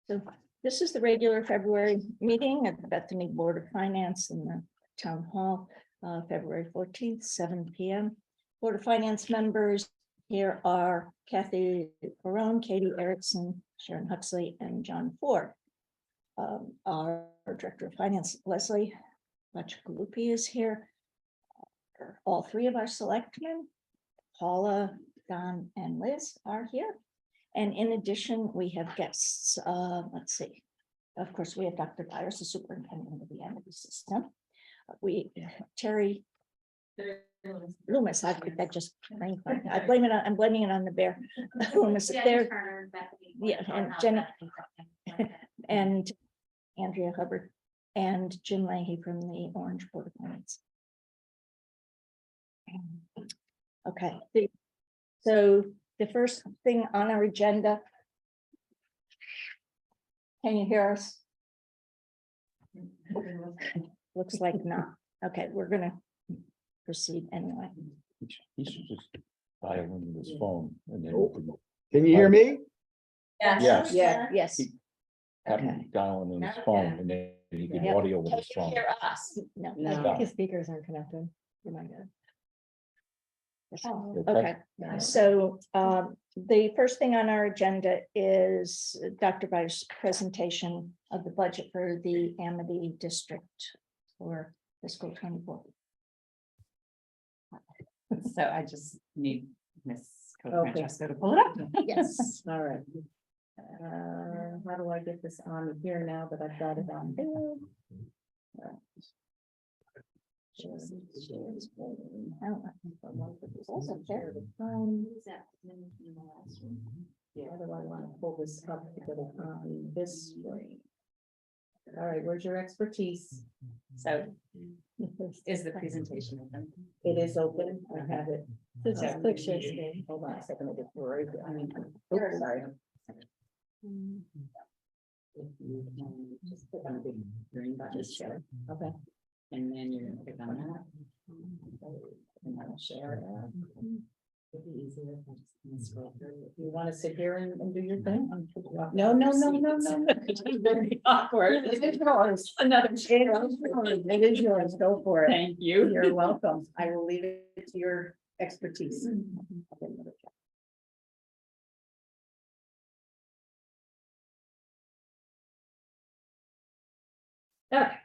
So this is the regular February meeting at the Bethany Board of Finance in the Town Hall, February 14th, 7 p.m. Board of Finance members here are Kathy Perone, Katie Erickson, Sharon Huxley, and John Ford. Our Director of Finance, Leslie Bachagalupi, is here. All three of our selectmen, Paula, Don, and Liz, are here. And in addition, we have guests. Let's see. Of course, we have Dr. Byers, the superintendent of the energy system. Terry Loomis. I just I'm blaming it on the bear. Loomis there. Yeah, and Jenna and Andrea Hubbard and Jim Leahy from the Orange Board of Finance. Okay, so the first thing on our agenda. Can you hear us? Looks like not. Okay, we're gonna proceed anyway. He should just dial into his phone and then open it. Can you hear me? Yes. Yeah, yes. Have Okay. him dial in his phone and then he can Yep. audio with Can his you phone. hear us? No. No. His speakers aren't connected. Oh my God. Okay. Okay, so the first thing on our agenda is Dr. Byers' presentation of the budget for the Amity District for fiscal 24. So I just need Miss Okay. Francesco to pull it up. Yes. All right. How do I get this on here now that I've got it on there? Yeah, how do I want to pull this up to get it on this screen? All right, where's your expertise? So is the presentation open? It is open. I have it. This is quick share screen. Hold on a second. I get right there. Oops, sorry. If you can just click on the big green button, share, Okay. and then you're gonna click on that. And that'll share it. It'd be easier if I just kinda scroll through. You want to sit here and do your thing? No, No. It's very awkward. It is yours. Another chair. It is yours. Go for it. Thank you. You're welcome. I will leave it to your expertise. Okay.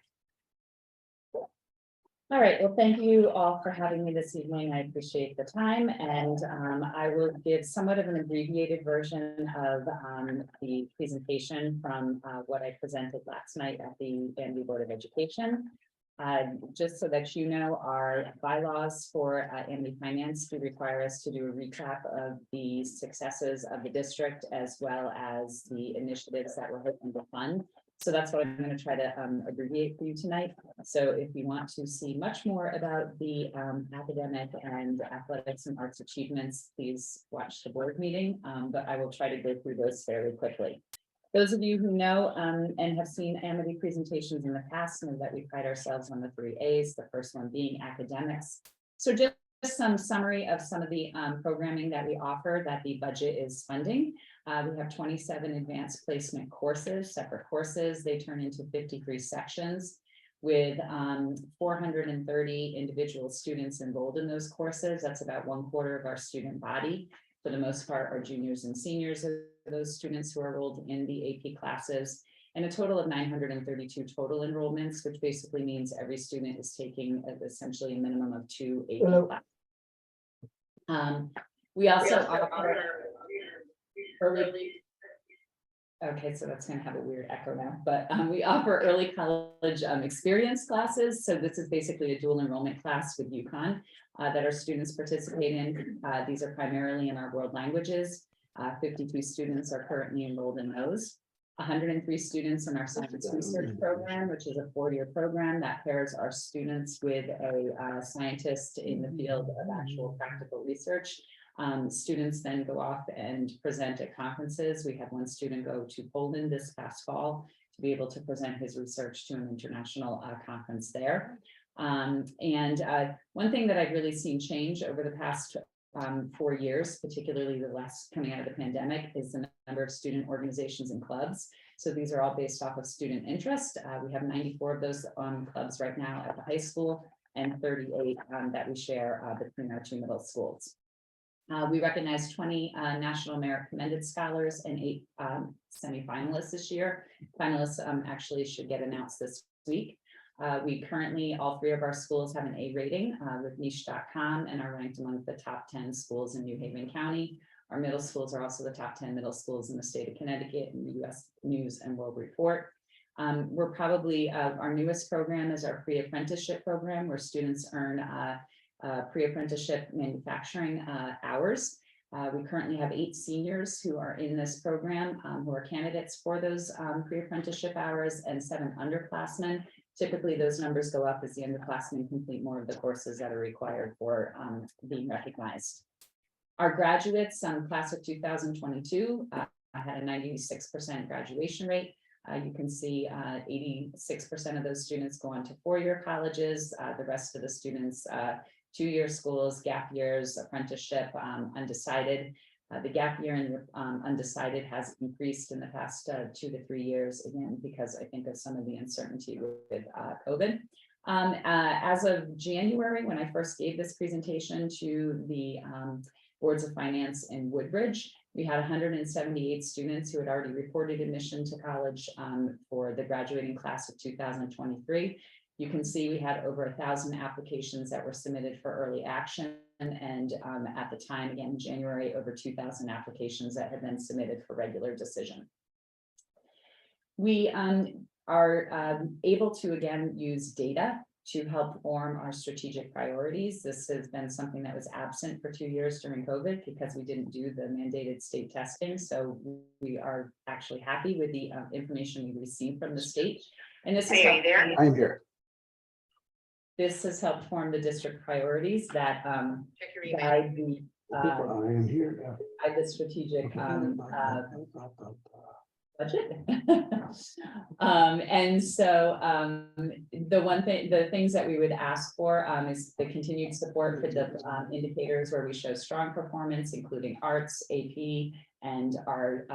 All right, well, thank you all for having me this evening. I appreciate the time, and I will give somewhat of an abbreviated version of the presentation from what I presented last night at the Bethany Board of Education. Just so that you know, our bylaws for Amity Finance do require us to do a recap of the successes of the district as well as the initiatives that we're hoping to fund. So that's what I'm going to try to abbreviate for you tonight. So if you want to see much more about the academic and athletics and arts achievements, please watch the board meeting. But I will try to go through those fairly quickly. Those of you who know and have seen Amity presentations in the past know that we pride ourselves on the 3 A's, the first one being academics. So just some summary of some of the programming that we offer that the budget is funding. We have 27 advanced placement courses, separate courses. They turn into 53 sections with 430 individual students enrolled in those courses. That's about 1/4 of our student body. For the most part, our juniors and seniors are those students who are enrolled in the AP classes, and a total of 932 total enrollments, which basically means every student is taking essentially a minimum of 2 AP classes. We also offer early. Okay, so that's going to have a weird echo now, but we offer early college experience classes. So this is basically a dual enrollment class with UConn that our students participate in. These are primarily in our world languages. 52 students are currently enrolled in those. 103 students in our science research program, which is a 4-year program that pairs our students with a scientist in the field of actual practical research. Students then go off and present at conferences. We had one student go to Poland this past fall to be able to present his research to an international conference there. One thing that I've really seen change over the past 4 years, particularly the last coming out of the pandemic, is the number of student organizations and clubs. So these are all based off of student interest. We have 94 of those clubs right now at the high school and 38 that we share between our 2 middle schools. We recognize 20 National Merit Commended Scholars and 8 semifinalists this year. Finalists actually should get announced this week. We currently, all 3 of our schools have an A rating with niche.com and are ranked among the top 10 schools in New Haven County. Our middle schools are also the top 10 middle schools in the state of Connecticut in the U.S. News and World Report. We're probably, our newest program is our pre-apprenticeship program, where students earn pre-apprenticeship manufacturing hours. We currently have 8 seniors who are in this program who are candidates for those pre-apprenticeship hours, and 7 underclassmen. Typically, those numbers go up as the underclassmen complete more of the courses that are required for being recognized. Our graduates, class of 2022, had a 96% graduation rate. You can see 86% of those students go on to 4-year colleges. The rest of the students, 2-year schools, gap years, apprenticeship, undecided. The gap year and undecided has increased in the past 2 to 3 years, again, because I think of some of the uncertainty with COVID. As of January, when I first gave this presentation to the boards of finance in Woodbridge, we had 178 students who had already reported admission to college for the graduating class of 2023. You can see we had over 1,000 applications that were submitted for early action. And at the time, again, January, over 2,000 applications that had been submitted for regular decision. We are able to, again, use data to help form our strategic priorities. This has been something that was absent for 2 years during COVID because we didn't do the mandated state testing. So we are actually happy with the information we received from the state. And this is I'm here. This has helped form the district priorities that guide the I am here. guide the strategic budget. And so the things that we would ask for is the continued support for the indicators where we show strong performance, including arts, AP, and our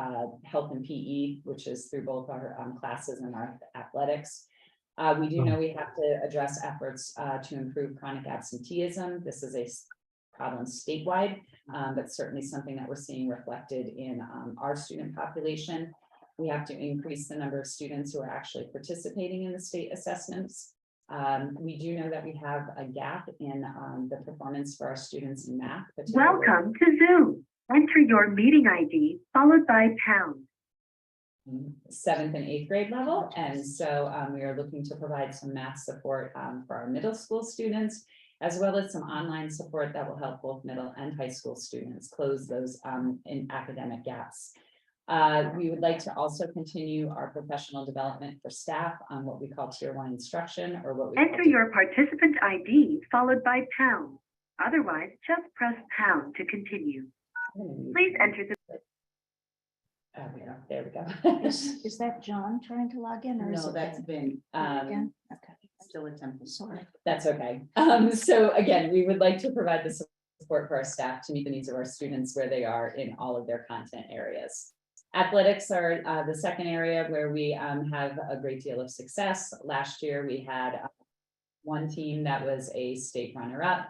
health and PE, which is through both our classes and our athletics. We do know we have to address efforts to improve chronic absenteeism. This is a problem statewide, but certainly something that we're seeing reflected in our student population. We have to increase the number of students who are actually participating in the state assessments. We do know that we have a gap in the performance for our students in math. Welcome to Zoom. Enter your meeting ID followed by pound. 7th and 8th grade level. And so we are looking to provide some math support for our middle school students, as well as some online support that will help both middle and high school students close those in academic gaps. We would like to also continue our professional development for staff on what we call Tier 1 instruction, or what we Enter your participant ID followed by pound. Otherwise, just press pound to continue. Please enter the there we go. Is that John trying to log in, or is No, it that's Ben? been Again? Okay, still attempting. sorry. That's okay. So again, we would like to provide the support for our staff to meet the needs of our students where they are in all of their content areas. Athletics are the second area where we have a great deal of success. Last year, we had one team that was a state runner-up.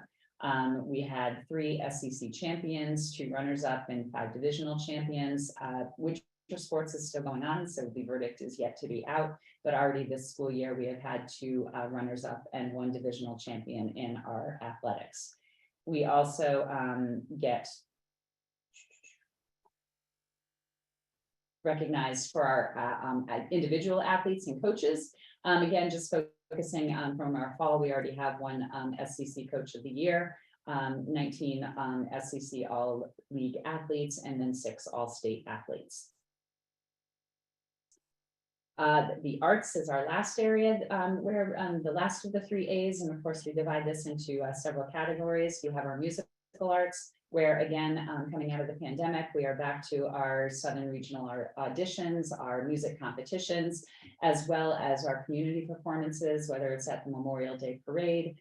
We had 3 SEC champions, 2 runners-up, and 5 divisional champions. Which sports is still going on, so the verdict is yet to be out. But already this school year, we have had 2 runners-up and 1 divisional champion in our athletics. We also get recognized for our individual athletes and coaches. Again, just focusing from our fall, we already have 1 SEC Coach of the Year, 19 SEC All-League athletes, and then 6 All-State athletes. The arts is our last area where the last of the 3 A's, and of course we divide this into several categories. We have our musical arts, where again, coming out of the pandemic, we are back to our Southern Regional auditions, our music competitions, as well as our community performances, whether it's at the Memorial Day Parade,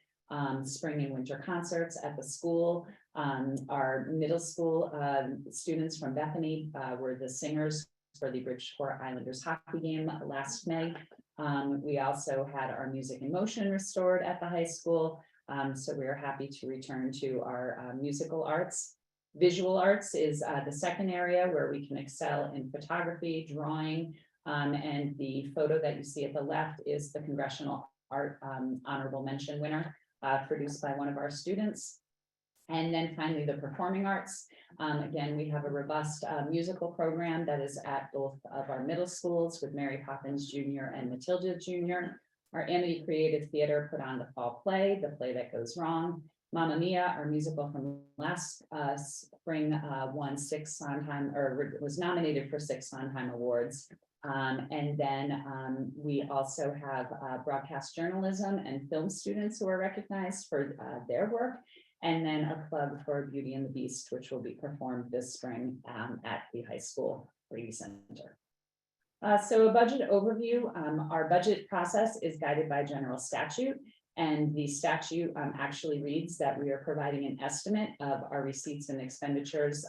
spring and winter concerts at the school. Our middle school students from Bethany were the singers for the Bridgeport Islanders hockey game last May. We also had our music in motion restored at the high school. So we are happy to return to our musical arts. Visual arts is the second area where we can excel in photography, drawing, and the photo that you see at the left is the Congressional Art Honorable Mention winner, produced by one of our students. And then finally, the performing arts. Again, we have a robust musical program that is at both of our middle schools with Mary Poppins Jr. and Matilda Jr. Our Amity Creative Theater put on the fall play, The Play That Goes Wrong. Mamma Mia, our musical from last spring, won 6 Sondheim, or was nominated for 6 Sondheim Awards. And then we also have broadcast journalism and film students who are recognized for their work. And then a plug for Beauty and the Beast, which will be performed this spring at the high school Brady Center. So a budget overview. Our budget process is guided by general statute. And the statute actually reads that we are providing an estimate of our receipts and expenditures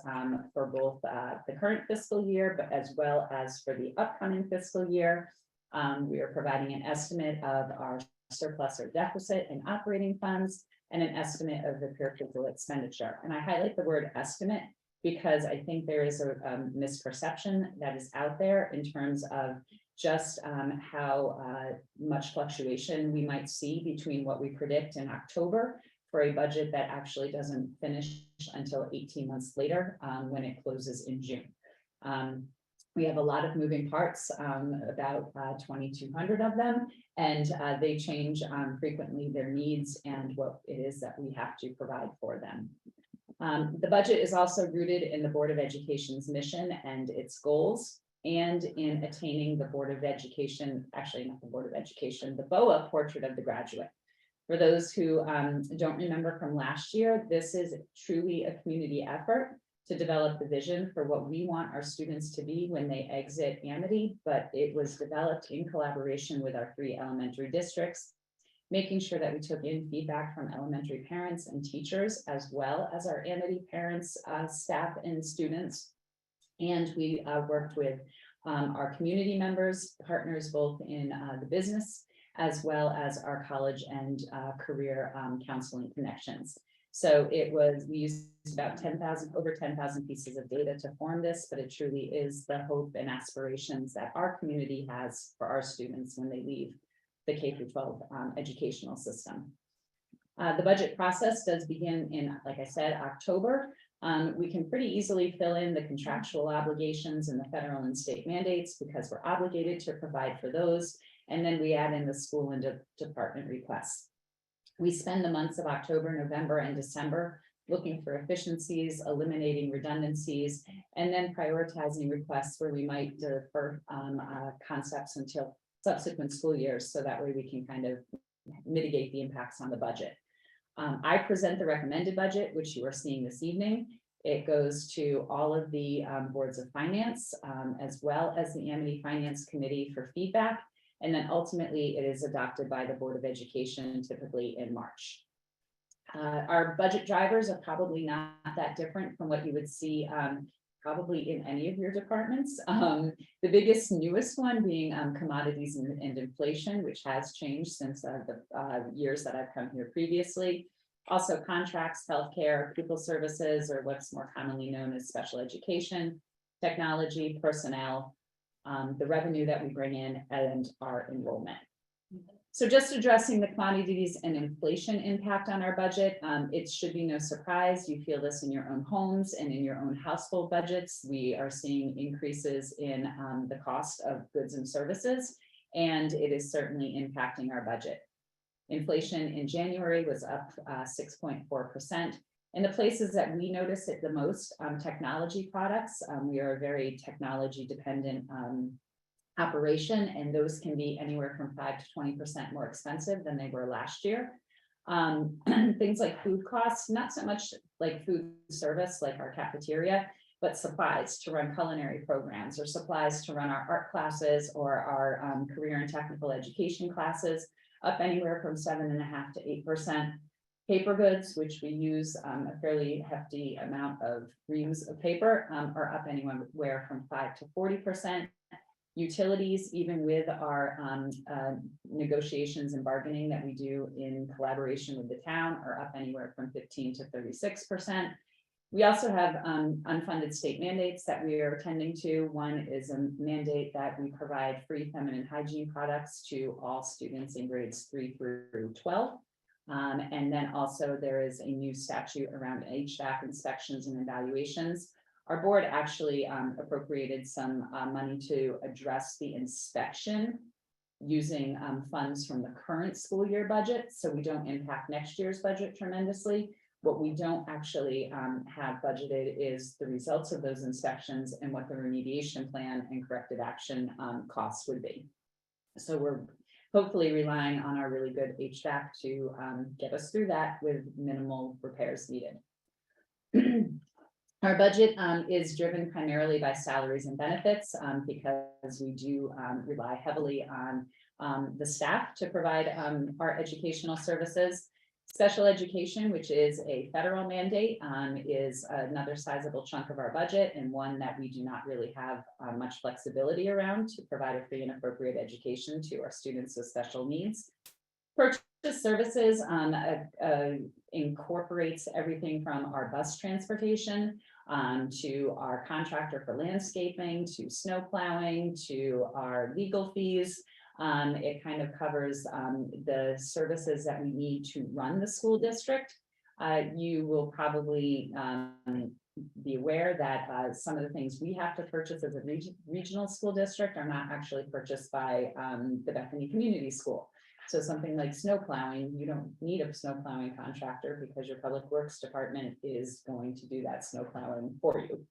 for both the current fiscal year, but as well as for the upcoming fiscal year. We are providing an estimate of our surplus or deficit in operating funds and an estimate of the per pupil expenditure. And I highlight the word estimate because I think there is a misperception that is out there in terms of just how much fluctuation we might see between what we predict in October for a budget that actually doesn't finish until 18 months later when it closes in June. We have a lot of moving parts, about 2,200 of them, and they change frequently, their needs and what it is that we have to provide for them. The budget is also rooted in the Board of Education's mission and its goals, and in attaining the Board of Education, actually not the Board of Education, the BOA Portrait of the Graduate. For those who don't remember from last year, this is truly a community effort to develop the vision for what we want our students to be when they exit Amity, but it was developed in collaboration with our 3 elementary districts, making sure that we took in feedback from elementary parents and teachers, as well as our Amity parents, staff, and students. And we worked with our community members, partners, both in the business, as well as our college and career counseling connections. So we used about over 10,000 pieces of data to form this, but it truly is the hope and aspirations that our community has for our students when they leave the K-12 educational system. The budget process does begin in, like I said, October. We can pretty easily fill in the contractual obligations and the federal and state mandates because we're obligated to provide for those. And then we add in the school and department requests. We spend the months of October, November, and December looking for efficiencies, eliminating redundancies, and then prioritizing requests where we might defer concepts until subsequent school years, so that way we can kind of mitigate the impacts on the budget. I present the recommended budget, which you are seeing this evening. It goes to all of the boards of finance, as well as the Amity Finance Committee for feedback. And then ultimately it is adopted by the Board of Education, typically in March. Our budget drivers are probably not that different from what you would see probably in any of your departments. The biggest newest one being commodities and inflation, which has changed since the years that I've come here previously. Also contracts, healthcare, pupil services, or what's more commonly known as special education, technology, personnel, the revenue that we bring in, and our enrollment. So just addressing the commodities and inflation impact on our budget, it should be no surprise. You feel this in your own homes and in your own household budgets. We are seeing increases in the cost of goods and services, and it is certainly impacting our budget. Inflation in January was up 6.4%. In the places that we notice it the most, technology products, we are a very technology dependent operation, and those can be anywhere from 5 to 20% more expensive than they were last year. Things like food costs, not so much like food service, like our cafeteria, but supplies to run culinary programs, or supplies to run our art classes or our career and technical education classes, up anywhere from 7.5% to 8%. Paper goods, which we use a fairly hefty amount of reams of paper, are up anywhere from 5 to 40%. Utilities, even with our negotiations and bargaining that we do in collaboration with the town, are up anywhere from 15 to 36%. We also have unfunded state mandates that we are attending to. One is a mandate that we provide free feminine hygiene products to all students in grades 3 through 12. And then also there is a new statute around HVAC inspections and evaluations. Our board actually appropriated some money to address the inspection using funds from the current school year budget, so we don't impact next year's budget tremendously. What we don't actually have budgeted is the results of those inspections and what the remediation plan and corrective action costs would be. So we're hopefully relying on our really good HVAC to get us through that with minimal repairs needed. Our budget is driven primarily by salaries and benefits because we do rely heavily on the staff to provide our educational services. Special education, which is a federal mandate, is another sizable chunk of our budget, and one that we do not really have much flexibility around to provide a free and appropriate education to our students with special needs. Purchase services incorporates everything from our bus transportation to our contractor for landscaping, to snow plowing, to our legal fees. It kind of covers the services that we need to run the school district. You will probably be aware that some of the things we have to purchase as a regional school district are not actually purchased by the Bethany Community School. So something like snow plowing, you don't need a snow plowing contractor because your public works department is going to do that snow plowing for you.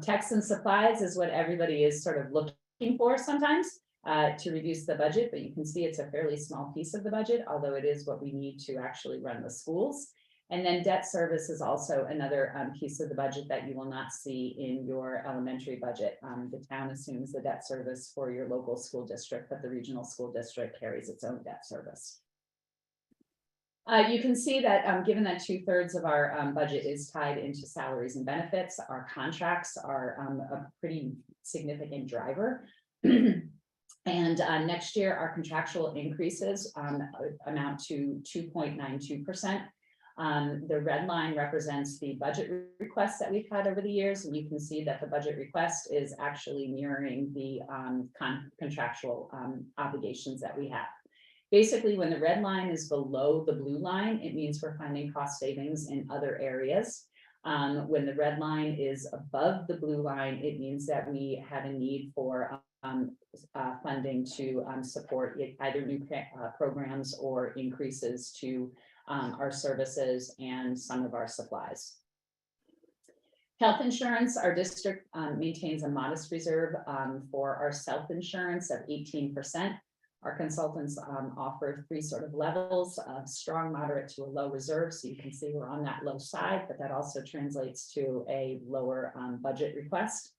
Texts and supplies is what everybody is sort of looking for sometimes to reduce the budget, but you can see it's a fairly small piece of the budget, although it is what we need to actually run the schools. And then debt service is also another piece of the budget that you will not see in your elementary budget. The town assumes the debt service for your local school district, but the regional school district carries its own debt service. You can see that given that 2/3 of our budget is tied into salaries and benefits, our contracts are a pretty significant driver. And next year, our contractual increases amount to 2.92%. The red line represents the budget requests that we've had over the years, and you can see that the budget request is actually mirroring the contractual obligations that we have. Basically, when the red line is below the blue line, it means we're finding cost savings in other areas. When the red line is above the blue line, it means that we have a need for funding to support either new programs or increases to our services and some of our supplies. Health insurance, our district maintains a modest reserve for our self-insurance of 18%. Our consultants offer 3 sort of levels, strong, moderate to a low reserve. So you can see we're on that low side, but that also translates to a lower budget request.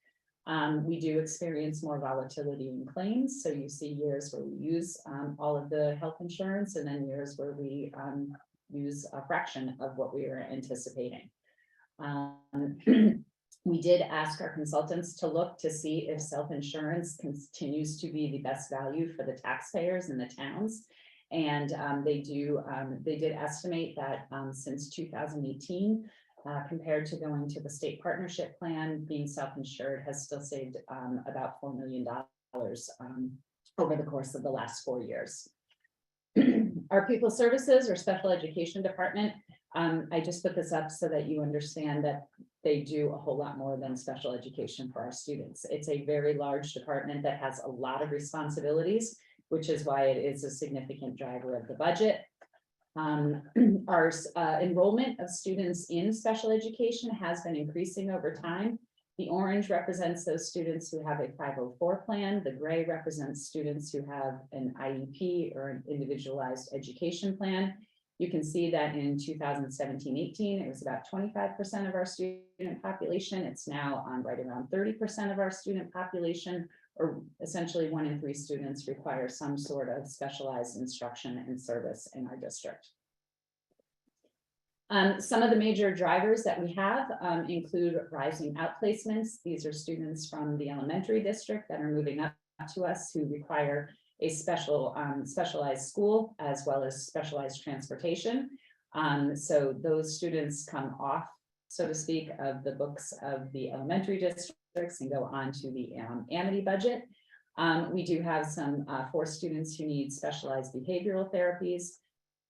We do experience more volatility in claims. So you see years where we use all of the health insurance and then years where we use a fraction of what we are anticipating. We did ask our consultants to look to see if self-insurance continues to be the best value for the taxpayers in the towns. And they did estimate that since 2018, compared to going to the state partnership plan, being self-insured has still saved about $4 million over the course of the last 4 years. Our people services or special education department, I just put this up so that you understand that they do a whole lot more than special education for our students. It's a very large department that has a lot of responsibilities, which is why it is a significant driver of the budget. Our enrollment of students in special education has been increasing over time. The orange represents those students who have a 504 plan. The gray represents students who have an IEP or an individualized education plan. You can see that in 2017-18, it was about 25% of our student population. It's now right around 30% of our student population, or essentially 1 in 3 students require some sort of specialized instruction and service in our district. Some of the major drivers that we have include rising outplacements. These are students from the elementary district that are moving up to us who require a specialized school as well as specialized transportation. So those students come off, so to speak, of the books of the elementary districts and go on to the Amity budget. We do have some 4 students who need specialized behavioral therapies.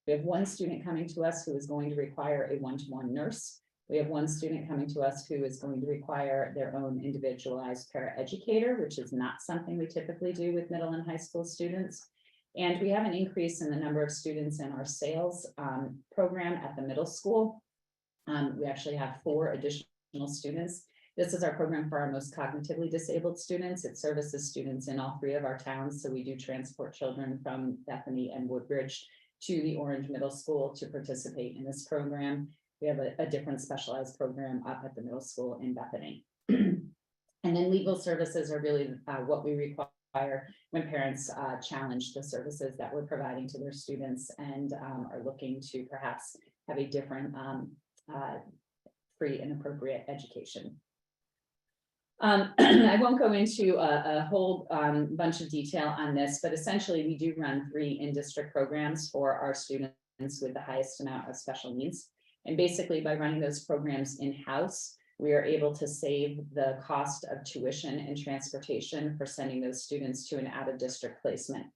We have 1 student coming to us who is going to require a one-to-one nurse. We have 1 student coming to us who is going to require their own individualized paraeducator, which is not something we typically do with middle and high school students. And we have an increase in the number of students in our sales program at the middle school. We actually have 4 additional students. This is our program for our most cognitively disabled students. It services students in all 3 of our towns. So we do transport children from Bethany and Woodbridge to the Orange Middle School to participate in this program. We have a different specialized program up at the middle school in Bethany. And then legal services are really what we require when parents challenge the services that we're providing to their students and are looking to perhaps have a different free and appropriate education. I won't go into a whole bunch of detail on this, but essentially we do run 3 in-district programs for our students with the highest amount of special needs. And basically by running those programs in-house, we are able to save the cost of tuition and transportation for sending those students to an out-of-district placement.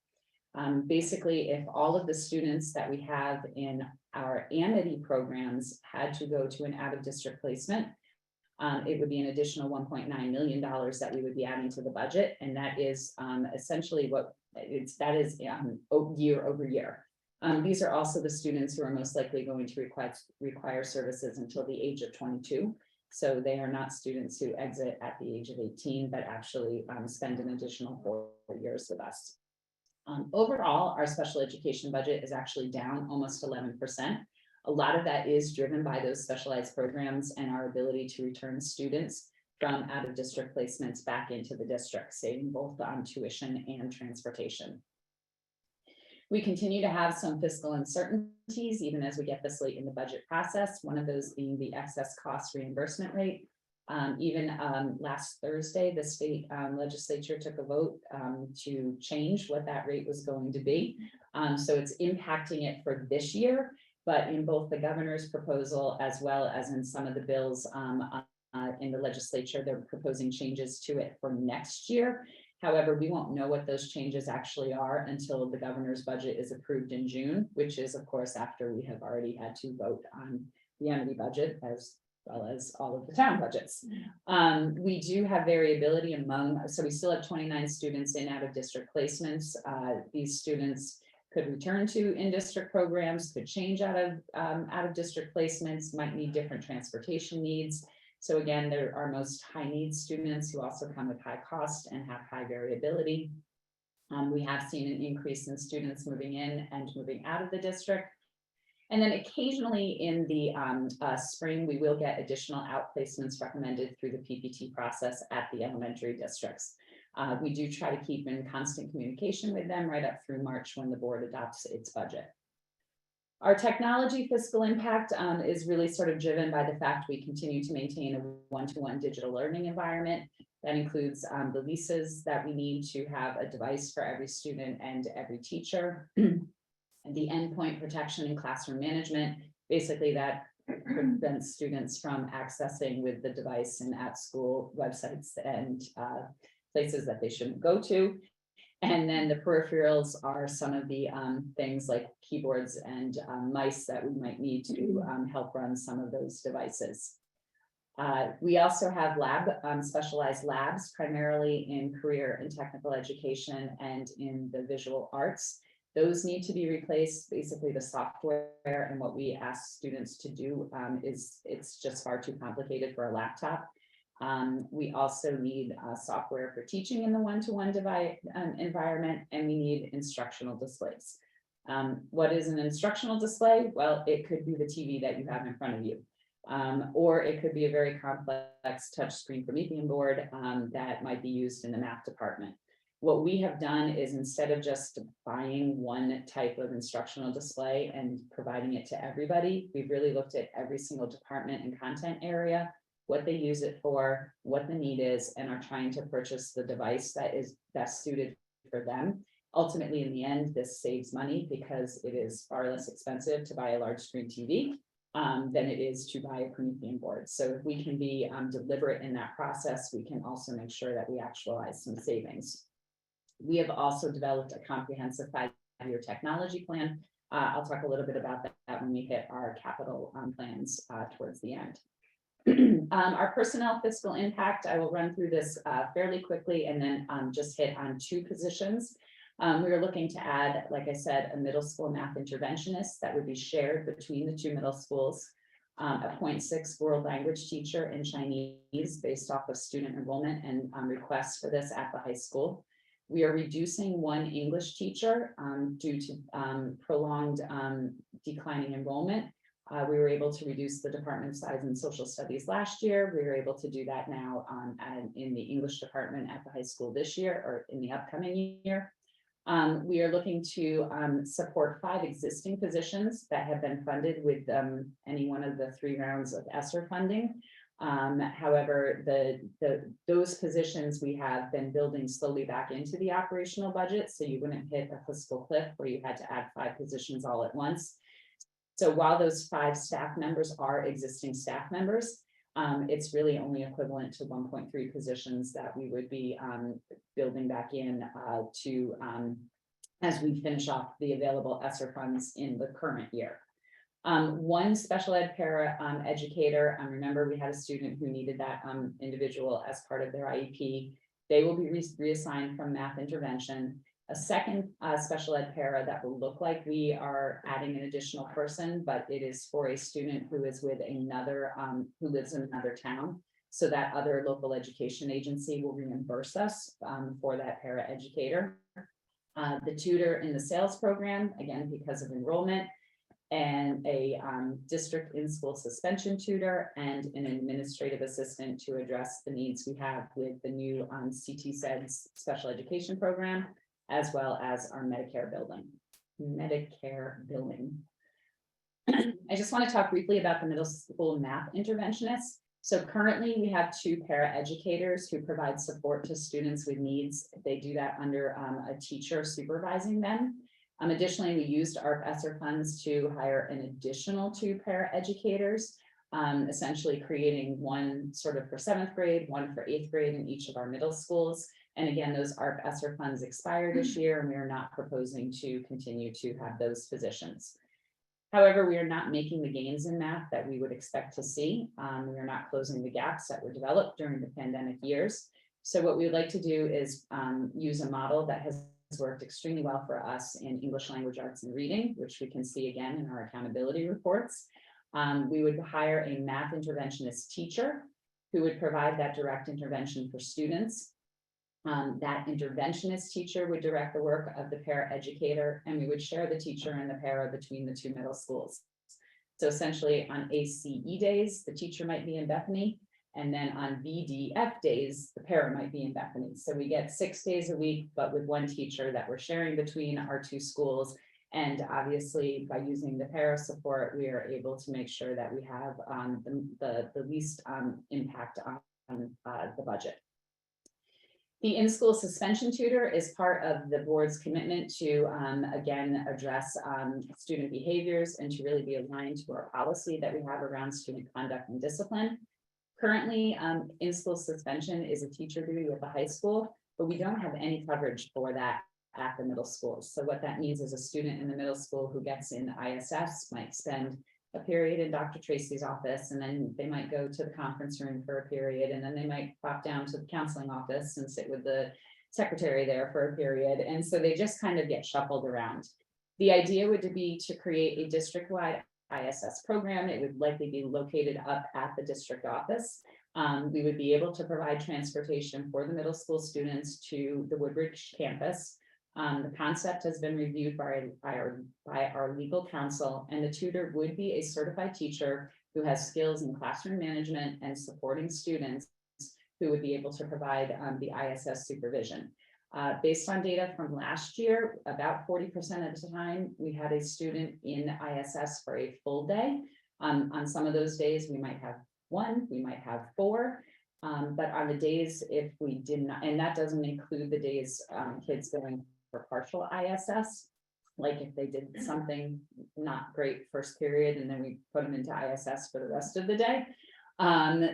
Basically, if all of the students that we have in our Amity programs had to go to an out-of-district placement, it would be an additional $1.9 million that we would be adding to the budget. And that is essentially what that is year over year. These are also the students who are most likely going to require services until the age of 22. So they are not students who exit at the age of 18, but actually spend an additional 4 years with us. Overall, our special education budget is actually down almost 11%. A lot of that is driven by those specialized programs and our ability to return students from out-of-district placements back into the district, saving both on tuition and transportation. We continue to have some fiscal uncertainties, even as we get this late in the budget process, one of those being the excess cost reimbursement rate. Even last Thursday, the state legislature took a vote to change what that rate was going to be. So it's impacting it for this year, but in both the governor's proposal as well as in some of the bills in the legislature, they're proposing changes to it for next year. However, we won't know what those changes actually are until the governor's budget is approved in June, which is, of course, after we have already had to vote on the Amity budget as well as all of the town budgets. We do have variability among, so we still have 29 students in out-of-district placements. These students could return to in-district programs, could change out of district placements, might need different transportation needs. So again, there are most high needs students who also come with high cost and have high variability. We have seen an increase in students moving in and moving out of the district. And then occasionally in the spring, we will get additional outplacements recommended through the PPT process at the elementary districts. We do try to keep in constant communication with them right up through March when the board adopts its budget. Our technology fiscal impact is really sort of driven by the fact we continue to maintain a one-to-one digital learning environment. That includes the leases that we need to have a device for every student and every teacher. And the endpoint protection and classroom management, basically that prevents students from accessing with the device and at school websites and places that they shouldn't go to. And then the peripherals are some of the things like keyboards and mice that we might need to help run some of those devices. We also have specialized labs, primarily in career and technical education and in the visual arts. Those need to be replaced. Basically, the software and what we ask students to do it's just far too complicated for a laptop. We also need software for teaching in the one-to-one environment, and we need instructional displays. What is an instructional display? Well, it could be the TV that you have in front of you, or it could be a very complex touchscreen Promethean board that might be used in the math department. What we have done is instead of just buying one type of instructional display and providing it to everybody, we've really looked at every single department and content area, what they use it for, what the need is, and are trying to purchase the device that is best suited for them. Ultimately, in the end, this saves money because it is far less expensive to buy a large screen TV than it is to buy a Promethean board. So if we can be deliberate in that process, we can also make sure that we actualize some savings. We have also developed a comprehensive 5-year technology plan. I'll talk a little bit about that when we hit our capital plans towards the end. Our personnel fiscal impact, I will run through this fairly quickly and then just hit on 2 positions. We are looking to add, like I said, a middle school math interventionist that would be shared between the 2 middle schools, a 0.6 world language teacher in Chinese based off of student enrollment and requests for this at the high school. We are reducing 1 English teacher due to prolonged declining enrollment. We were able to reduce the department size in social studies last year. We were able to do that now in the English department at the high school this year or in the upcoming year. We are looking to support 5 existing positions that have been funded with any one of the 3 rounds of ESSER funding. However, those positions we have been building slowly back into the operational budget, so you wouldn't hit a fiscal cliff where you had to add 5 positions all at once. So while those 5 staff members are existing staff members, it's really only equivalent to 1.3 positions that we would be building back in to as we finish off the available ESSER funds in the current year. 1 special ed para educator, remember we had a student who needed that individual as part of their IEP. They will be reassigned from math intervention. A 2nd special ed para that will look like we are adding an additional person, but it is for a student who is with another, who lives in another town. So that other local education agency will reimburse us for that para educator. The tutor in the sales program, again, because of enrollment, and a district in-school suspension tutor and an administrative assistant to address the needs we have with the new CT SEDS special education program, as well as our Medicare billing. I just want to talk briefly about the middle school math interventionists. So currently we have 2 paraeducators who provide support to students with needs. They do that under a teacher supervising them. Additionally, we used our ESSER funds to hire an additional 2 paraeducators, essentially creating 1 sort of for 7th grade, 1 for 8th grade in each of our middle schools. And again, those ARP ESSER funds expire this year, and we are not proposing to continue to have those positions. However, we are not making the gains in math that we would expect to see. We are not closing the gaps that were developed during the pandemic years. So what we would like to do is use a model that has worked extremely well for us in English language arts and reading, which we can see again in our accountability reports. We would hire a math interventionist teacher who would provide that direct intervention for students. That interventionist teacher would direct the work of the paraeducator, and we would share the teacher and the para between the 2 middle schools. So essentially on ACE days, the teacher might be in Bethany, and then on VDF days, the para might be in Bethany. So we get 6 days a week, but with 1 teacher that we're sharing between our 2 schools. And obviously by using the para support, we are able to make sure that we have the least impact on the budget. The in-school suspension tutor is part of the board's commitment to, again, address student behaviors and to really be aligned to our policy that we have around student conduct and discipline. Currently, in-school suspension is a teacher duty at the high school, but we don't have any coverage for that at the middle schools. So what that means is a student in the middle school who gets in ISS might spend a period in Dr. Tracy's office, and then they might go to the conference room for a period, and then they might pop down to the counseling office and sit with the secretary there for a period. And so they just kind of get shuffled around. The idea would be to create a district-wide ISS program. It would likely be located up at the district office. We would be able to provide transportation for the middle school students to the Woodbridge campus. The concept has been reviewed by our legal counsel, and the tutor would be a certified teacher who has skills in classroom management and supporting students who would be able to provide the ISS supervision. Based on data from last year, about 40% of the time, we had a student in ISS for a full day. On some of those days, we might have one, we might have four. But on the days, if we did not, and that doesn't include the days kids going for partial ISS, like if they did something not great first period and then we put them into ISS for the rest of the day. And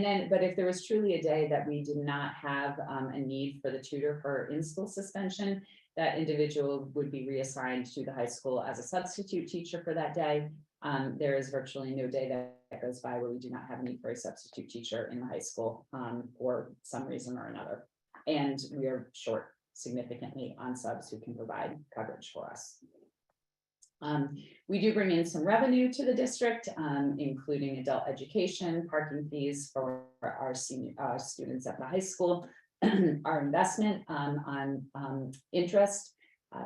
then, but if there was truly a day that we did not have a need for the tutor for in-school suspension, that individual would be reassigned to the high school as a substitute teacher for that day. There is virtually no day that goes by where we do not have a need for a substitute teacher in the high school for some reason or another. And we are short significantly on subs who can provide coverage for us. We do bring in some revenue to the district, including adult education, parking fees for our senior students at the high school, our investment on interest,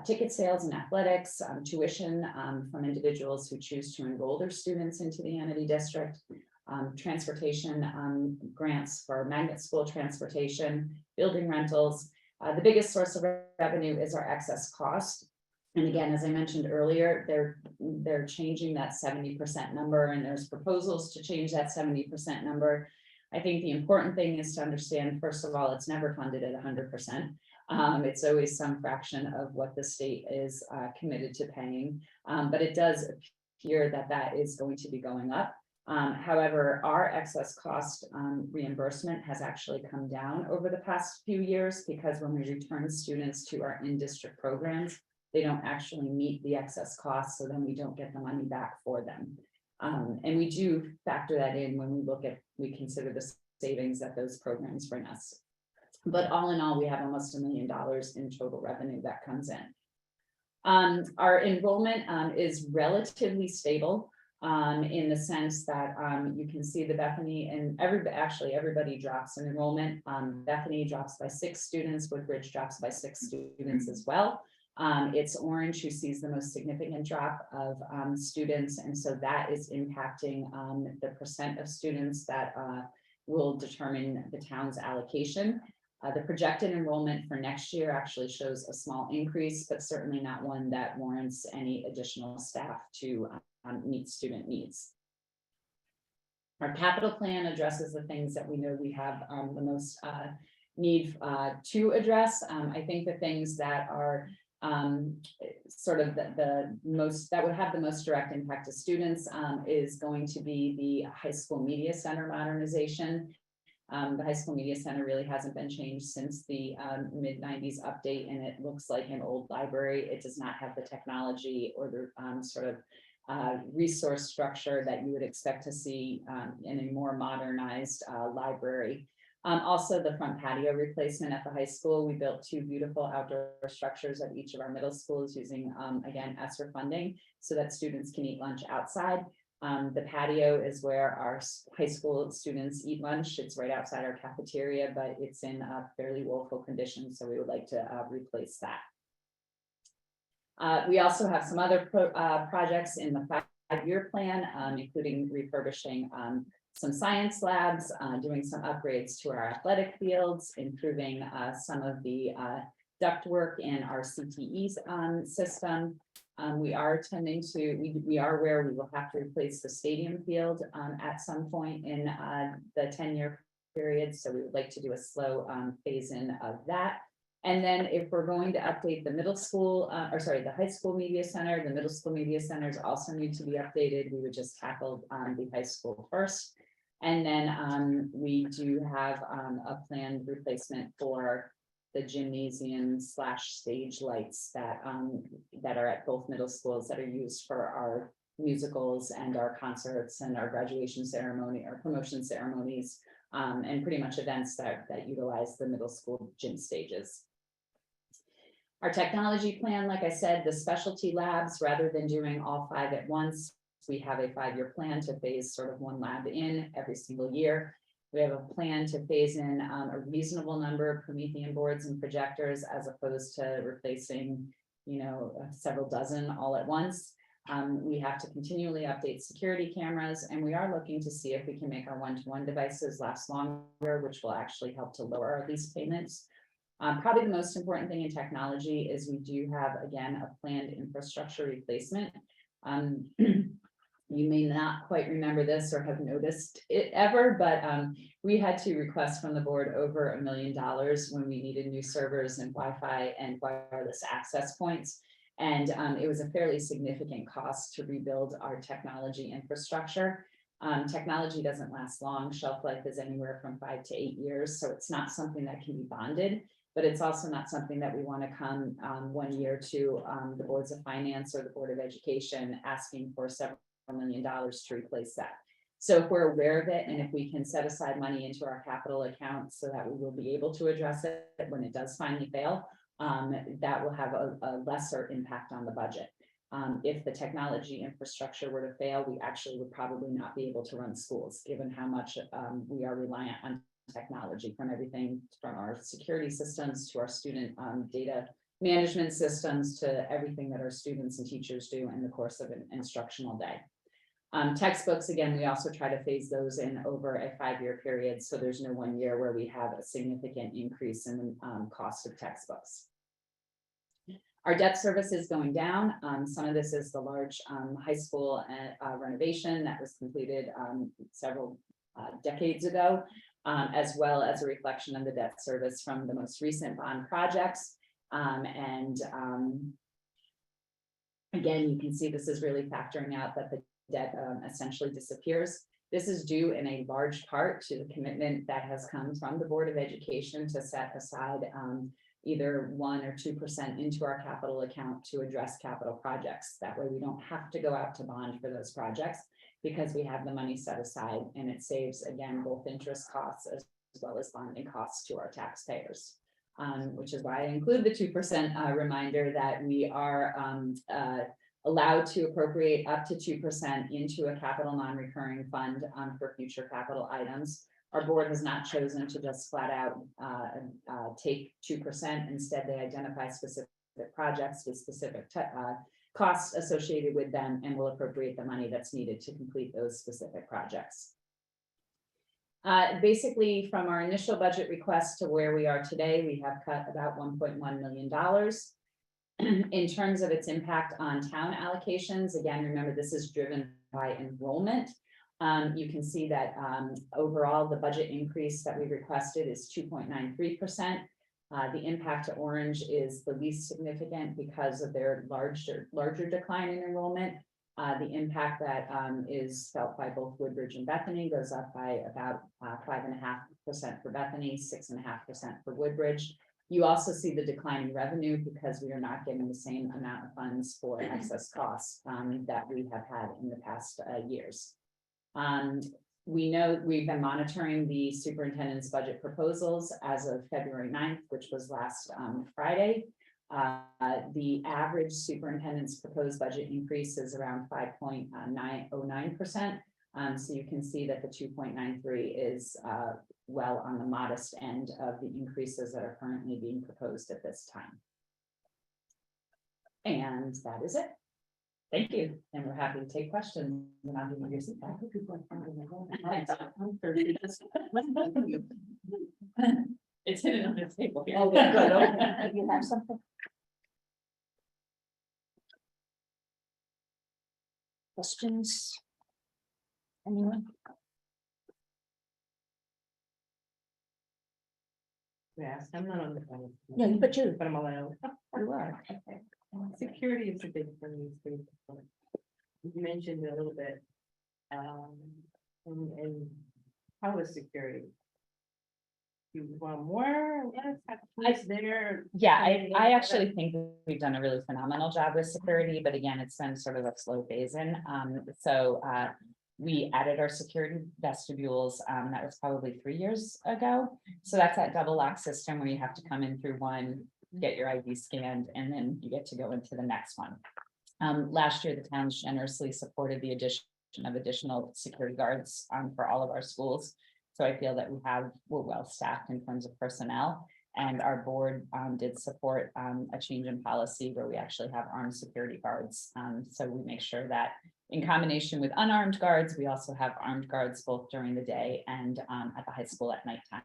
ticket sales and athletics, tuition from individuals who choose to enroll their students into the Amity district, transportation grants for magnet school transportation, building rentals. The biggest source of revenue is our excess cost. And again, as I mentioned earlier, they're changing that 70% number, and there's proposals to change that 70% number. I think the important thing is to understand, first of all, it's never funded at 100%. It's always some fraction of what the state is committed to paying, but it does appear that that is going to be going up. However, our excess cost reimbursement has actually come down over the past few years, because when we return students to our in-district programs, they don't actually meet the excess costs, so then we don't get the money back for them. And we do factor that in when we consider the savings that those programs bring us. But all in all, we have almost $1 million in total revenue that comes in. Our enrollment is relatively stable in the sense that you can see the Bethany and everybody drops in enrollment. Bethany drops by 6 students, Woodbridge drops by 6 students as well. It's Orange who sees the most significant drop of students, and so that is impacting the percent of students that will determine the town's allocation. The projected enrollment for next year actually shows a small increase, but certainly not one that warrants any additional staff to meet student needs. Our capital plan addresses the things that we know we have the most need to address. I think the things that are sort of the most that would have the most direct impact to students is going to be the high school media center modernization. The high school media center really hasn't been changed since the mid-90s update, and it looks like an old library. It does not have the technology or the sort of resource structure that you would expect to see in a more modernized library. Also, the front patio replacement at the high school. We built 2 beautiful outdoor structures at each of our middle schools using, again, ESSER funding, so that students can eat lunch outside. The patio is where our high school students eat lunch. It's right outside our cafeteria, but it's in a fairly woeful condition, so we would like to replace that. We also have some other projects in the 5-year plan, including refurbishing some science labs, doing some upgrades to our athletic fields, improving some of the ductwork in our CTE system. We are tending to, we are aware we will have to replace the stadium field at some point in the 10-year period. So we would like to do a slow phase in of that. And then if we're going to update the middle school, the high school media center, the middle school media centers also need to be updated. We would just tackle the high school first. And then we do have a planned replacement for the gymnasium / stage lights that are at both middle schools that are used for our musicals and our concerts and our graduation ceremony or promotion ceremonies, and pretty much events that utilize the middle school gym stages. Our technology plan, like I said, the specialty labs, rather than doing all 5 at once, we have a 5-year plan to phase sort of 1 lab in every single year. We have a plan to phase in a reasonable number of Promethean boards and projectors, as opposed to replacing, several dozen all at once. We have to continually update security cameras, and we are looking to see if we can make our one-to-one devices last longer, which will actually help to lower our lease payments. Probably the most important thing in technology is we do have, again, a planned infrastructure replacement. You may not quite remember this or have noticed it ever, but we had to request from the board over $1 million when we needed new servers and Wi-Fi and wireless access points. And it was a fairly significant cost to rebuild our technology infrastructure. Technology doesn't last long. Shelf life is anywhere from 5 to 8 years. So it's not something that can be bonded, but it's also not something that we want to come 1 year to the boards of finance or the Board of Education asking for several $1 million to replace that. So if we're aware of it, and if we can set aside money into our capital account so that we will be able to address it when it does finally fail, that will have a lesser impact on the budget. If the technology infrastructure were to fail, we actually would probably not be able to run schools, given how much we are reliant on technology, from everything from our security systems to our student data management systems to everything that our students and teachers do in the course of an instructional day. Textbooks, again, we also try to phase those in over a 5-year period, so there's no 1 year where we have a significant increase in cost of textbooks. Our debt service is going down. Some of this is the large high school renovation that was completed several decades ago, as well as a reflection of the debt service from the most recent bond projects. Again, you can see this is really factoring out that the debt essentially disappears. This is due in a large part to the commitment that has come from the Board of Education to set aside either 1 or 2% into our capital account to address capital projects. That way we don't have to go out to bond for those projects because we have the money set aside, and it saves, again, both interest costs as well as bonding costs to our taxpayers. Which is why I include the 2% reminder that we are allowed to appropriate up to 2% into a capital non-recurring fund for future capital items. Our board has not chosen to just flat out take 2%. Instead, they identify specific projects with specific costs associated with them and will appropriate the money that's needed to complete those specific projects. Basically, from our initial budget request to where we are today, we have cut about $1.1 million. In terms of its impact on town allocations, again, remember this is driven by enrollment. You can see that overall the budget increase that we requested is 2.93%. The impact to Orange is the least significant because of their larger decline in enrollment. The impact that is felt by both Woodbridge and Bethany goes up by about 5.5% for Bethany, 6.5% for Woodbridge. You also see the decline in revenue because we are not getting the same amount of funds for excess costs that we have had in the past years. We know we've been monitoring the superintendent's budget proposals as of February 9th, which was last Friday. The average superintendent's proposed budget increase is around 5.909%. So you can see that the 2.93 is well on the modest end of the increases that are currently being proposed at this time. And that is it. Thank you. And we're happy to take questions. And I'll give you your seat back. It's hidden on the table. Oh, good, good. Okay. You have something? Questions? Anyone? Yes, I'm not on the phone. No, but you. But I'm allowed. You are. Okay. Security is a big thing these days. You mentioned it a little bit. And how is security? You want more? Yes, there. Yeah, I actually think we've done a really phenomenal job with security, but again, it's been sort of a slow phase in. We added our security vestibules, that was probably 3 years ago. So that's that double lock system where you have to come in through one, get your ID scanned, and then you get to go into the next one. Last year, the town generously supported the addition of additional security guards for all of our schools. So I feel that we're well staffed in terms of personnel, and our board did support a change in policy where we actually have armed security guards. So we make sure that in combination with unarmed guards, we also have armed guards both during the day and at the high school at nighttime.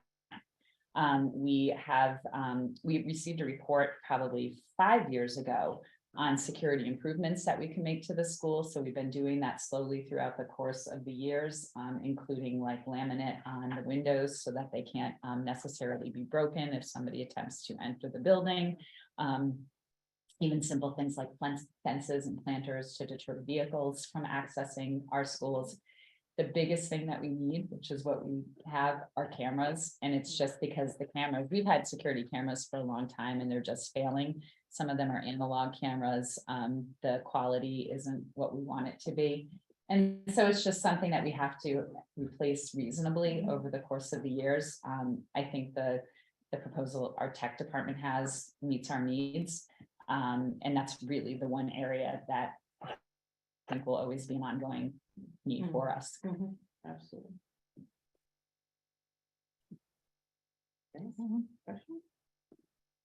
We received a report probably 5 years ago on security improvements that we can make to the school. So we've been doing that slowly throughout the course of the years, including like laminate on the windows so that they can't necessarily be broken if somebody attempts to enter the building. Even simple things like fences and planters to deter vehicles from accessing our schools. The biggest thing that we need, which is what we have, are cameras. And it's just because the cameras, we've had security cameras for a long time and they're just failing. Some of them are analog cameras. The quality isn't what we want it to be. And so it's just something that we have to replace reasonably over the course of the years. I think the proposal our tech department has meets our needs. And that's really the one area that I think will always be an ongoing need for us. Absolutely.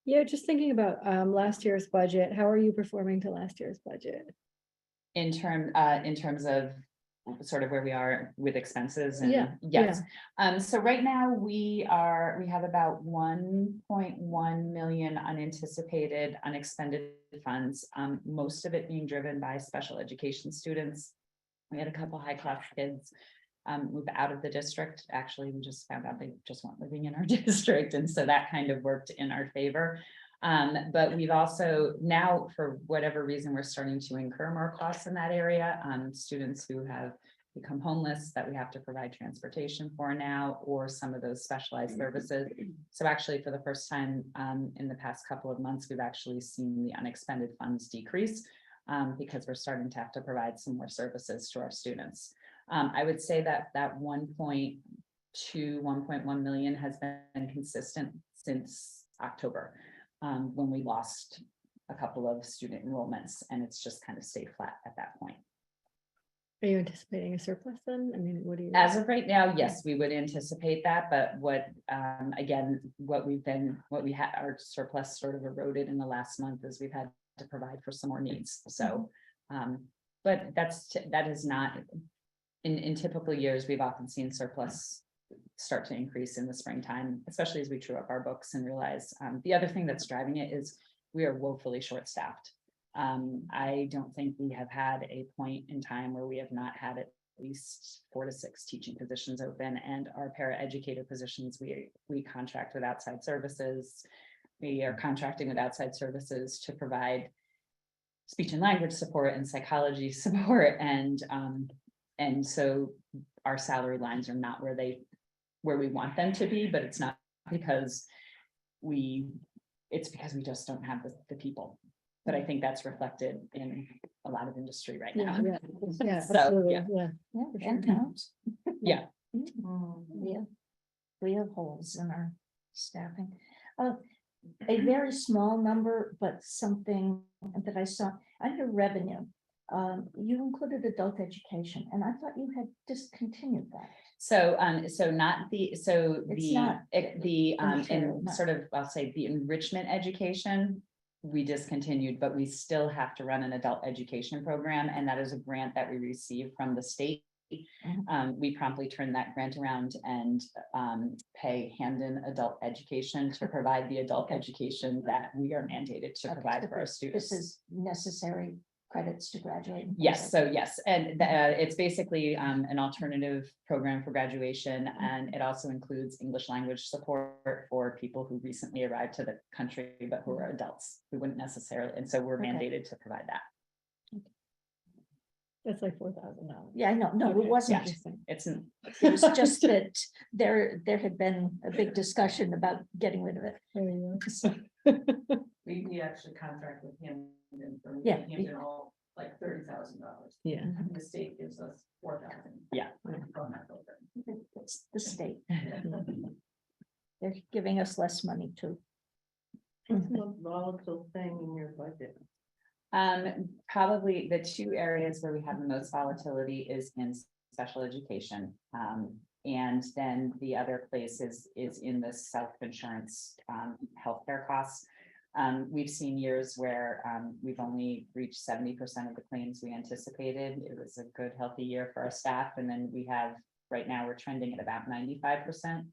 Yeah, just thinking about last year's budget, how are you performing to last year's budget? In terms of sort of where we are with expenses and Yeah, yes. So right now we have about 1.1 million unanticipated, unexpended funds. Most of it being driven by special education students. We had a couple high-class kids move out of the district. Actually, we just found out they just weren't living in our district. And so that kind of worked in our favor. But we've also now, for whatever reason, we're starting to incur more costs in that area. Students who have become homeless that we have to provide transportation for now, or some of those specialized services. So actually, for the first time in the past couple of months, we've actually seen the unexpended funds decrease because we're starting to have to provide some more services to our students. I would say that 1.2, 1.1 million has been consistent since October. When we lost a couple of student enrollments, and it's just kind of stayed flat at that point. Are you anticipating a surplus then? I mean, what do you? As of right now, yes, we would anticipate that, but again, our surplus sort of eroded in the last month as we've had to provide for some more needs. So, but that is not, in typical years, we've often seen surplus start to increase in the springtime, especially as we true up our books and realize the other thing that's driving it is we are woefully short-staffed. I don't think we have had a point in time where we have not had at least 4 to 6 teaching positions open, and our paraeducator positions, we contract with outside services. We are contracting with outside services to provide speech and language support and psychology support, and so our salary lines are not where we want them to be, but it's not because it's because we just don't have the people. But I think that's reflected in a lot of industry right now. Yeah, So, absolutely, yeah. yeah. Yeah, and towns. Yeah. We have holes in our staffing. A very small number, but something that I saw under revenue. You included adult education, and I thought you had discontinued that. So, not the, It's not material, in no. sort of, I'll say the enrichment education, we discontinued, but we still have to run an adult education program, and that is a grant that we receive from the state. We promptly turn that grant around and pay Hamden Adult Education to provide the adult education that we are mandated to provide for our students. This is necessary credits to graduate. Yes, so yes, and it's basically an alternative program for graduation, and it also includes English language support for people who recently arrived to the country, but who are adults who wouldn't necessarily, and so we're Okay. mandated to provide that. That's like $4,000. Yeah, I know, no, it Okay, wasn't. interesting. It's It was just that there had been a big discussion about getting rid of it. There you So, We actually contract with him and for Yeah. Hamden all like $30,000. Yeah. The state gives us 4,000. Yeah. From that program. it's the state. They're giving us less money too. What's the most volatile thing in your budget? Probably the 2 areas where we have the most volatility is in special education. And then the other place is in the self-insurance healthcare costs. We've seen years where we've only reached 70% of the claims we anticipated. It was a good, healthy year for our staff. And then we have, right now, we're trending at about 95%.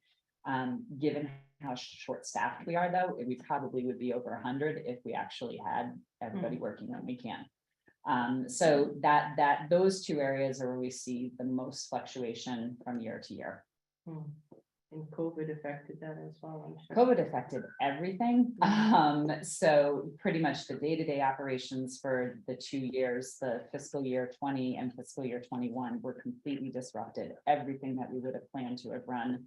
Given how short-staffed we are, though, we probably would be over 100 if we actually had everybody working when we can. So those two areas are where we see the most fluctuation from year to year. And COVID affected that as well, I'm sure. COVID affected everything. So pretty much the day-to-day operations for the 2 years, the fiscal year 20 and fiscal year 21 were completely disrupted. Everything that we would have planned to have run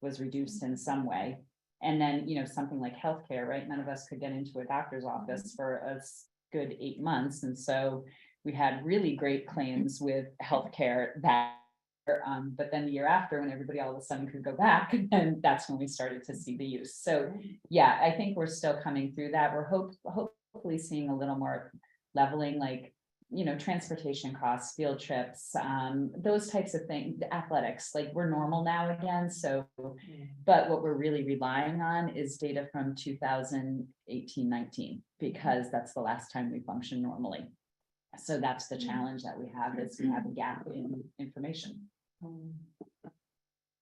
was reduced in some way. And then, something like healthcare, right? None of us could get into a doctor's office for a good 8 months. And so we had really great claims with healthcare that but then the year after, when everybody all of a sudden could go back, and that's when we started to see the use. So yeah, I think we're still coming through that. We're hopefully seeing a little more leveling, like, transportation costs, field trips, those types of things, the athletics, like we're normal now again. So, but what we're really relying on is data from 2018-19, because that's the last time we functioned normally. So that's the challenge that we have, is we have a gap in information.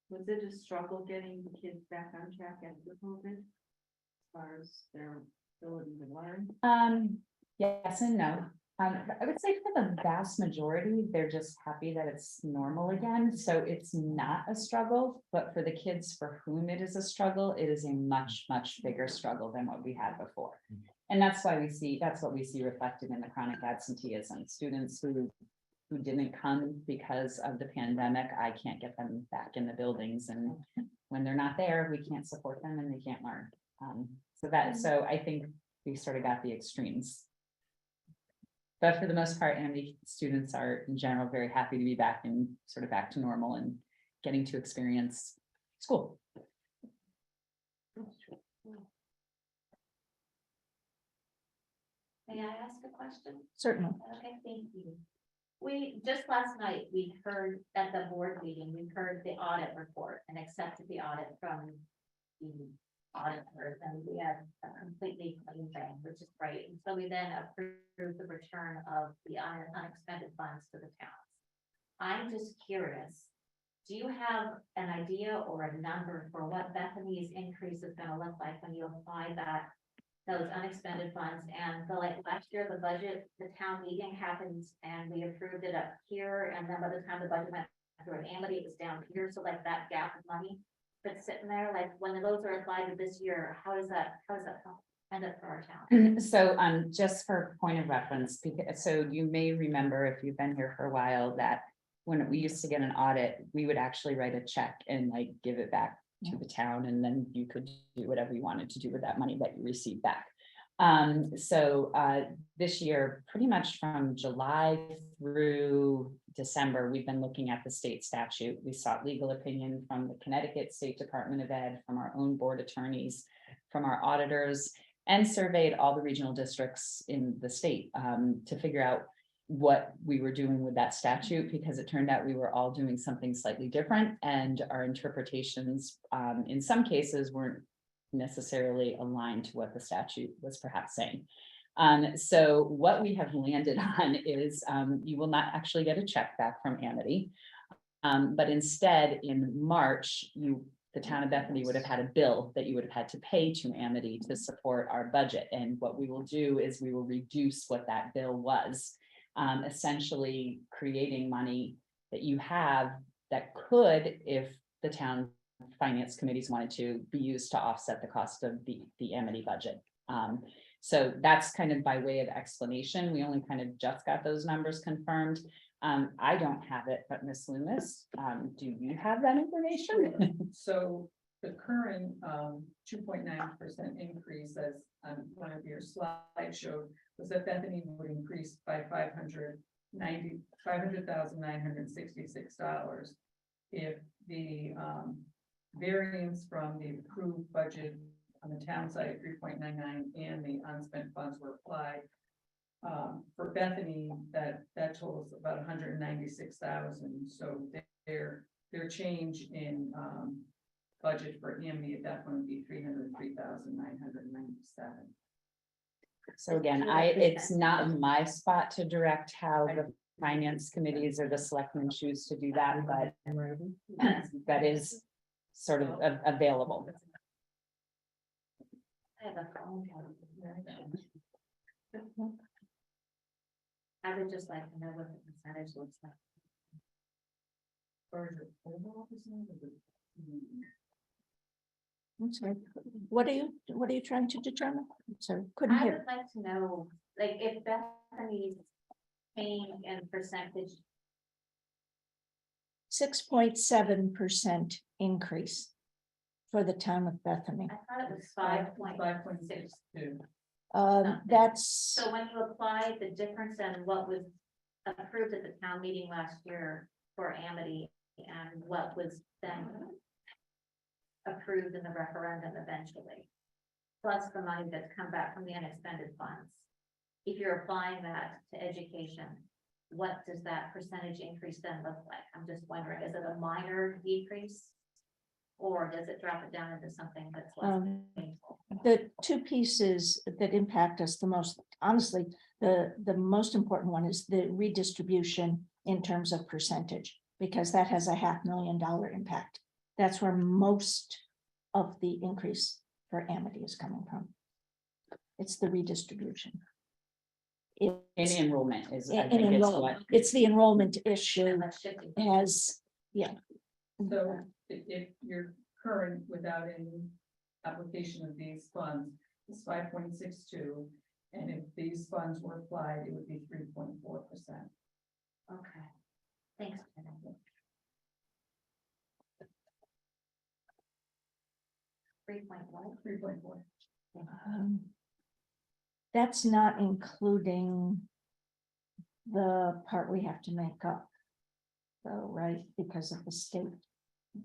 Was it a struggle getting the kids back on track after COVID? As far as their ability to learn? Yes and no. I would say for the vast majority, they're just happy that it's normal again. So it's not a struggle, but for the kids for whom it is a struggle, it is a much, much bigger struggle than what we had before. And that's what we see reflected in the chronic absenteeism. Students who didn't come because of the pandemic, I can't get them back in the buildings. And when they're not there, we can't support them and they can't learn. So I think we sort of got the extremes. But for the most part, Amity students are in general very happy to be back and sort of back to normal and getting to experience school. May I ask a question? Certainly. Okay, thank you. Just last night, we heard at the board meeting, we heard the audit report and accepted the audit from the auditors, and we had a completely clean thing, which is great. And so we then approved the return of the unexpended funds to the towns. I'm just curious, do you have an idea or a number for what Bethany's increase is gonna look like when you apply those unexpended funds? And so like last year, the budget, the town meeting happened and we approved it up here, and then by the time the budget went through an Amity, it was down here. So like that gap of money that's sitting there, like when those are applied to this year, how does that end up for our town? So just for point of reference, because so you may remember, if you've been here for a while, that when we used to get an audit, we would actually write a check and like give it back to the town, and then you could do whatever you wanted to do with that money that you received back. This year, pretty much from July through December, we've been looking at the state statute. We sought legal opinion from the Connecticut State Department of Ed, from our own board attorneys, from our auditors, and surveyed all the regional districts in the state to figure out what we were doing with that statute, because it turned out we were all doing something slightly different, and our interpretations in some cases weren't necessarily aligned to what the statute was perhaps saying. So what we have landed on is you will not actually get a check back from Amity, but instead in March, the town of Bethany would have had a bill that you would have had to pay to Amity to support our budget. And what we will do is we will reduce what that bill was, essentially creating money that you have that could, if the town finance committees wanted to, be used to offset the cost of the Amity budget. So that's kind of by way of explanation. We only kind of just got those numbers confirmed. I don't have it, but Ms. Loomis, do you have that information? So the current 2.9% increase, as on one of your slides showed, was that Bethany would increase by $500,966 if the variance from the approved budget on the town side, 3.99, and the unspent funds were applied. For Bethany, that totals about 196,000. So their change in budget for Amity at that point would be 303,997. So again, it's not my spot to direct how the finance committees or the selectmen choose to do that, but that is sort of available. I have a phone. I would just like to know what the percentage looks like. Or is it overall percentage or the- I'm sorry, what are you trying to determine? Sorry, couldn't I hear. would like to know, like, if Bethany's paying in percentage, 6.7% increase for the town of Bethany. I thought it was 5.6. 5.62. That's, So when you apply the difference in what was approved at the town meeting last year for Amity and what was then approved in the referendum eventually, plus the money that's come back from the unexpended funds. If you're applying that to education, what does that percentage increase then look like? I'm just wondering, is it a minor decrease? Or does it drop it down into something that's less painful? the two pieces that impact us the most, honestly, the most important one is the redistribution in terms of percentage, because that has a $500,000 impact. That's where most of the increase for Amity is coming from. It's the redistribution. In It's enrollment is, I in think it's what, enrollment. It's the enrollment issue And that's shifting. has, So if you're current without any application of these funds, it's 5.62. And if these funds were applied, it would be 3.4%. Okay, thanks. Jenna. 3.1. 3.4. that's not including the part we have to make up. Though, right, because of the state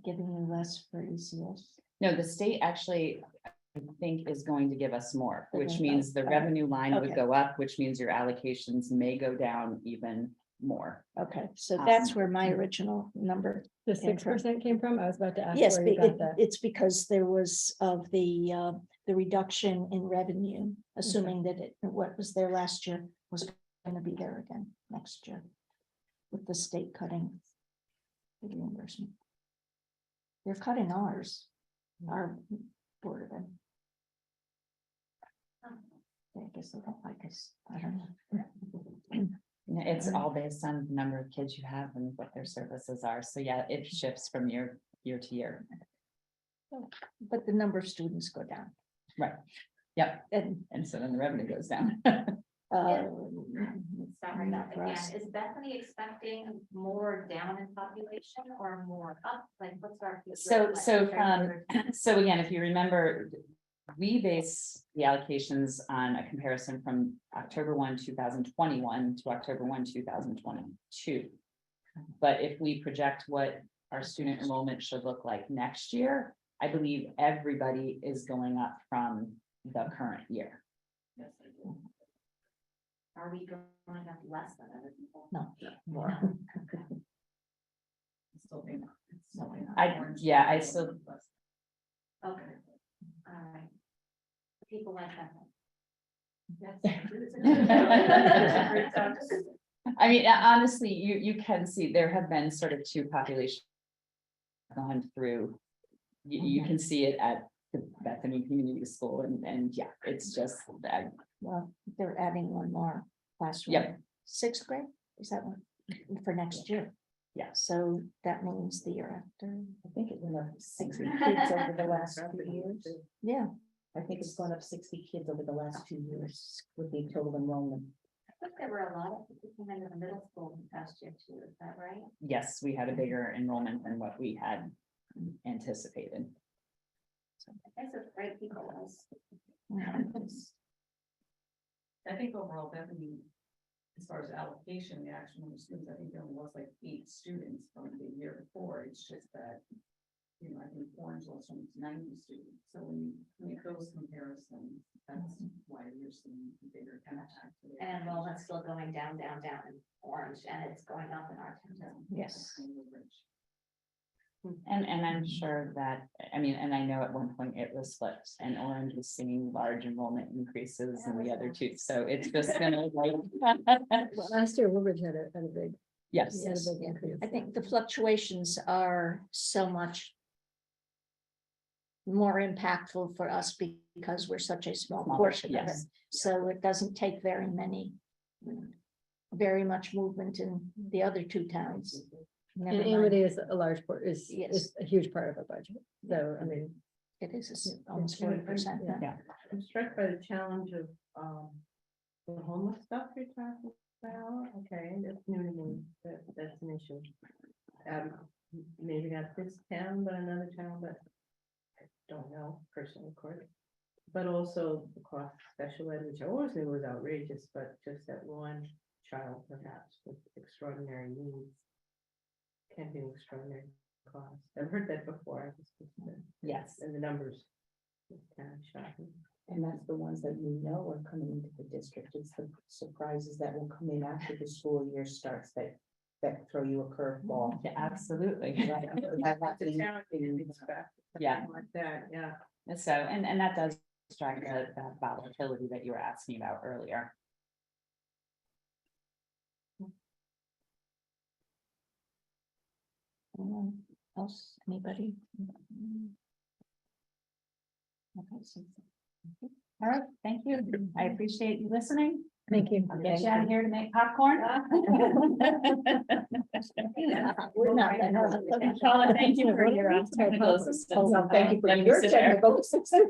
giving you less for ECS. no, the state actually, I think, is going to give us more, which Okay. means the Okay. revenue line would Okay. go up, which means your allocations may go down even more. Okay, so that's where my original number. The came from. 6% came from? I was about to ask Yes, where you got that. it's because there was of the reduction in revenue, assuming that what was there last year was going to be there again next year. With the state cutting the reimbursement. They're cutting ours, our board of Ed. I guess they don't like us, I don't know. It's all based on the number of kids you have and what their services are. So yeah, it shifts from year to year. But the number of students go down. Right. Yep. And so then the revenue goes down. Sorry, not for again, us. is Bethany expecting more down in population or more up? Like, what's our? So again, if you remember, we base the allocations on a comparison from October 1, 2021 to October 1, 2022. But if we project what our student enrollment should look like next year, I believe everybody is going up from the current year. Yes, I do. Are we going up less than other people? No. More. It's still being- it's still being orange. I still, Okay, all right. People like that. I mean, honestly, you can see there have been sort of two populations gone through. You can see it at the Bethany Community School and yeah, it's just that. Well, they're adding one more classroom. Yep. Sixth grade, is that one for next year? Yeah. So that means the year after. I think it went up 60 kids over the last 2 years. Yeah. I think it's gone up 60 kids over the last 2 years with the total enrollment. I think there were a lot of people coming into the middle school last year too, is that right? Yes, we had a bigger enrollment than what we had anticipated. I guess it's great people was. I think overall, Bethany, as far as allocation, the actual number of students, I think there only was like 8 students from the year before. It's just that, you know, I think Orange was from 90 students. So when you make those comparisons, that's why you're seeing bigger impact. And enrollment's still going down in Orange, and it's going up in our town. Yes. And I'm sure that, I mean, and I know at one point it was flipped and Orange was seeing large enrollment increases and the other two. So it's just gonna like. Well, last year Woodbridge had a big, Yes. had a big increase. I think the fluctuations are so much more impactful for us because we're such a small portion of it. Yes. So it doesn't take very much movement in the other two towns. Never And mind, Amity is a large part, is Yes. a huge part of our budget. So, I mean, it is almost 40%. now. Yeah. I'm struck by the challenge of, the homeless stuff you're talking about. Okay, that's new to me, that's an issue. Maybe not this town, but another town, but I don't know personally, of course. But also the cost of special ed, which I always knew was outrageous, but just that one child perhaps with extraordinary needs can be an extraordinary cost. I've heard that before. Yes. And the numbers. It's kind of shocking. And that's the ones that you know are coming into the district. It's the surprises that will come in after the school year starts that throw you a curveball. Yeah, absolutely. The town didn't expect Yeah. something like that, yeah. And so, and that does strike that volatility that you were asking about earlier. Anyone else, anybody? Okay, so- All right, thank you. I appreciate you listening. thank you. I'll get you out of here to make popcorn. We're not that hard. Paula, thank you for your technical assistance. Oh, thank you for Let me your sit there. technical assistance.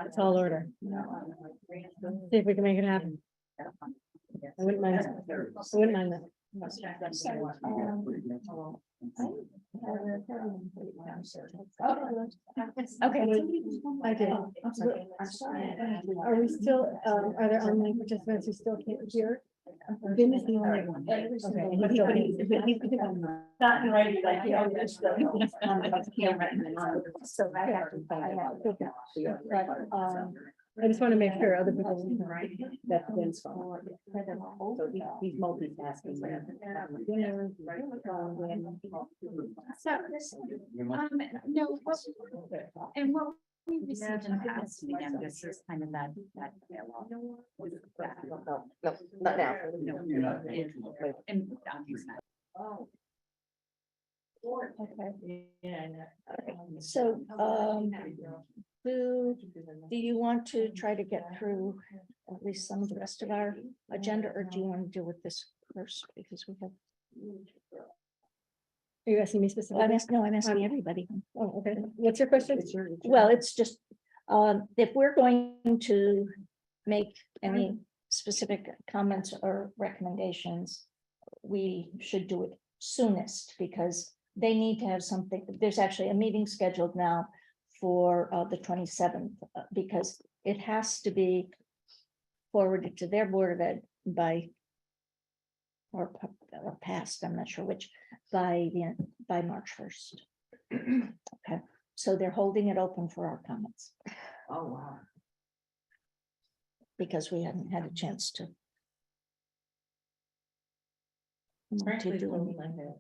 It's all order. See if we can make it happen. I wouldn't mind. I wouldn't mind that. Okay. I did. Are we still, are there online participants who still can't hear? Vin is the only one. Okay, and he still can't. Not ready, like, So I have to. I just want to make sure other people. That's Vin's phone. So he's multitasking. No, and what we received in the past, and again, this is kind of that. Not now. You're not. Okay, Yeah. so, do you want to try to get through at least some of the rest of our agenda, or do you want to deal with this first? Because we have, Are you asking me specifically? I'm asking everybody. Oh, okay. What's your question? Well, it's just, if we're going to make any specific comments or recommendations, we should do it soonest, because they need to have something. There's actually a meeting scheduled now for the 27th, because it has to be forwarded to their Board of Ed by, or passed, I'm not sure which, by March 1st. Okay, so they're holding it open for our comments, Oh, wow. because we haven't had a chance to. Frankly, do so anything.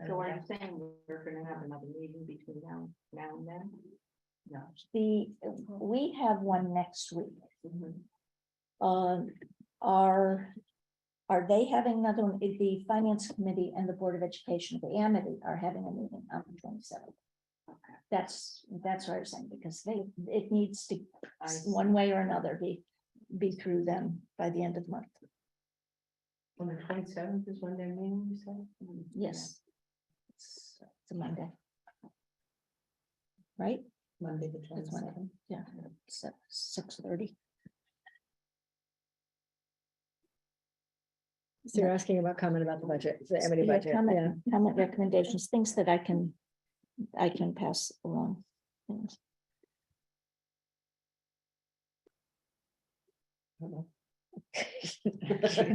So are you saying we're gonna have another meeting between now and then? No. We have one next week. Mhm. Are they having another one? The Finance Committee and the Board of Education of Amity are having a meeting on the 27th. That's what I was saying, because it needs to, one way or another, be through them by the end of the month. On the 27th is when they're meeting, you said? Yes. It's a Monday. Right? Monday the It's Monday, 27th. yeah, 6:30. So you're asking about comment about the budget, the Amity Yeah, budget, yeah. comment recommendations, things that I can pass along. Things.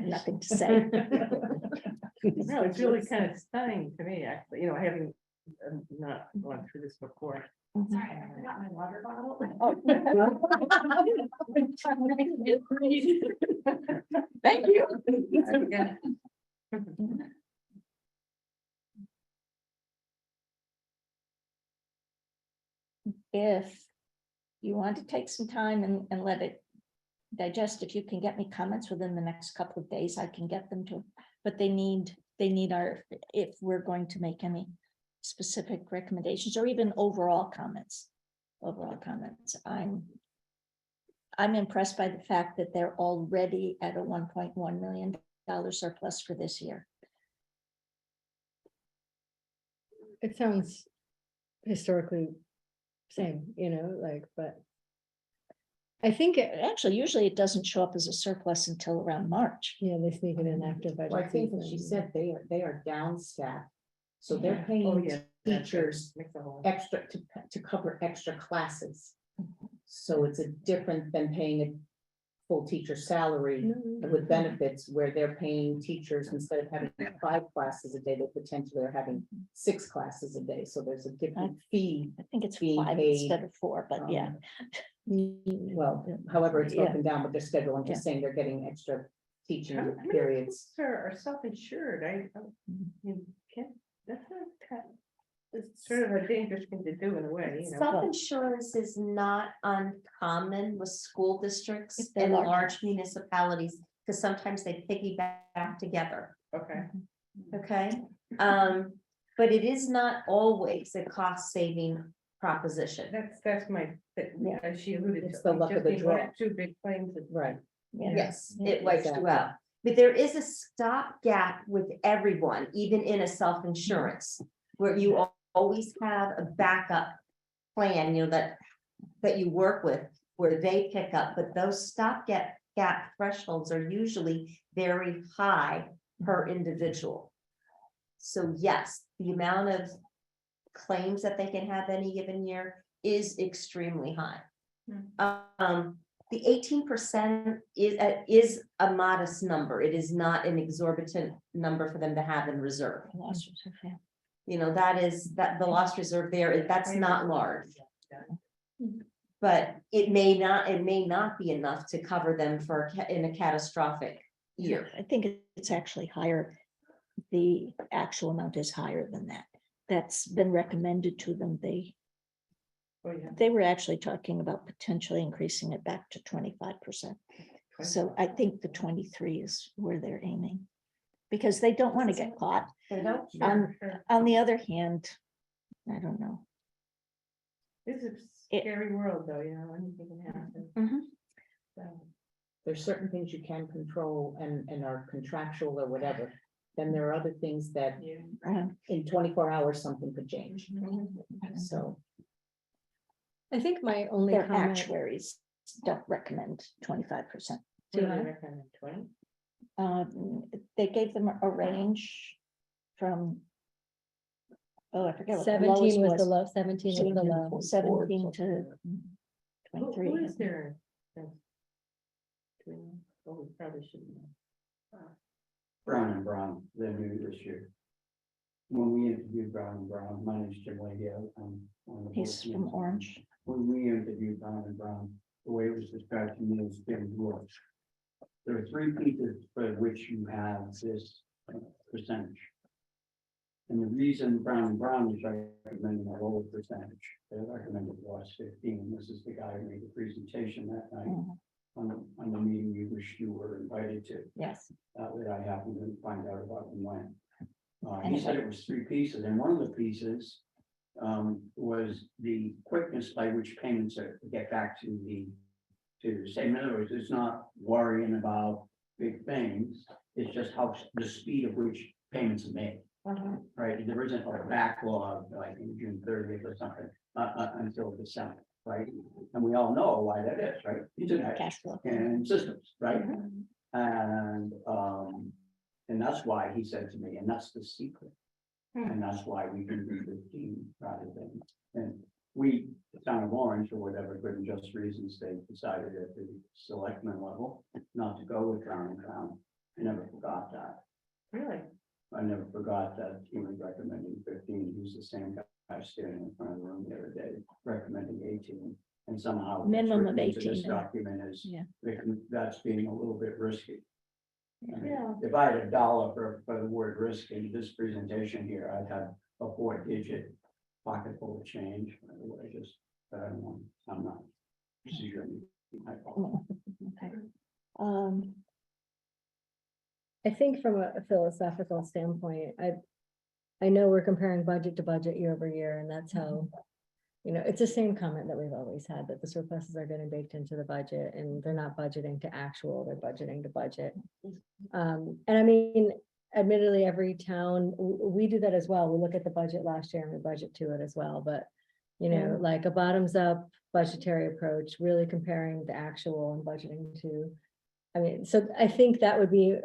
Nothing to say. No, it's really kind of stunning to me, actually, having not gone through this before. Mhm. Sorry, I forgot my water bottle. Thank you. If you want to take some time and let it digest. If you can get me comments within the next couple of days, I can get them to, but they need our, if we're going to make any specific recommendations or even overall comments. I'm impressed by the fact that they're already at a $1.1 million surplus for this year. It sounds historically same, like, but I think, Actually, usually it doesn't show up as a surplus until around March. yeah, they sneak it in after budget. Well, I think that she season. said they are down staff. So they're Yeah. paying yeah. teachers extra to cover extra classes. So it's a different than paying a full teacher salary No, with benefits where they're paying teachers instead of having 5 classes a day, they potentially are having 6 classes a day. So there's a different fee. I think it's Being 5 paid, instead of 4, but yeah. Well, however it's Yeah. broken down with their schedule, I'm Yeah. just saying they're getting extra teaching How many periods. folks are self-insured? You can't, that's not, it's sort of a dangerous thing to do in a way, Self-insurance is not uncommon with school districts If they're and large. large municipalities, because sometimes they piggyback together, Okay. okay? But it is not always a cost-saving proposition. That's my, Yeah. as she alluded to. It's the you luck just of the need one or draw. 2 big claims. Right. Yeah. Yes, Yeah, it wipes you exactly. out. But there is a stopgap with everyone, even in a self-insurance, where you always have a backup plan, that you work with, where they pick up, but those stopgap thresholds are usually very high per individual. So yes, the amount of claims that they can have any given year is extremely high. The 18% is a modest number. It is not an exorbitant number for them to have in reserve. Lost reserve, yeah. That the loss reserve there, that's not large. But it may not be enough to cover them in a catastrophic year. I think it's actually higher. The actual amount is higher than that. That's been recommended to them. Oh, yeah. They were actually talking about potentially increasing it back to 25%. So I think the 23 is where they're aiming. Because they don't want to get caught. They don't. On the other hand, I don't know. This is a scary world though, anything can happen. Mhm. So, There's certain things you can control and are contractual or whatever. Then there are other things that yeah. in 24 hours, something could change. Mm-hmm. So I think my only Their comment, actuaries don't recommend 25%. What do you recommend, 20? They gave them a range from. Oh, I forget what the 17 was the lowest low, 17 was the low. was. 17 to Who 23. is there? Oh, we probably should know. Brown and Brown, they're new this year. When we interviewed Brown and Brown, my name's Jim Leggett. I'm on the board He's of from Commissioners. Orange. When we interviewed Brown and Brown, the way it was described to me is getting worse. There are 3 pieces for which you have this percentage. And the reason Brown and Brown is recommending a lower percentage, they recommended loss 15. This is the guy who made the presentation that night Mhm. on the meeting you wish you were invited to. Yes. That I happened to find out about and when. He said it was 3 pieces, and one of the pieces was the quickness by which payments get back to the same. In other words, it's not worrying about big things, it's just how the speed of which payments are made. Right, there isn't a backlog like in June 30th or something until December, right? And we all know why that is, right? Internet Cash flow. and systems, right? And that's why he said to me, and that's the secret. And that's why we can do 15 rather than, and we, the town of Orange, for whatever good and just reasons, they decided at the selectman level not to go with Brown and Brown. I never forgot that. Really? I never forgot that he was recommending 15. He was the same guy standing in front of the room the other day, recommending 18. And somehow it's Minimum of written into 18, this yeah. document is, Yeah. that's being a little bit risky. I mean, Yeah. if I had $1 for the word risk in this presentation here, I'd have a 4-digit pocket full of change. I just, I'm not. This is your. Okay. I think from a philosophical standpoint, I know we're comparing budget to budget year over year, and that's how, it's the same comment that we've always had, that the surpluses are getting baked into the budget, and they're not budgeting to actual, they're budgeting to budget. And I mean, admittedly, every town, we do that as well. We look at the budget last year and we budget to it as well, but like a bottoms up budgetary approach, really comparing the actual and budgeting to. I mean, so I think that would be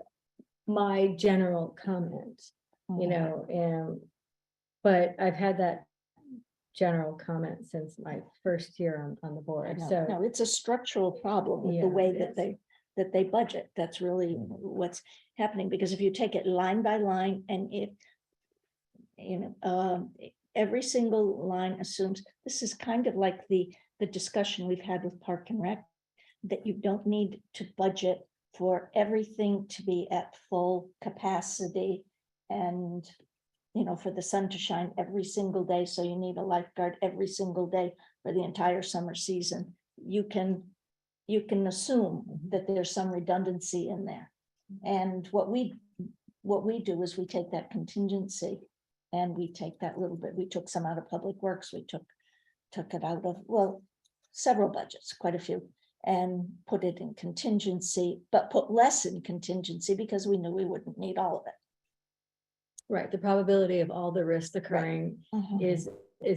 my general comment, and, but I've had that general comment since my first year on the board, so. No, it's a structural problem with Yeah, the way it that they budget. That's really what's happening, because if you take it line by line, and if every single line assumes, this is kind of like the discussion we've had with Park and Rec, that you don't need to budget for everything to be at full capacity, and for the sun to shine every single day, so you need a lifeguard every single day for the entire summer season. You can assume that there's some redundancy in there. And what we do is we take that contingency, and we take that little bit, we took some out of Public Works, we took it out of, well, several budgets, quite a few, and put it in contingency, but put less in contingency because we knew we wouldn't need all of it. Right, the probability of all the risks occurring is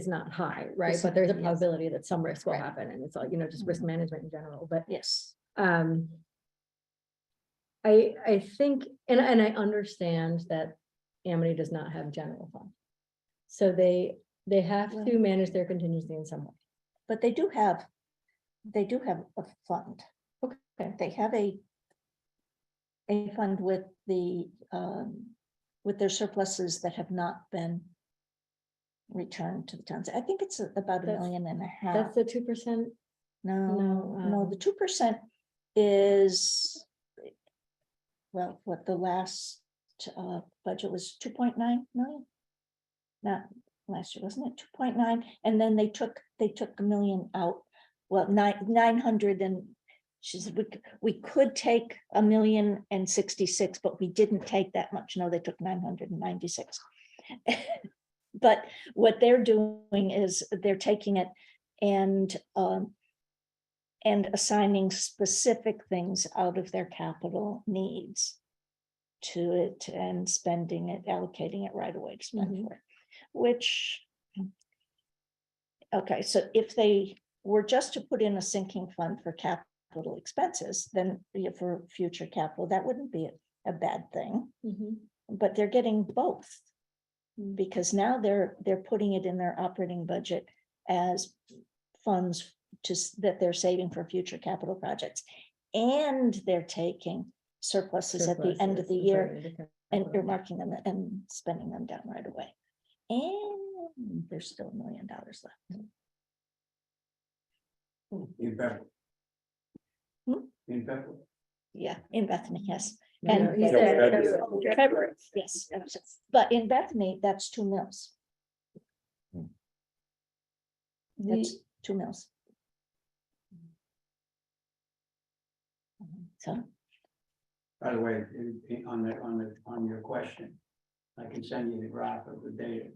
not high, right? But there's a Yes. probability that some risk will Right. happen, and it's all, just risk management in general, but Yes. I think, and I understand that Amity does not have general fund. So they have to manage their contingency in some way. But they do have a fund. Okay, they have a fund with their surpluses that have not been returned to the towns. I think it's about That's- $1.5 million. That's the 2%. No, the 2% is, well, what the last budget was 2.9 million? Not last year, wasn't it? 2.9, and then they took $1 million out. Well, 900, and she said we could take $1,066,000, but we didn't take that much. No, they took 996. But what they're doing is they're taking it and assigning specific things out of their capital needs to it, and spending it, allocating it right away to spend for it, which, okay, so if they were just to put in a sinking fund for capital expenses, then for future capital, that wouldn't be a bad thing. But they're getting both, because now they're putting it in their operating budget as funds that they're saving for future capital projects, and they're taking surpluses at the end of the year and earmarking them and spending them down right away. And there's still $1 million left. In Beverly. Hmm? In Beverly. Yeah, in Bethany, yes. No, And he said February, yes, but in Bethany, that's 2 mills. That's 2 mills. So, By the way, on your question, I can send you the graph of the data.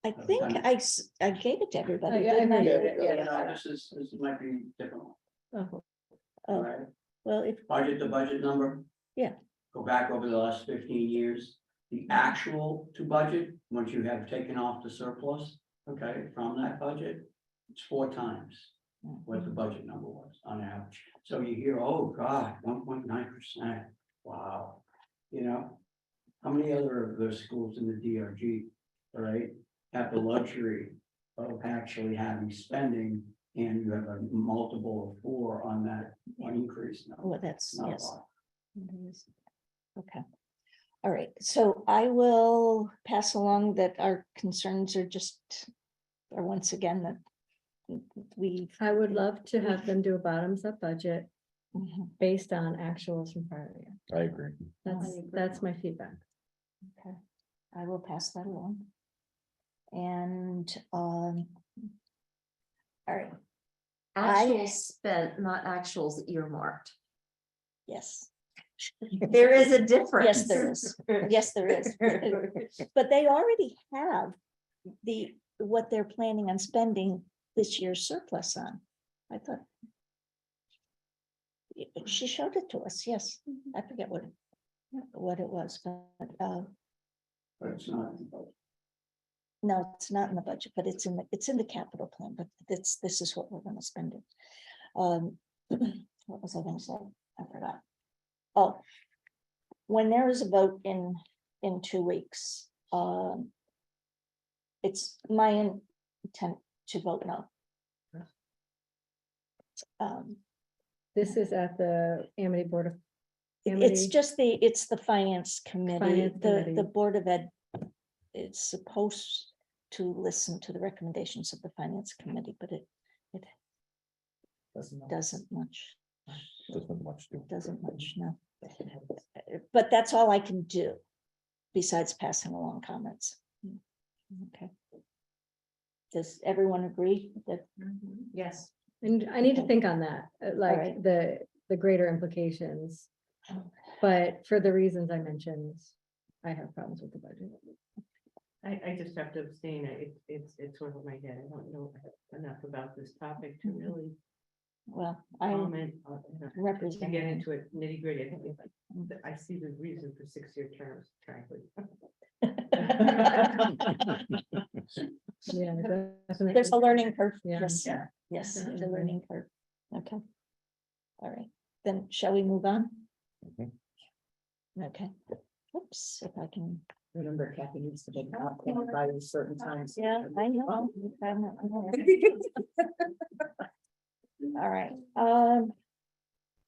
I think I gave it to everybody. I didn't I? read it, No, this might be different. Oh, All right, well, if, the budget number. Yeah. Go back over the last 15 years, the actual to budget, once you have taken off the surplus, okay, from that budget, it's 4 times what the budget number was on average. So you hear, oh God, 1.9%, wow. How many other of those schools in the DRG, all right, have the luxury of actually having spending, and you have a multiple of 4 on that increase? No, well, that's, not a yes. lot. It is. Okay. All right, so I will pass along that our concerns are once again that I would love to have them do a bottoms up budget based on actuals from prior year. I agree. That's my feedback. Okay, I will pass that along. And, all right, Actuals spent, not actuals earmarked. Yes. There is a difference. Yes, there is. Yes, there is. But they already have what they're planning on spending this year's surplus on. I thought. She showed it to us, yes. I forget what it was, but, But it's not. no, it's not in the budget, but it's in the capital plan, but this is what we're gonna spend it. What was I gonna say? I forgot. Oh, when there is a vote in 2 weeks, it's my intent to vote no. This is at the Amity Board of. It's Amity- just it's the finance committee, Finance committee. the Board of Ed. It's supposed to listen to the recommendations of the finance committee, but it doesn't much, Doesn't much do. no. But that's all I can do besides passing along comments. Okay. Does everyone agree that? Yes. And I need to think on that, like right. the greater implications. But for the reasons I mentioned, I have problems with the budget. I just have to abstain. It's over my head. I don't know enough about this topic to really Well, I comment. To represent. get into it nitty gritty. I think I see the reason for 6-year terms, frankly. Yeah, definitely. There's a learning curve. Yeah. Yes, Yeah. yes, there's a learning curve. Okay. All right, then shall we move on? Mhm. Okay. Oops, if I can. Remember Kathy needs to make out by certain times. Yeah, I know. All right,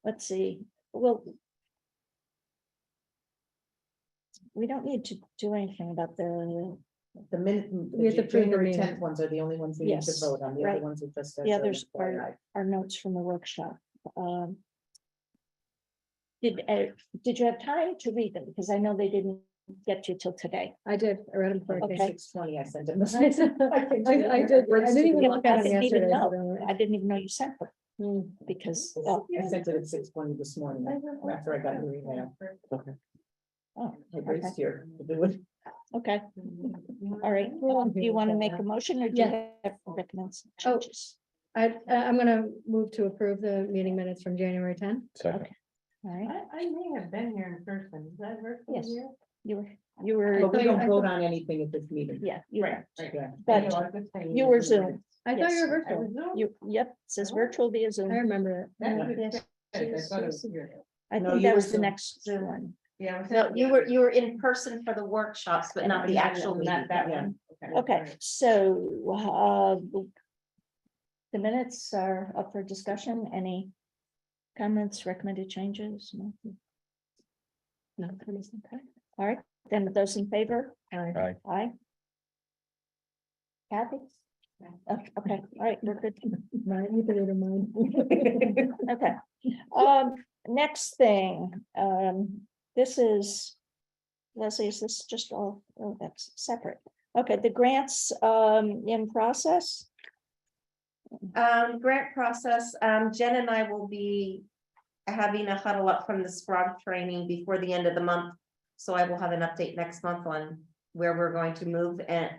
let's see, well. We don't need to do anything about the The minute, We have to the approve the January meeting. 10th ones are the only ones we need to Yes, vote on. The right. other ones are just. The others are notes from the workshop. Did you have time to read them? Because I know they didn't get to you till today. I did, I read them for. Okay. 6:20, I sent them. I did, I didn't even look at I them didn't even yesterday. know. so I didn't even know you sent them Hmm. because, I sent it at 6:20 this morning after I got your email. oh, I raced here to do it. okay, all right. Do you want to make a motion or do you have recommends Oh. changes? I'm gonna move to approve the meeting minutes from January 10th. Second. All right, I may have been here in person. Is that virtual Yes. here? you were, But we don't vote on anything at this meeting. yeah, you Right, were, right. Yeah. but I know, I'm just saying you were it's in the Zoom. minutes. I thought you Yes. were I was virtual. Zoom? You, yep, it says virtual via I Zoom. remember it. That Yeah. was Yes. good. I thought it was here. I No, think you that were was the Zoom. next one. Yeah. I was No, at- you were in person for the workshops, but not the actual meeting. Not that Yeah. one. Okay, so, the minutes are up for discussion. Any comments, recommended changes? No. No, okay. All right, then those in favor? Aye. Aye. Kathy? Oh, okay, all right, we're good. Mine, you can read mine. Okay, next thing, this is. Leslie, is this just all, oh, that's separate. Okay, the grants, in process. Grant process, Jen and I will be having a huddle up from the Scrub training before the end of the month. So I will have an update next month on where we're going to move and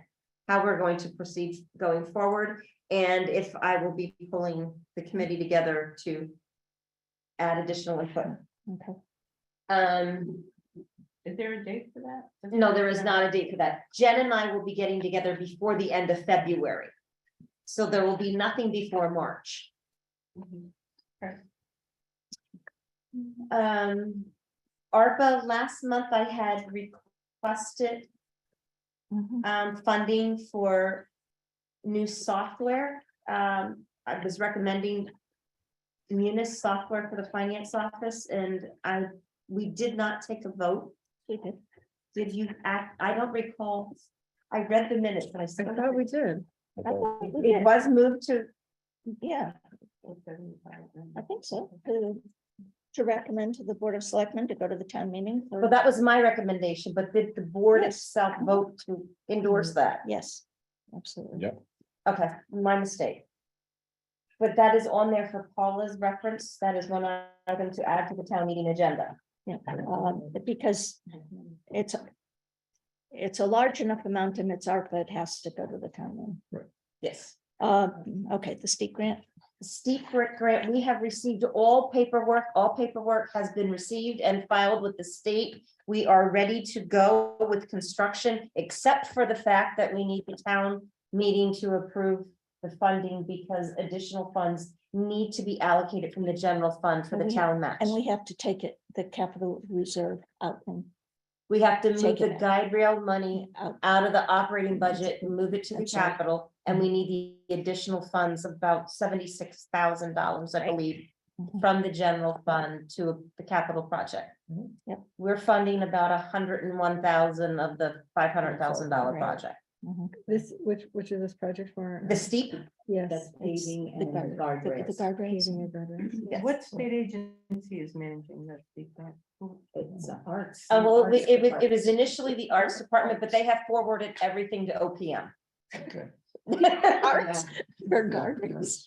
how we're going to proceed going forward. And if I will be pulling the committee together to add additional input. Okay. Is there a date for that? No, there is not a date for that. Jen and I will be getting together before the end of February. So there will be nothing before March. ARPA, last month I had requested funding for new software. I was recommending Munis software for the finance office and we did not take a vote. We did. Did you act? I don't recall. I read the minutes and I I said. thought we did. I thought we It did. was moved to, Yeah, I think so. To recommend to the Board of Selectmen to go to the town meeting. for- but that was my recommendation, but did the board Yes. itself vote to endorse that? Yes, absolutely. Yep. Okay, my mistake. but that is on there for Paula's reference. That is one item to add to the town meeting agenda. Yeah, because it's a large enough amount and it's ARPA, it has to go to the town. Yes. Okay, the steep grant, Steep grant, we have received all paperwork. All paperwork has been received and filed with the state. We are ready to go with construction, except for the fact that we need the town meeting to approve the funding because additional funds need to be allocated from the general fund for the And we- town match. and we have to take it, the capital reserve out and We have to move take it the out. guide rail money out. out of the operating budget and move it to the That's right. capital. And we need the additional funds, about $76,000, I Right. believe, Mhm. from the general fund to the capital project. Yep. We're funding about 101,000 of the $500,000 Right. project. Mhm. This, which is this project for? The steep, Yes. That's paving The and guard- the guardrails. guardrails. Paving and guardrails. yes. What state agency is managing that steep grant? It's arts. Well, arts it was department. initially the arts department, but they have forwarded everything to OPM. Okay. Arts for guardrails.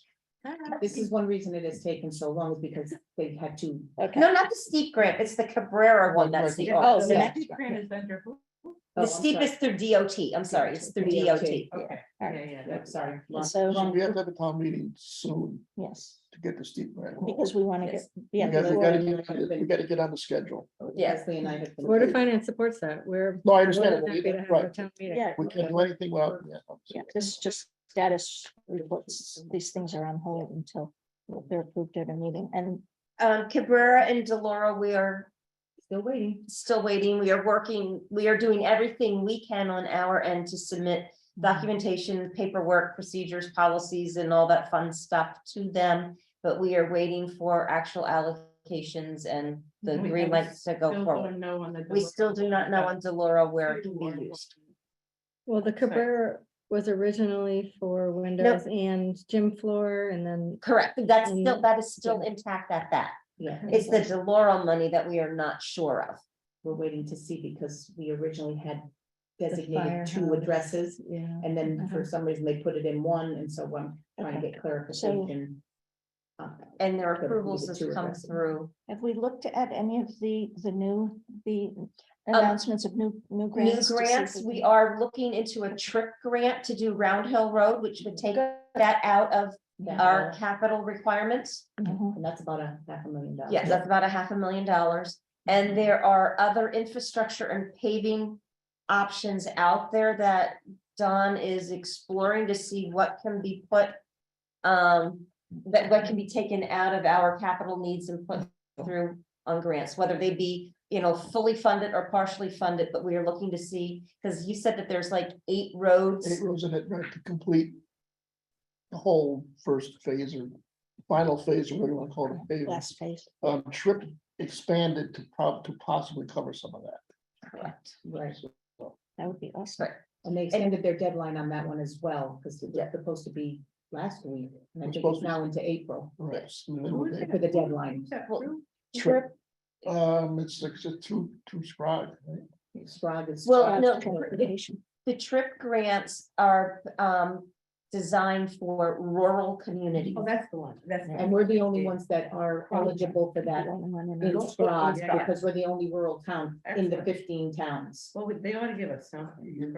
This is one reason it has taken so long is because they had to. Okay. No, not the steep grant, it's the Cabrera one, that's the. Oh, arts. the Yeah. next Steep grant is under who? The steep is through DOT, I'm sorry, it's through DOT. Okay, All right. yeah, Yeah, that's sorry. So, So we have to have a town meeting soon yes, to get the steep grant. because we want to Yes. get, We yeah. gotta, before- we gotta get on the schedule. Yeah. Leslie and I have. been- Board of Finance supports that. We're. No, I more understand. than it. happy to have a Right. town meeting. Yeah, We can't do anything without. yeah, this is just status reports. These things are on hold until they're approved at a meeting. And Cabrera and Delora, we are Still waiting. still waiting. We are working, we are doing everything we can on our end to submit documentation, paperwork, procedures, policies, and all that fun stuff to them. But we are waiting for actual allocations and the We green have lights to go Still forward. don't know on the. We still do not know on Delora where it can be used. Well, the Sorry. Cabrera was originally for windows and gym floor and then, Correct, that is still intact at that. Yeah. It's the Delora money that we are not sure of. We're waiting to see because we originally had The designated two firehouse. addresses. yeah. And then for some reason they put it in one, and so I'm trying to Okay. get clarification. And their But approvals the has two come addresses. through. have we looked at any of the announcements of new New grants? to see if grants, we we can- are looking into a trip grant to do Round Hill Road, which would take that out of our capital requirements. Mhm. And that's about $500,000. Yes, that's about $500,000. And there are other infrastructure and paving options out there that Don is exploring to see what can be put. That what can be taken out of our capital needs and put through on grants, whether they be, fully funded or partially funded, but we are looking to see, because you said that there's like 8 roads. 8 rows in it, right, to complete the whole first phase or final phase, or whatever you want to call it, phase. Last phase. Trip expanded to possibly cover some of that. Correct. Right, That would be awesome. Right. and they extended their deadline on that one as well, because it Yeah. was supposed to be last week, and I It's think supposed it's to now into April Right. Who is for the deadline. Well, Trip, it's like just two Sprague, right? Sprague is. Well, no, Transportation. the trip grants are designed for rural communities. Oh, that's the one, that's. And we're the only ones that are eligible for that The only one in in the- Sprague, Yeah, yeah. because we're the only rural town in the Excellent. 15 towns. Well, they ought to give us something.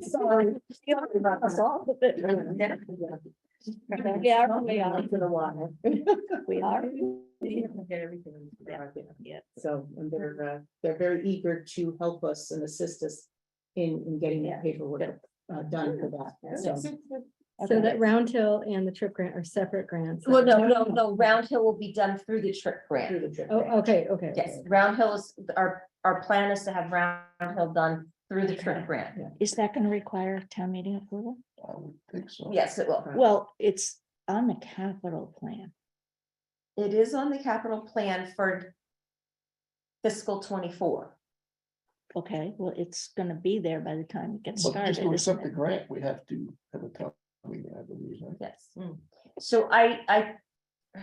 Sorry. Us all, but- We are, we are, For the water. we are. Get everything. in Sprague, yeah. Yeah. So, and they're very eager to help us and assist us in getting Yeah. that paperwork done for that. So, So that Round Hill and the trip grant are separate grants. Well, no, Round Hill will be done through the trip grant. through the trip. Oh, okay, okay. Yes, Round Hill is, our plan is to have Round Hill done through the trip grant. Is that going to require town meeting approval? I would think so. Yes, it will. Well, it's on the capital plan. It is on the capital plan for fiscal 24. Okay, well, it's going to be there by the time it gets But started. just to isn't accept the it? grant, we have to have a town meeting, I believe, right? Yes. Mm. So I. I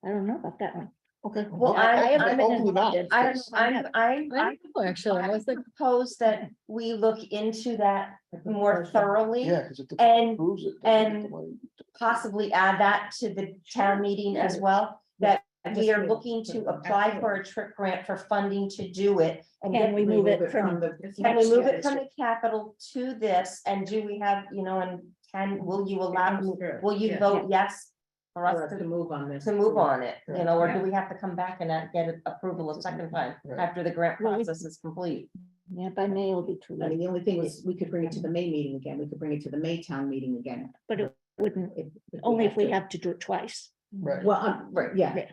don't know about that one. Okay. Well, I I'm, Hopefully not. I don't, I'm, I don't know, actually, I was like, propose that we look into that more thoroughly. Yeah, because if the And- town approves it. and- then we get the money. possibly add that to the town meeting as well? That we are looking to apply for a trip grant for funding to do it. And Can get- we move it from, can we move it from the capital to this, and do we have, will you allow, will you vote yes? For us To to move on this. move on it, or do Yeah. we have to come back and get approval a second time Right. after the grant Well, we- process is complete? yeah, by May it'll be too I mean, late, the only thing was, we could bring it to the May meeting again, we could bring it to the May town meeting again. but it wouldn't, if only if we to. have to do it twice. Right, Well, right, yeah,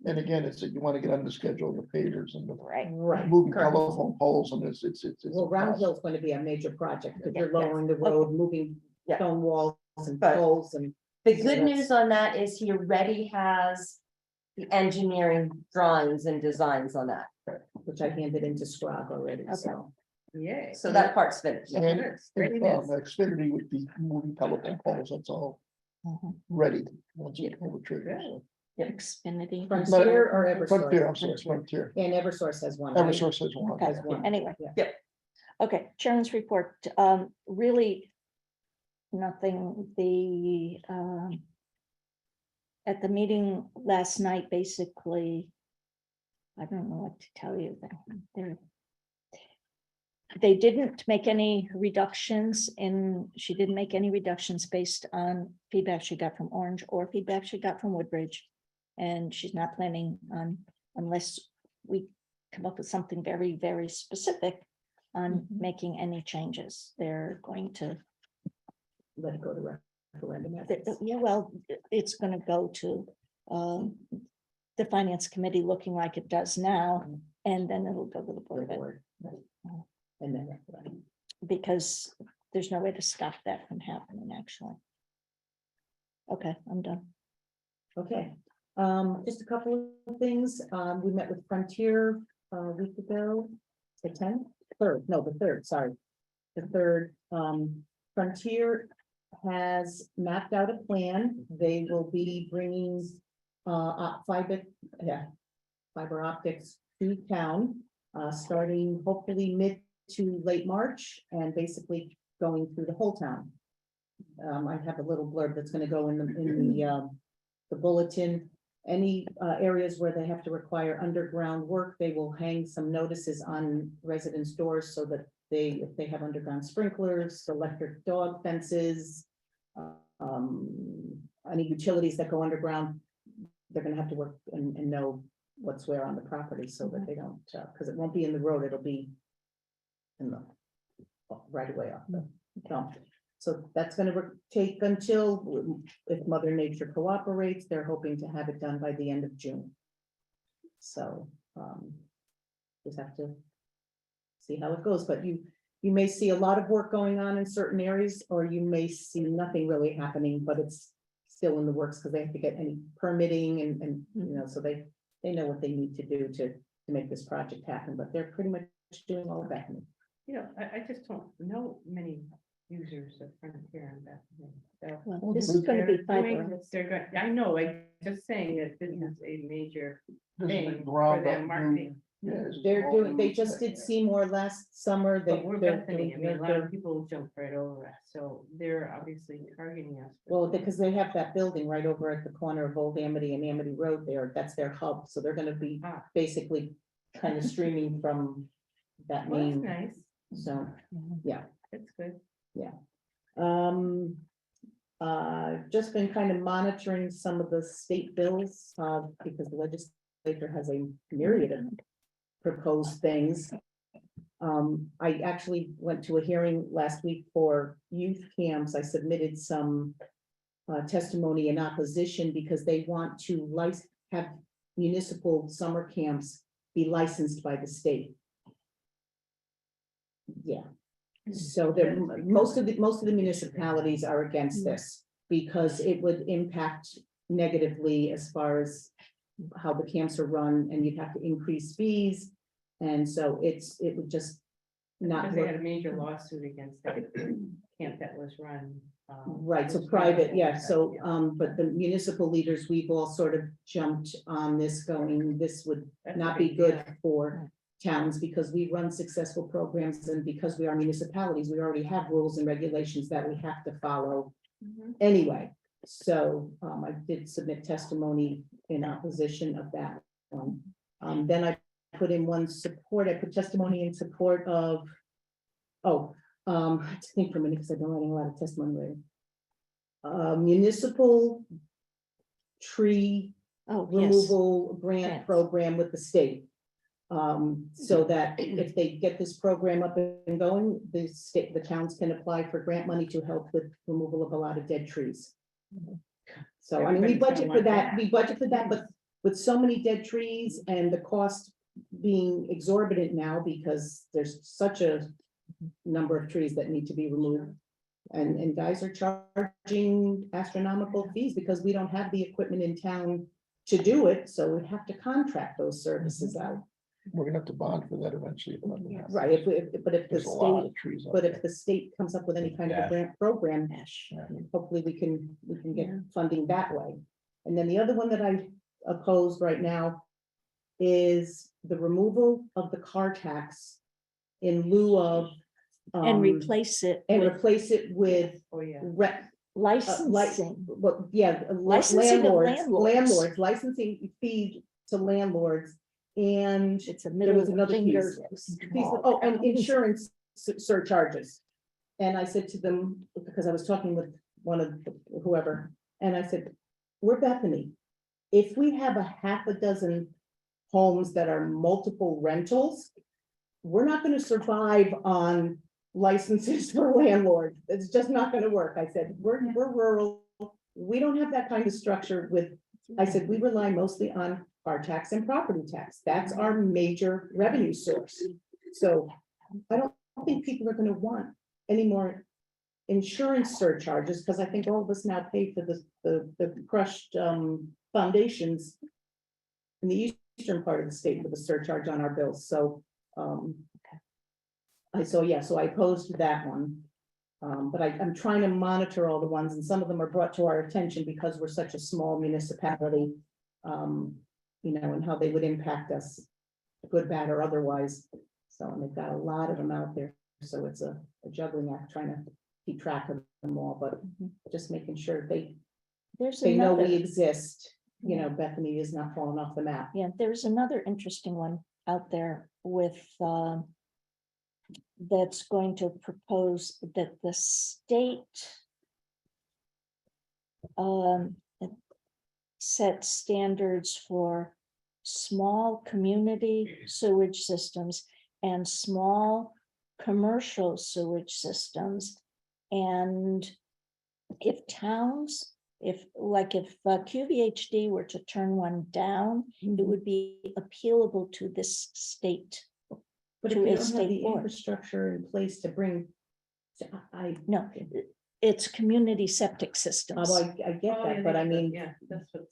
and again, it's, you want to get on the schedule of the pavers and the Right. right. moving Correct. telephone poles, and it's. Well, Round Hill's going to be a major project, because you're Yeah, yes. lowering the road, moving Yeah. stone walls and But- poles and. The So good that's- news on that is he already has the engineering drawings and designs on that, Which I handed into Scrog already, so. Yay. so that part's finished. And Ready this. Xfinity would be moving telephone poles, that's all Mhm. ready. Once you pull the trigger, so. Xfinity. Frontier or Frontier, Eversource? I'm sorry, Frontier. And Eversource has one. right? Eversource has one. Okay. Has one. Anyway. Yeah. Okay, Sharon's report, really nothing, at the meeting last night, basically, I don't know what to tell you, they didn't make any reductions she didn't make any reductions based on feedback she got from Orange or feedback she got from Woodbridge. And she's not planning on, unless we come up with something very, very specific on making any changes. They're going to, Let it go to referendum. after. yeah, well, it's gonna go to the finance committee looking like it does now, and then it'll go to the board of Ed, Board, right. And then referendum. because there's no way to stop that from happening, actually. Okay, I'm done. Okay, just a couple of things. We met with Frontier a week ago, the 10th, the third, sorry. The third, Frontier has mapped out a plan. They will be bringing fiber optics to town, starting hopefully mid to late March, and basically going through the whole town. I have a little blurb that's gonna go in the bulletin. Any areas where they have to require underground work, they will hang some notices on residents' doors so that if they have underground sprinklers, electric dog fences, any utilities that go underground, they're gonna have to work and know what's where on the property so that they don't, because it won't be in the road, it'll be in the right away off the dump. So that's gonna take until, if Mother Nature cooperates, they're hoping to have it done by the end of June. So, just have to see how it goes, but you may see a lot of work going on in certain areas, or you may see nothing really happening, but it's still in the works, because they have to get any permitting and, so they know what they need to do to make this project happen, but they're pretty much doing all of that. I just don't know many users of Frontier and Bethany. So Well, this is gonna be they're doing fiber. this, they're going, I know, just saying that this is a major This is a thing for ground them up marketing. new- yeah, this is They're all doing, they new just did thing. Seymour last summer. But we're They're Bethany, I doing- mean, a lot of people jump right over us, so they're obviously targeting us. Well, because they have that building right over at the corner of Old Amity and Amity Road there, that's their hub, so they're gonna be Ah. basically kind of streaming from that Well, that's main, nice, so, that's good. um. Just been kind of monitoring some of the state bills, because the legislature has a myriad of proposed things. I actually went to a hearing last week for youth camps. I submitted some testimony in opposition because they want to have municipal summer camps be licensed by the state. Yeah. So there, most of the municipalities are against this because it would impact negatively as far as how the camps are run, and you'd have to increase fees. And so it would just not Because they work. had a major lawsuit against that camp that was run. Right, so was private, run yeah, over so, that, but the municipal leaders, we've all sort of jumped on this going, this would That's a not be big good deal. for towns because we run successful programs, and because we are municipalities, we already have rules and regulations that we have to follow Mhm. anyway. So I did submit testimony in opposition of that one. Then I put in one support, I put testimony in support of, I have to think for a minute because I've been writing a lot of testimony later. Municipal tree Oh, yes. removal grant Grants. program with the state. So that if they get this program up and going, the towns can apply for grant money to help with removal of a lot of dead trees. So I mean, we Everybody's gonna budget for want that, that. we budget for that, but with so many dead trees and the cost being exorbitant now because there's such a number of trees that need to be removed. And guys are charging astronomical fees because we don't have the equipment in town to do it, so we have to contract those services out. We're gonna have to bond for that eventually. Right, if the There's a lot state, of trees. out but if there. the state comes up with any kind of a Yeah. grant program, Yeah. hopefully we can get Yeah. funding that way. And then the other one that I oppose right now is the removal of the car tax in lieu of And replace it and with replace it with Oh, yeah. licensing. well, yeah, Licensing of landlords. licensing fees to landlords. And It's a there middle was another finger. oh, and insurance surcharges. And I said to them, because I was talking with one of whoever, and I said, we're Bethany. If we have a half a dozen homes that are multiple rentals, we're not gonna survive on licenses for landlords. It's just not gonna work. I said, we're rural. We don't have that kind of structure with, I said, we rely mostly on car tax and property tax. That's our major revenue source. So I don't think people are gonna want any more insurance surcharges, because I think all of us now pay for the crushed foundations in the eastern part of the state with a surcharge on our bills. So so I opposed that one. But I'm trying to monitor all the ones, and some of them are brought to our attention because we're such a small municipality. And how they would impact us, good, bad, or otherwise. So, and they've got a lot of them out there, so it's a juggling act, trying to keep track of them all, but just making sure they There's know we another, exist. Bethany is not falling off the map. yeah, there's another interesting one out there with, that's going to propose that the state set standards for small community sewage systems and small commercial sewage systems. And if towns, if QVHD were to turn one down, it would be appealable to this state. But if To you a don't have state the board. infrastructure in place to bring, No, it's community septic systems. I get Oh, that, yeah, but they I do, mean, yeah, that's what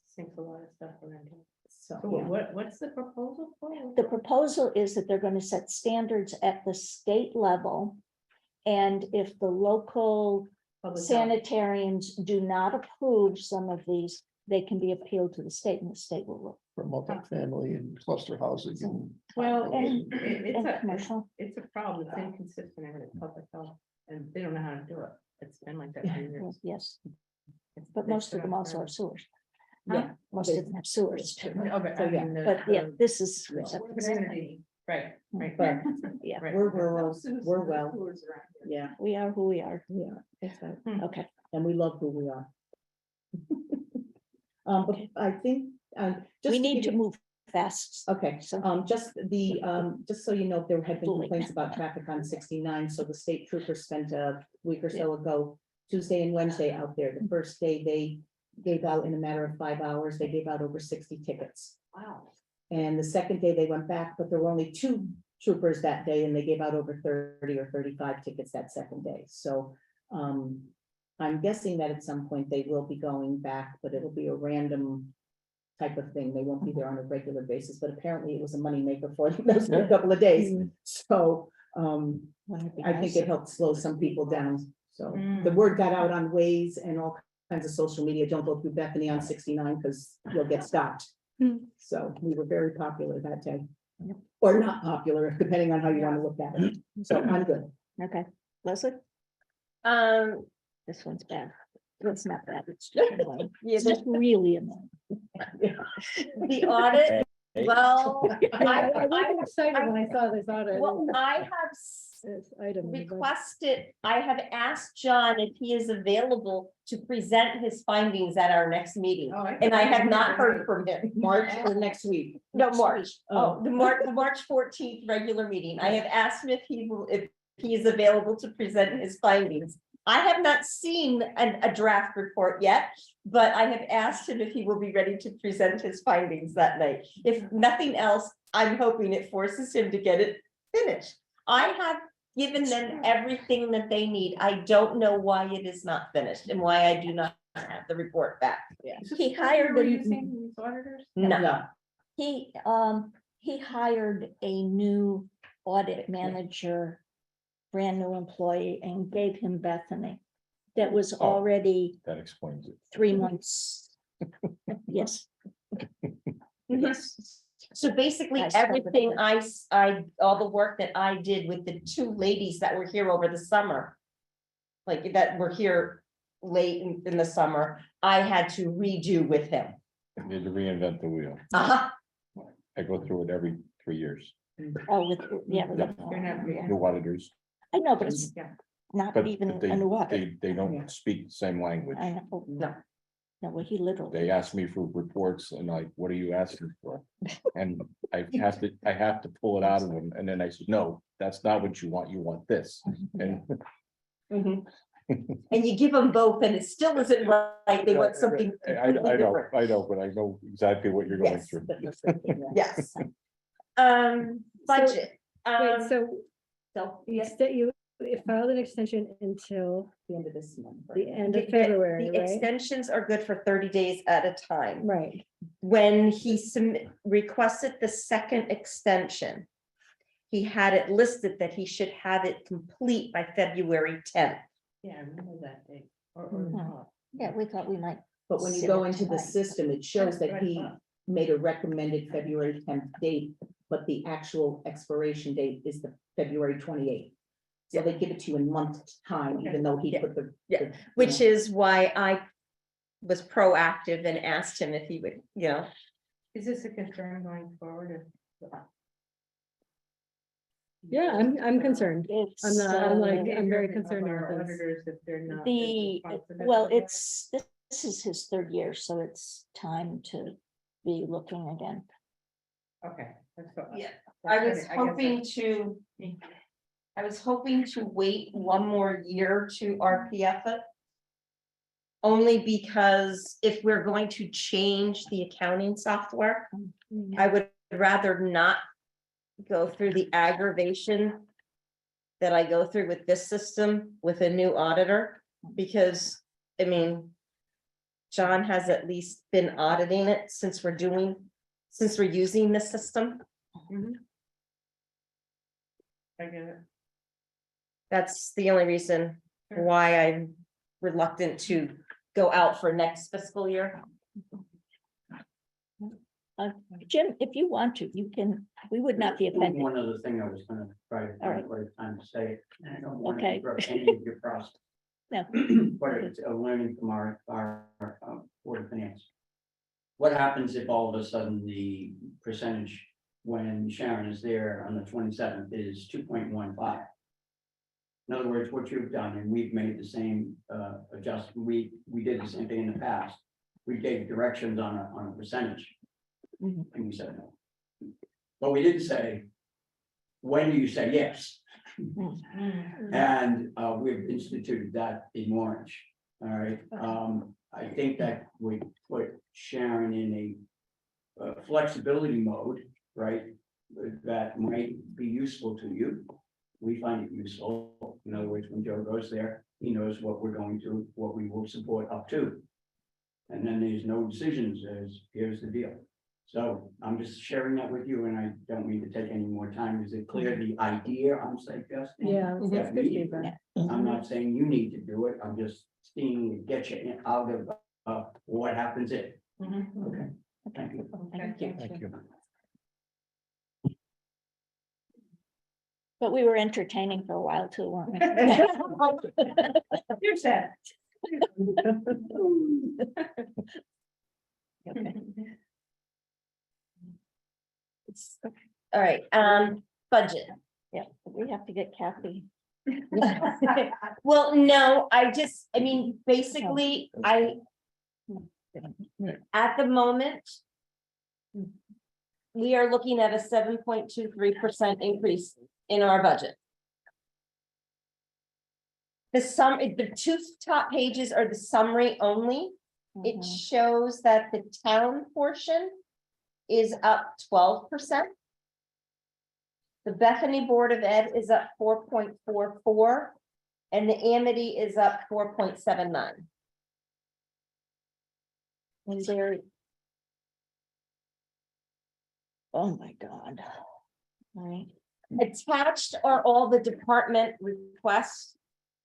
sinks a lot of stuff around here. so, So yeah. what's the proposal for? The proposal is that they're going to set standards at the state level. And if the local Public health. sanitarians do not approve some of these, they can be appealed to the state, and the state will look. For multifamily and cluster housing and. Well, And- it's and a, commercial. it's a problem, it's inconsistent in public health, and they don't know how to do it. It's been like that for years. Yes, It's- but they most put of them on also forever. have sewers. Yeah. Most of them have sewers too. Oh, but So, I yeah. mean, But yeah, this is. Yeah. Community, right, right. But Yeah, Right. we're rural, we're well, yeah, we are who we are. yeah, that's right. Okay. And we love who we are. But I think, just. We need give to you- move fast. Okay, So, just so you know, there had been Bullet. complaints about traffic on 69, so the state troopers spent a week or so ago, Tuesday and Wednesday out there. The first day they gave out, in a matter of 5 hours, they gave out over 60 tickets. Wow. And the second day they went back, but there were only 2 troopers that day, and they gave out over 30 or 35 tickets that second day. So I'm guessing that at some point they will be going back, but it'll be a random type of thing. They won't be there on a regular basis, but apparently it was a moneymaker for them those Yeah. couple of days. So wouldn't it be I think nice it helped slow some people down. So the Mm. word got out on Waze and all kinds of social media. Don't go through Bethany on 69 because you'll get stopped. Mm. So we were very popular that day. Yep. Or not popular, depending on how you want to look at it. So I'm good. Okay, Leslie, Um, this one's bad. It's not that, it's just annoying. Yeah, It's just really annoying. the audit, well, I wasn't excited when I saw this audit. well, I have This item. in the budget. requested, I have asked John if he is available to present his findings at our next meeting. And I have not heard from him. March or next week. No, March. Oh. The March 14th regular meeting. I have asked him if he is available to present his findings. I have not seen a draft report yet, but I have asked him if he will be ready to present his findings that night. If nothing else, I'm hoping it forces him to get it finished. I have given them everything that they need. I don't know why it is not finished and why I do not have the report back. He hired Were a you saying these auditors? no. He hired a new audit manager, brand new employee, and gave him Bethany. That was already That explains it. 3 months. Yes. Yes. So basically, I started everything with all the work that I did with the two ladies that were here over the summer. Like that were here late in the summer, I had to redo with him. You had to reinvent the wheel. Uh-huh. I go through it every 3 years. Oh, with, yeah. with- You're not re- New auditors, I know, but it's not but even they, a new audit. they don't speak the same language. I know. No. No, well, he literally. They ask me for reports and like, what are you asking for? And I have to pull it out of them. And then I said, no, that's not what you want this. And Mhm. And you give them both and it still isn't right. They want something. I completely different. know, but I know exactly what you're going Yes. through. Yes. Budget. Wait, so So, you yes. you filed an extension until The end of this month. the right? end The of February, the right? extensions are good for 30 days at a time. Right, When he requested the second extension, he had it listed that he should have it complete by February 10th. Yeah, I remember that date. Mhm. Yeah, we thought we might. But when you Sit go it into the tonight. system, it shows that he Right. made a recommended February 10th date, but the actual expiration date is the February 28th. So they give it to you in month's time, even though he Yeah. put the. Yeah. the- Which is why I was proactive and asked him if he would, Is this a concern going forward? yeah, I'm concerned. It's, I'm not, I'm like, I'm very Of concerned our about this. Auditors, if they're not. as the, responsive well, as they are. this is his third year, so it's time to be looking again. Okay. that's what- Yeah, that's I was what guess hoping to wait one more year to RPF it. Only because if we're going to change the accounting software, I would rather not go through the aggravation that I go through with this system with a new auditor, because, I mean, John has at least been auditing it since we're using this system. I get it. That's the only reason Sure. why I'm reluctant to go out for next fiscal year. Jim, if you want to, you can, we would not be offended. One other thing I was gonna try to All right. find what time to say it. and I don't want to Okay. interrupt any of your process. No. But it's a learning from our Board of Finance. What happens if all of a sudden the percentage when Sharon is there on the 27th is 2.15? In other words, what you've done, and we've made the same adjustment, we did the same thing in the past. We gave directions on a percentage. Mhm. And you said no. But we didn't say, when do you say yes? And we've instituted that in Orange, all right? I think that we put Sharon in a flexibility mode, right? That might be useful to you. We find it useful. In other words, when Joe goes there, he knows what we're going to, what we will support up to. And then there's no decisions, as here's the deal. So I'm just sharing that with you, and I don't mean to take any more time. Is it clear the idea I'm suggesting? Yeah, that's That good we- feedback. I'm not saying you need to do it, I'm just seeing, get you out of, what happens if. Okay, thank you. Thank you. Thank you. But we were entertaining for a while too, weren't we? You're sad. Okay. All right, budget. Yeah, we have to get Kathy. Well, no, I mean, basically, at the moment, we are looking at a 7.23% increase in our budget. The two top pages are the summary only. It Mhm. shows that the town portion is up 12%. The Bethany Board of Ed is up 4.44, and the Amity is up 4.79. And there. Oh, my God. All right. Attached are all the department requests.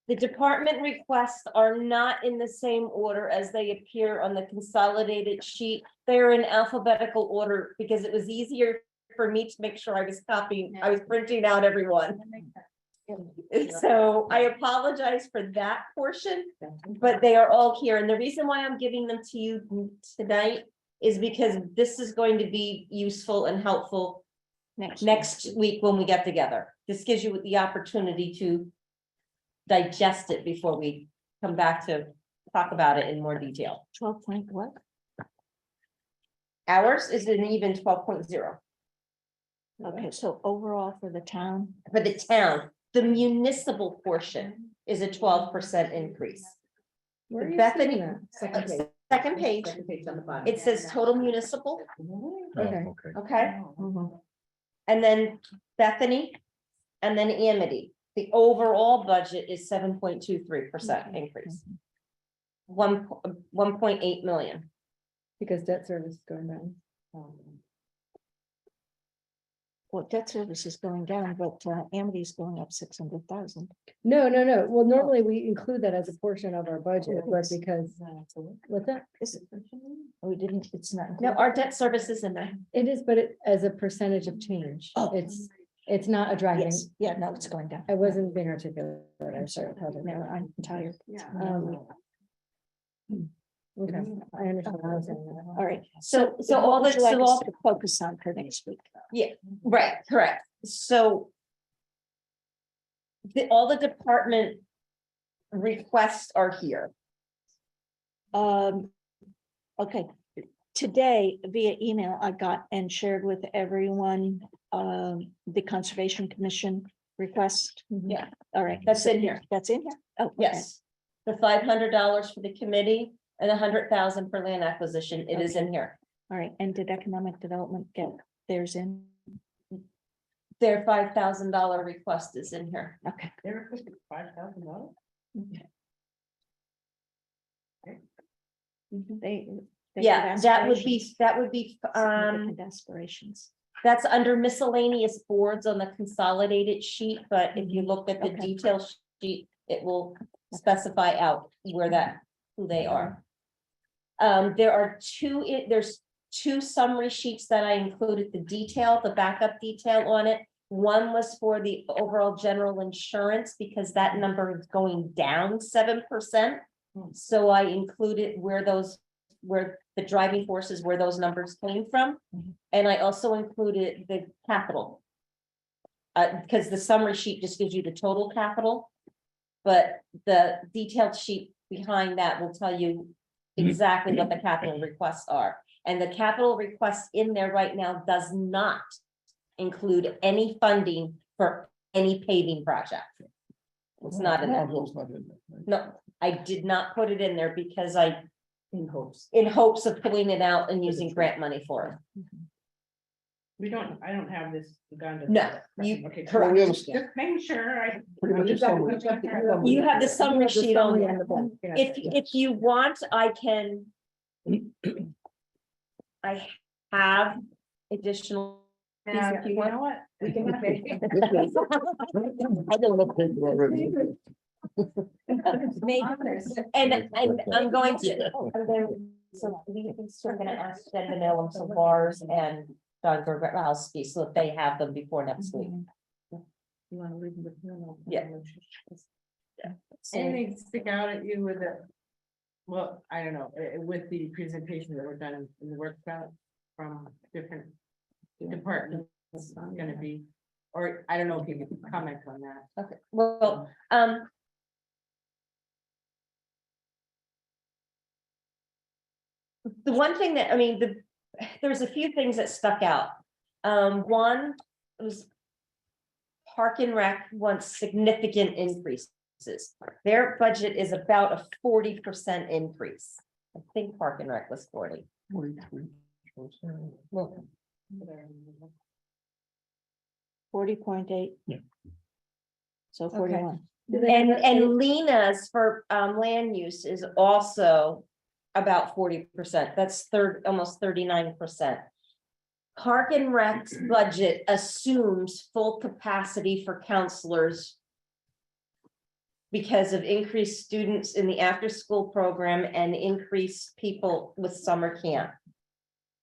The department requests are not in the same order as they appear on the consolidated sheet. They're in alphabetical order because it was easier for me to make sure I was copying, I was printing out everyone. So I apologize for that portion, but they are all here. And the reason why I'm giving them to you tonight is because this is going to be useful and helpful next week when we get together. This gives you the opportunity to digest it before we come back to talk about it in more detail. 12 point what? Ours is an even 12.0 Okay, so overall for the town, for the town. The municipal portion is a 12% increase. Where are you Bethany- seeing that? Second page. Second page, Second page on the bottom. it says total municipal, Oh, Okay. okay. okay? Mhm. And then Bethany, and then Amity. The overall budget is 7.23% increase. 1.8 million. Because debt service is going down. well, debt service is going down, but Amity's going up 600,000. No. Well, normally we include that as a portion of our budget, but because, what's that? Is it? We didn't, it's not. No, included? our debt service is in there. It is, but it, as a percentage of change, Oh. it's not a driving. Yes, yeah, no, it's going down. I wasn't being articulate, I'm sorry. No, I'm tired. Okay, I understand. what I'm saying now. All right, So so all what would the, you like so us all, to focus on for next week? right, correct. So all the department requests are here. Okay, today via email, I got and shared with everyone, the Conservation Commission request. Yeah. All right. That's in here. That's in here? Oh, okay. Yes. The $500 for the committee and 100,000 for land acquisition. It is in here. All right, and did Economic Development get theirs in? Their $5,000 request is in here. Okay. They're $5,000. They. Yeah, had that would be, aspirations, significant aspirations. that's under miscellaneous boards on the consolidated sheet, but if you look at the Okay. detail sheet, it will specify out who they are. There are there's two summary sheets that I included, the backup detail on it. One was for the overall general insurance because that number is going down 7%. So I included where the driving forces, where those numbers came from. And I also included the capital. Because the summary sheet just gives you the total capital. But the detailed sheet behind that will tell you exactly what the capital requests are. And the capital request in there right now does not include any funding for any paving project. It's not in there. Brownhill's not in there, right? No, I did not put it in there because In hopes. in hopes of pulling it out and using grant money for it. I don't have this gone to. No, you- Okay, correct. We have a just making sure I. pretty much a summary. You have the summary The sheet on summary there. and the book. If you want, I can. I have additional. Yeah, if you you want. know what? We can have it. I got enough paper already. And I'm going to, so we can still gonna ask them to mail them some bars and Don Grabowski, so that they have them before next week. You wanna leave them with me? Yeah. Anything stick out at you with Well, I don't know, with the presentation that were done in the workshop from different departments, it's gonna be, or I don't know if you can comment on that. Okay, well, the one thing that, I mean, there's a few things that stuck out. One was Park and Rec wants significant increases. Their budget is about a 40% increase. I think Park and Rec was 40. 43. Well, 40.8. Yeah. So 41. Do they have a- And Lena's for land use is also about 40%. That's almost 39%. Park and Rec's budget assumes full capacity for counselors because of increased students in the after-school program and increased people with summer camp.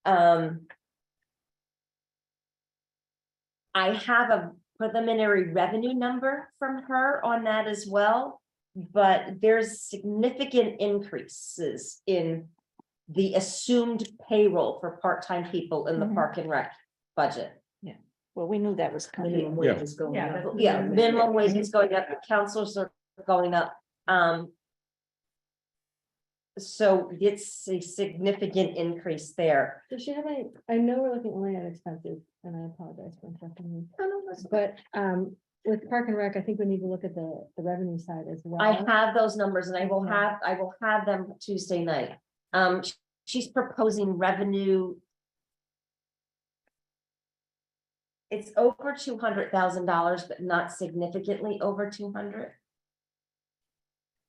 I have a preliminary revenue number from her on that as well, but there's significant increases in the assumed payroll for part-time people in the Mhm. Park and Rec budget. Well, we knew that was coming. Minimum Yeah. wage is going Yeah, up. that's- Yeah, minimum wage is going up, the counselors are going up. So it's a significant increase there. Does she have any, I know we're looking only at expenses, and I apologize for interrupting you, but, with Park and Rec, I think we need to look at the revenue side as well. I have those numbers and I will Okay. have them Tuesday night. She's proposing revenue. It's over $200,000, but not significantly over 200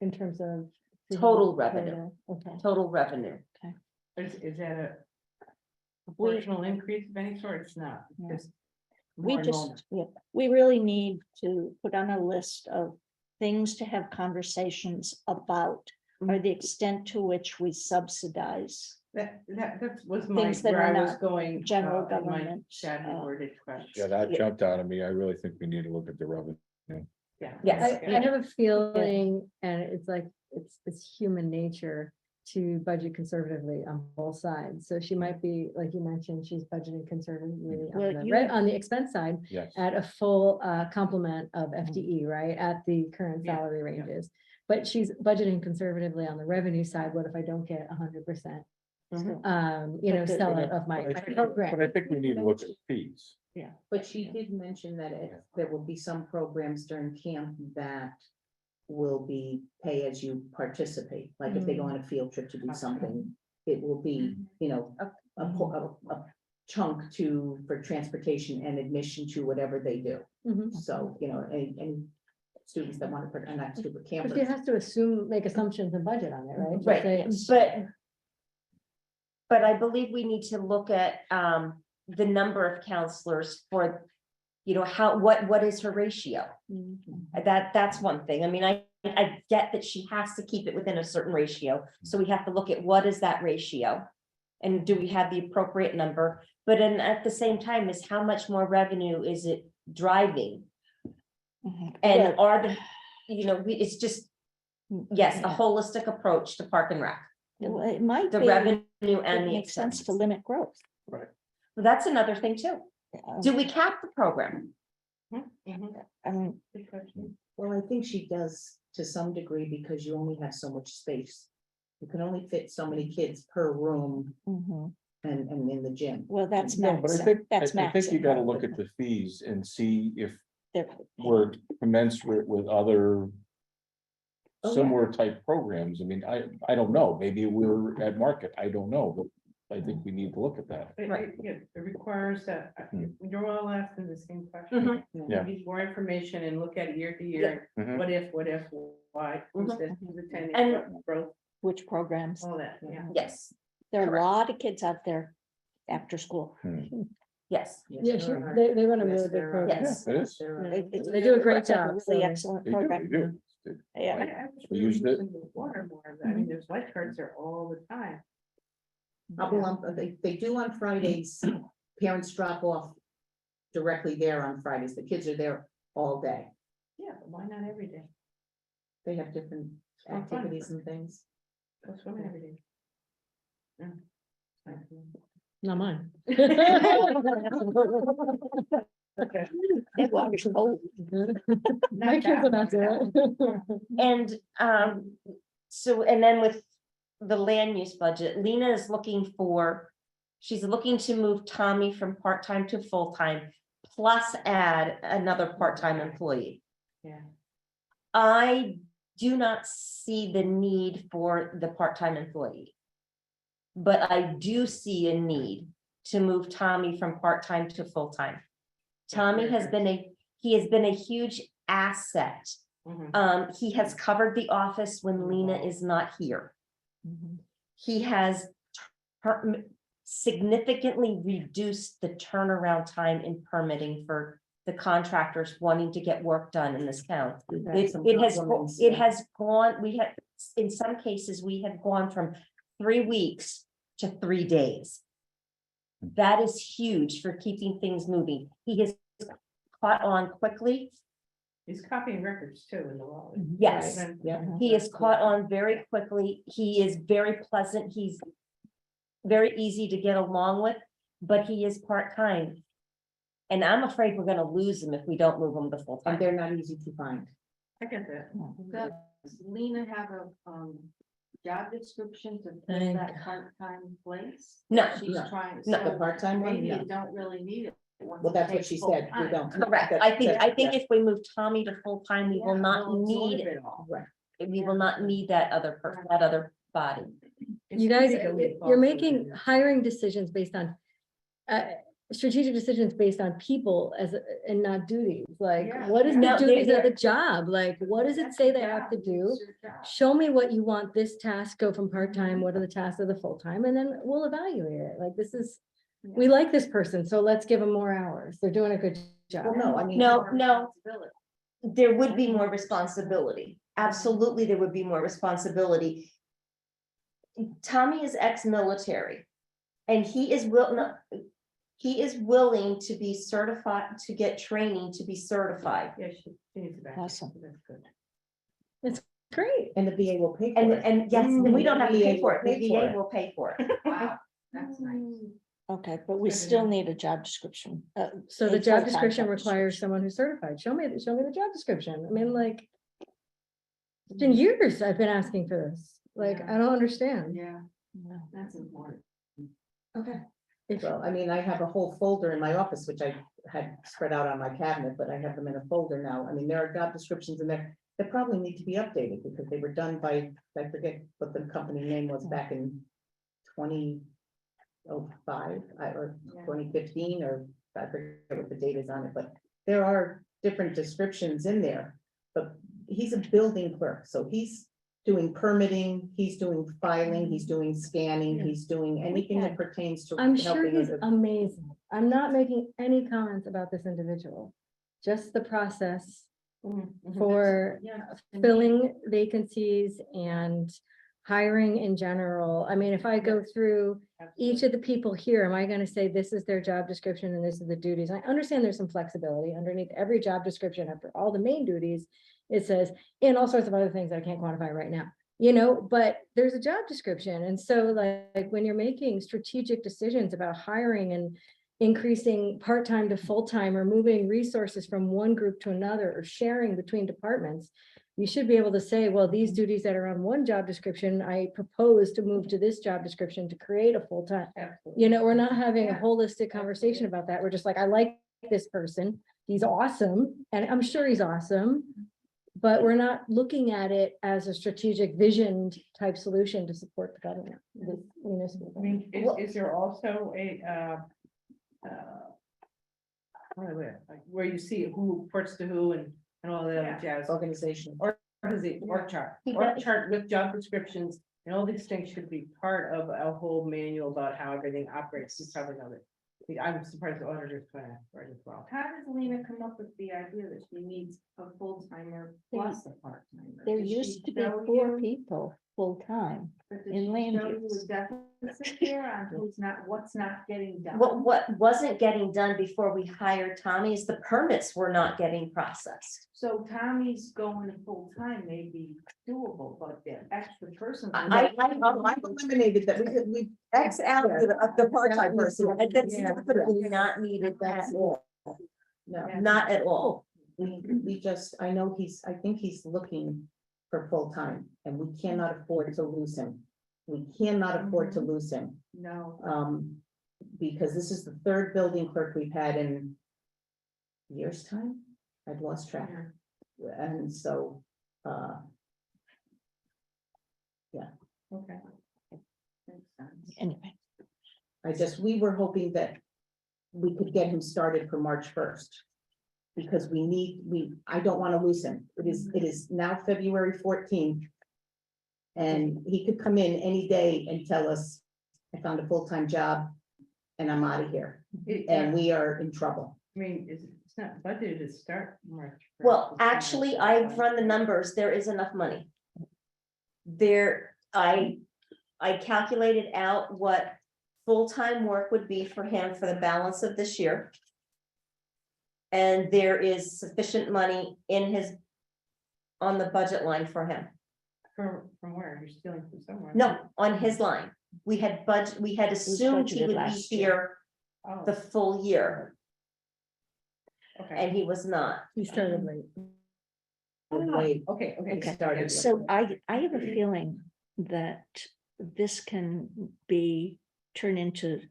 In terms of. Total revenue. Okay. total revenue. Is that a proportional increase of any sort? It's not, No. just. We more just, enrollment. yeah, we really need to put on a list of things to have conversations about, or the extent to which we subsidize. That was my, Things that where are I was not going. general in my government, sadly worded question. Yeah, that jumped out at me. I really think we need to look at the revenue. Yeah. Yes. I have a feeling, and it's like, it's human nature to budget conservatively on both sides. So she might be, like you mentioned, she's budgeting conservatively Well, on you- on the expense side Yes. at a full complement of FTE, right, at the current Yeah, salary yeah. ranges. But she's budgeting conservatively on the revenue side. What if I don't get 100%? But the- Sell out of my But I program? think we need to look at fees. But she did mention that there will be some programs during camp that will be pay as you participate, like if they go on a field trip to do something, it will be, you know, a chunk for transportation and admission to whatever they do. Mhm. So, you know, and students that want to, and not super But she campers. has to make assumptions and budget on it, right? Just Right, say- but I believe we need to look at the number of counselors for, you know, what is her ratio? That's one thing. I mean, I get that she has to keep it within a certain ratio, so we have to look at what is that ratio? And do we have the appropriate number? But then at the same time is how much more revenue is it driving? Mhm. And Well, are the, you know, it's just, yes, a Yeah. holistic approach to Park and Rec, It might the be, revenue it and the makes sense to expenses. limit growth. That's another thing too. Um, Do we cap the program? I mean, Good question. Well, I think she does to some degree because you only have so much space. You can only fit so many kids per room mhm. and in the gym. Well, that's No, but I max. think, That's I think you maxing gotta out. look at the fees and see if They're- we're commensurate with other Oh, yeah. similar type programs. I mean, I don't know, maybe we're at market, I don't know, but I think we need to look at that. It requires that, Hmm. you're all asking the same question. Mhm. Yeah. We need more information and look at year to year, Mhm. what if, why, who's Mhm. this, who's attending, And- what growth, Which programs? all that, yeah. Yes, There are a correct. lot of kids out there after school. yes, Yeah, they run a really Yes, good there are. program. yes. It is. They do a great It's a job, Really so- excellent They do, they program. do. Yeah. I was We really used it. using the water more, I mean, there's lifeguards there all the time. They do on Fridays, parents drop off directly there on Fridays. The kids are there all day. Yeah, but why not every day? They have different more fun. activities and things. Go swimming every day. Yeah. Not mine. Okay. That water's cold. My kids will not do it. And so, and then with the land use budget, Lena is looking for, she's looking to move Tommy from part-time to full-time, plus add another part-time employee. Yeah. I do not see the need for the part-time employee. But I do see a need to move Tommy from part-time to full-time. Tommy has been a huge asset. Mhm. He has covered the office when Lena is not here. He has significantly reduced the turnaround time in permitting for the contractors wanting to get work done in this town. It has gone, in some cases, we have gone from 3 weeks to 3 days. That is huge for keeping things moving. He has caught on quickly. He's copying records too in the law. Yes. Right. Yeah. He is caught on very quickly. He is very pleasant. He's very easy to get along with, but he is part-time. And I'm afraid we're gonna lose him if we don't move him to And full-time. they're not easy to find. I get that. Does Lena have a, job description to fill Thank that part-time place? No. She's No. trying. No. The part-time one, Maybe no. you don't really need it. once Well, it that's what takes she full said, we time. don't. Correct. That- I think yeah. if we move Tommy to full-time, we will Yeah, not we'll absorb need, it all. Right. we will not need that other person, that other body. You guys, you're making hiring decisions based on strategic decisions based on people and not duties. Like, Yeah. what is No, the duties of they're- the job? Like, what does it say they have to do? Show me what you want this task go from part-time, what are the tasks of the full-time, and then we'll evaluate it. Like, this is, we like this person, so let's give them more hours. They're doing a good job. Well, no, I mean. No. There would be more responsibility. Absolutely, there would be more responsibility. Tommy is ex-military. And he is willing to be certified, to get training to be certified. Yeah, she needs to back. Awesome. That's good. Great. And the VA will pay for And, it. and yes, and we don't have to pay for it. The Pay for VA it. will pay for it. Wow, that's nice. Okay, but we still need a job description. So the a job full-time description job requires someone who's certified. Show me the job description. I mean, like, it's been years I've been asking for this. Like, I don't understand. Yeah, Yeah. that's important. Okay. Well, I mean, I have a whole folder in my office, which I had spread out on my cabinet, but I have them in a folder now. I mean, there are job descriptions in there that probably need to be updated because they were done by, I forget what the company name was back in 2005 or 2015, or I forget what the date is on it, but there are different descriptions in there. But he's a building clerk, so he's doing permitting, he's doing filing, he's doing scanning, he's doing anything that pertains to. I'm sure helping he's with the- amazing. I'm not making any comments about this individual. Just the process for Yeah. filling vacancies and hiring in general. I mean, if I go through each of the people here, am I gonna say this is their job description and this is the duties? I understand there's some flexibility underneath every job description after all the main duties. It says, and all sorts of other things I can't quantify right now, but there's a job description. And so like when you're making strategic decisions about hiring and increasing part-time to full-time or moving resources from one group to another or sharing between departments, you should be able to say, well, these duties that are on one job description, I propose to move to this job description to create a full-time. We're not having a holistic conversation about that. We're just like, I like this person. He's awesome. And I'm sure he's awesome. But we're not looking at it as a strategic vision type solution to support the government. the municipal I mean, government. is there also a, where you see who reports to who and all that other jazz? Organization. Or is it org chart? He Org does. chart with job descriptions and all these things should be part of a whole manual about how everything operates. You probably know that. I'm surprised the auditors kind of right as well. How does Lena come up with the idea that she needs a full-timer plus a part-timer? There Did she used to be tell 4 you? people. full-time. But does in she land show you use. a deficit here on who's not, what's not getting done? What wasn't getting done before we hired Tommy is the permits were not getting processed. So Tommy's going full-time may be doable, but the extra person. I've eliminated that, we. X out the part-time person, and that's Yeah. definitely not needed at all, No, not at all. we just, I think he's looking for full-time, and we cannot afford to lose him. We cannot afford to lose him, No. because this is the third building clerk we've had in years' time. I've lost track, and so, Okay. Makes sense. Anyway, we were hoping that we could get him started for March 1st. Because I don't want to lose him. It is now February 14th. And he could come in any day and tell us, I found a full-time job and I'm out of here. And we are in trouble. I mean, it's not budgeted to start March. 1st. Well, It's not actually, I've run the numbers, there is enough money. I calculated out what full-time work would be for him for the balance of this year. And there is sufficient money on the budget line for him. From where? You're stealing from somewhere. No, on his line. We had assumed he budgeted would be last year. here Oh, the full year, okay. and he was not. He started late. Wait, Okay, okay. Okay. started. so I have a feeling that this can be turned into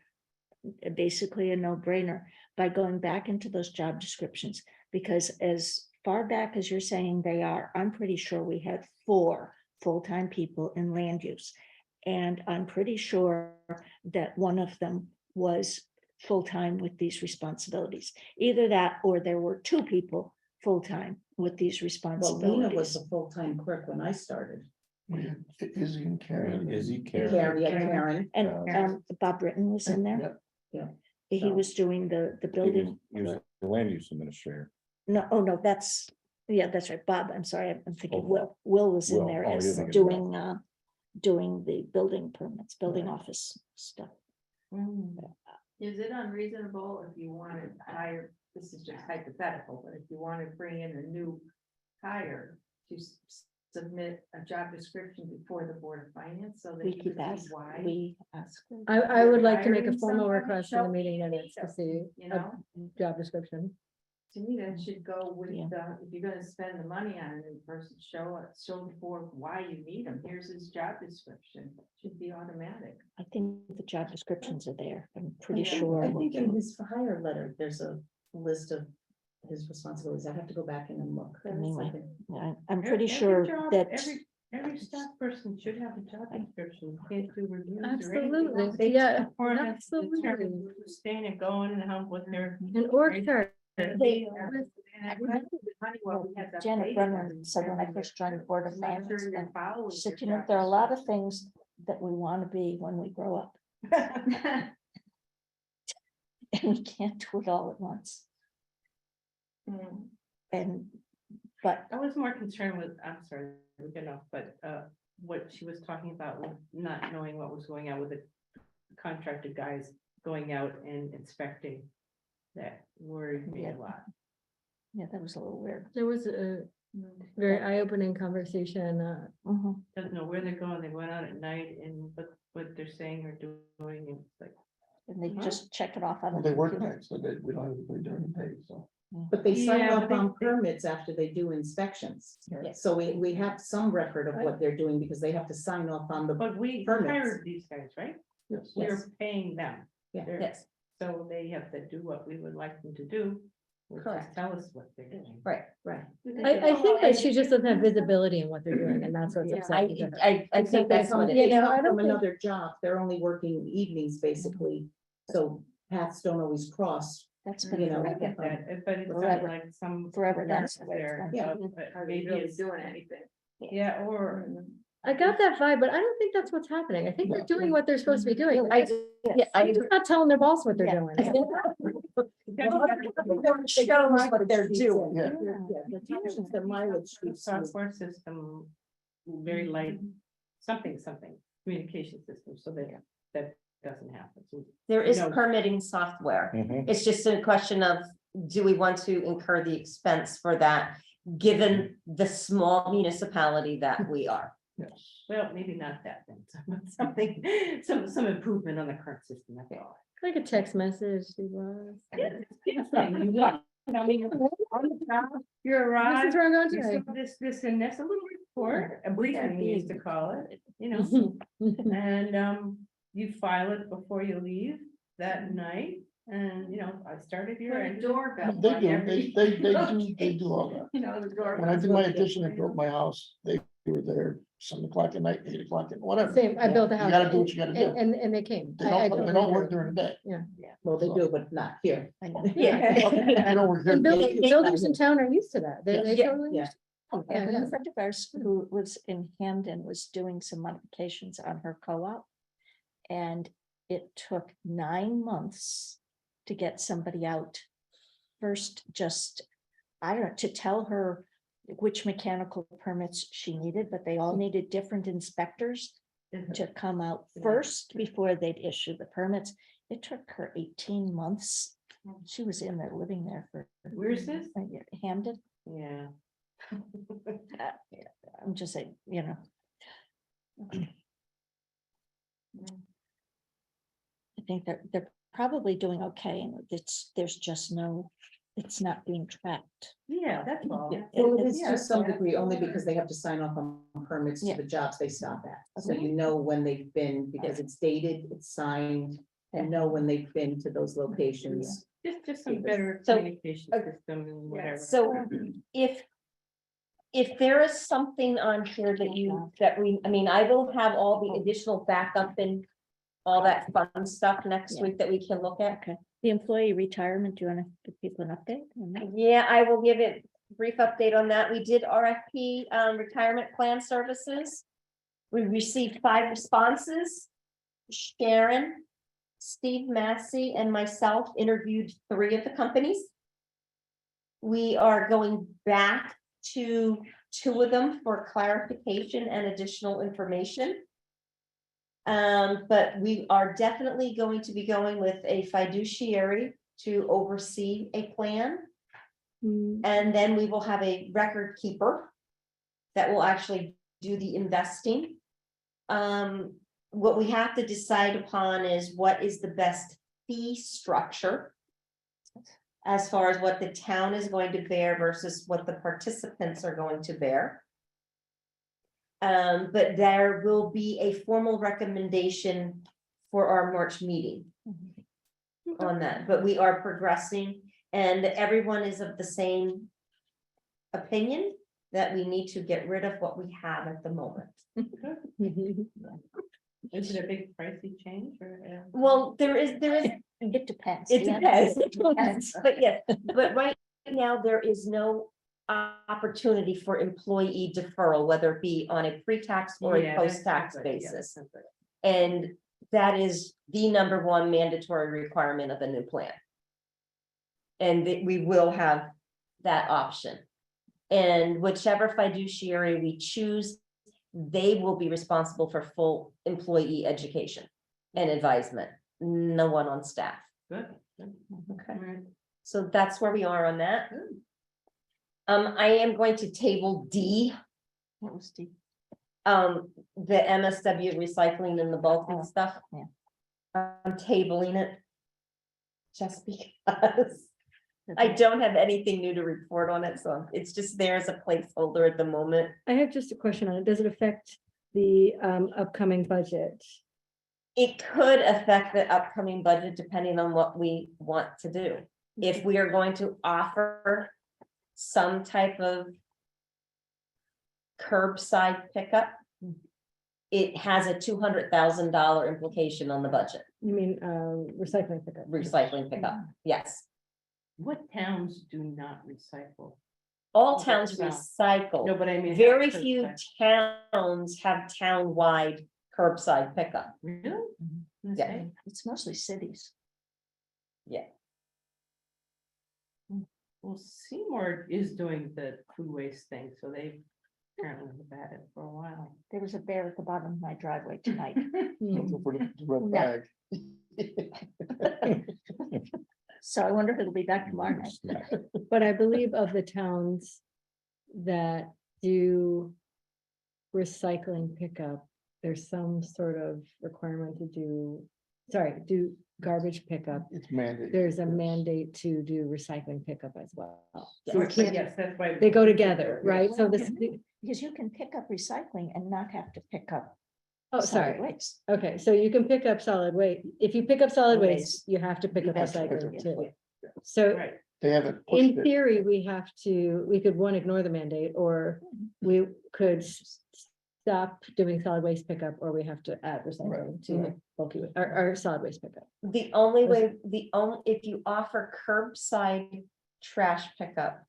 basically a no-brainer by going back into those job descriptions, because as far back as you're saying they are, I'm pretty sure we had 4 full-time people in land use. And I'm pretty sure that one of them was full-time with these responsibilities. Either that, or there were 2 people full-time with these Well, Lena was responsibilities. a full-time clerk when I started. We had Izzy and Karen. Izzy, Karen, Karen. And Bob Britton was in there. Yeah. He was doing the building. he was the land use administrator. No, oh, no, that's right, Bob, I'm sorry, I'm thinking Oh, Will. Will was in Will. there Oh, you're as thinking doing the building permits, building office stuff. Is it unreasonable if you wanted to hire, this is just hypothetical, but if you want to bring in a new hire to submit a job description before the Board of Finance, so that We you keep can see asking, why? we ask. I would like to make a Hiring formal somebody, request in show the me meeting the minutes to data, see You a know, job description. to me, that should go with Yeah. if you're gonna spend the money on a new person, show the board why you need him. Here's his job description. Should be automatic. I think the job descriptions are there, I'm pretty Yeah, sure. I think in his hire letter, there's a list of his responsibilities. I have to go back in and look. Anyway. I'm Every pretty sure job, that, Every staff person should have a job description. You can't do reviews or anything. Absolutely, They yeah, performance, absolutely. determine who's staying and going and how, what they're. An org chart. They- And I remember with Honeywell, we had that Janet data Brennan every- said when I every first year. joined the Board of Make sure Finance, you're and following she said, your you know, job there are a lot of description. things that we want to be when we grow up. And we can't do it all at once. Hmm. And, but I was more concerned with, I'm sorry, we get off, but what she was talking about with not knowing what was going on with the contracted guys going out and inspecting. That worried me a lot. yeah, that was a little weird. There was a very eye-opening conversation, Mhm. Doesn't know where they're going, they went out at night and what they're saying or doing, and it's like. And they just check it off on Well, the they work computer. nights, so we don't have to pay during the day, so. But they sign Yeah, off but on they- permits after they do inspections. Yes. So we have some record of what they're doing because they have to sign off on the, But we Permits. hired these guys, right? Yes. We're paying them. Yeah. They're- Yes. So they have to do what we would like them to do, which is Correct. tell us what they're doing. Right. right. I think that she just doesn't have visibility in what they're doing, and that's what's Yeah, upsetting to her. I think that's what it You is. know, I From don't think- another job, they're only working evenings basically, so paths don't always cross. That's You been know, I forever. get that, but it's not Forever. like some. Forever, that's the way it's there, been. Yeah. but maybe it's doing anything. Yeah, or. I got that vibe, but I don't think that's what's happening. I think they're doing what they're supposed to be doing. Yeah, I They're just not telling their boss what they're Yeah. doing. They don't know what they're doing. Yeah. Yeah, the times, the mileage. The software system, very light something, communication system, so that that doesn't happen. So There is No. permitting software. Mhm. It's just a question of, do we want to incur the expense for that, given the small municipality that we are? Yes. Well, maybe not that then, something, some improvement on the current system, that's all. Like a text message. She was. You This arrived, is where I'm going you today. saw this, and that's a little report, a briefing we used to call it, you know, and, you file it before you leave that night, and, you know, I started here and. Doorbell. They on do, every- they do all that. You know, the door. When I did my addition and built my house, they were there 7 o'clock at night, 8 o'clock, whatever. Same, I built a house. You gotta do what you gotta do. And they came. They I don't, they totally don't work agree. during the day. Well, they do, but not here. I know. They don't work And here. builders in town are used to that. They Yeah, totally. yeah. understand. And a friend of ours who lives in Hamden was doing some modifications on her co-op. And it took 9 months to get somebody out. First, just, I don't know, to tell her which mechanical permits she needed, but they all needed different inspectors to come out first before they'd issue the permits. It took her 18 months. She was in there, living there for. Where's this? Hamden. Yeah. I'm just saying, you know. I think they're probably doing okay, and there's just no, it's not being tracked. Yeah, that's all. Well, it is Yeah, to some yeah. degree, only because they have to sign off on permits to Yeah. the jobs they stop at. So Okay. you know when they've been, because it's dated, it's signed, and know when they've been to those locations. Just some better So, communication system and whatever. So if there is something on here that we, I mean, I will have all the additional backup and all that fun stuff next Yeah. week that we can look at. Okay, the employee retirement, do you want to give people an update on that? Yeah, I will give it a brief update on that. We did RFP, retirement plan services. We received 5 responses. Sharon, Steve Massey, and myself interviewed 3 of the companies. We are going back to 2 of them for clarification and additional information. But we are definitely going to be going with a fiduciary to oversee a plan. And then we will have a record keeper that will actually do the investing. What we have to decide upon is what is the best fee structure as far as what the town is going to bear versus what the participants are going to bear. But there will be a formal recommendation for our March meeting on that, but we are progressing and everyone is of the same opinion that we need to get rid of what we have at the moment. Is it a big pricey change or? Well, there is, It depends. it Yeah. depends, but yes, but right now there is no opportunity for employee deferral, whether it be on a pre-tax or a Yeah, that's post-tax good, yeah, basis. that's good. And that is the #1 mandatory requirement of a new plan. And we will have that option. And whichever fiduciary we choose, they will be responsible for full employee education and advisement, no one on staff. Good. good. Okay, All right. so that's where we are on that. I am going to table D, What was the? the MSW recycling and the bulky stuff. Yeah. I'm tabling it. Just because I don't have anything new to report on it, so it's just there as a placeholder at the moment. I have just a question on it. Does it affect the upcoming budget? It could affect the upcoming budget depending on what we want to do. If we are going to offer some type of curbside pickup, it has a $200,000 implication on the budget, You mean recycling pickup? recycling pickup, yes. What towns do not recycle? All Well, towns that's recycle. No, but I mean. Very curbside. few towns have town-wide curbside pickup. Really? Yeah. It's mostly cities. Well, Seymour is doing the food waste thing, so they Apparently we've had it for a while. There was a bear at the bottom of my driveway tonight. Looking for the red No. bag. So I wonder if it'll be back tomorrow night. But I believe of the towns that do recycling pickup, there's some sort of requirement to do garbage pickup. It's mandated. There's a mandate to do recycling pickup as well. So Yes, you can't- yes, that's why. They go together, right? So this, Because you can pick up recycling and not have to pick up. oh, solid sorry. waste. Okay, so you can pick up solid waste. If you pick up solid Solid waste, waste. you have to pick You up have to pick recycling it, too. yeah. So Right, They haven't pushed in it. theory, we could one, ignore the mandate, or we could stop doing solid waste pickup, or we have to add recycling to bulky, or solid waste pickup. The only Was- way, if you offer curbside trash pickup.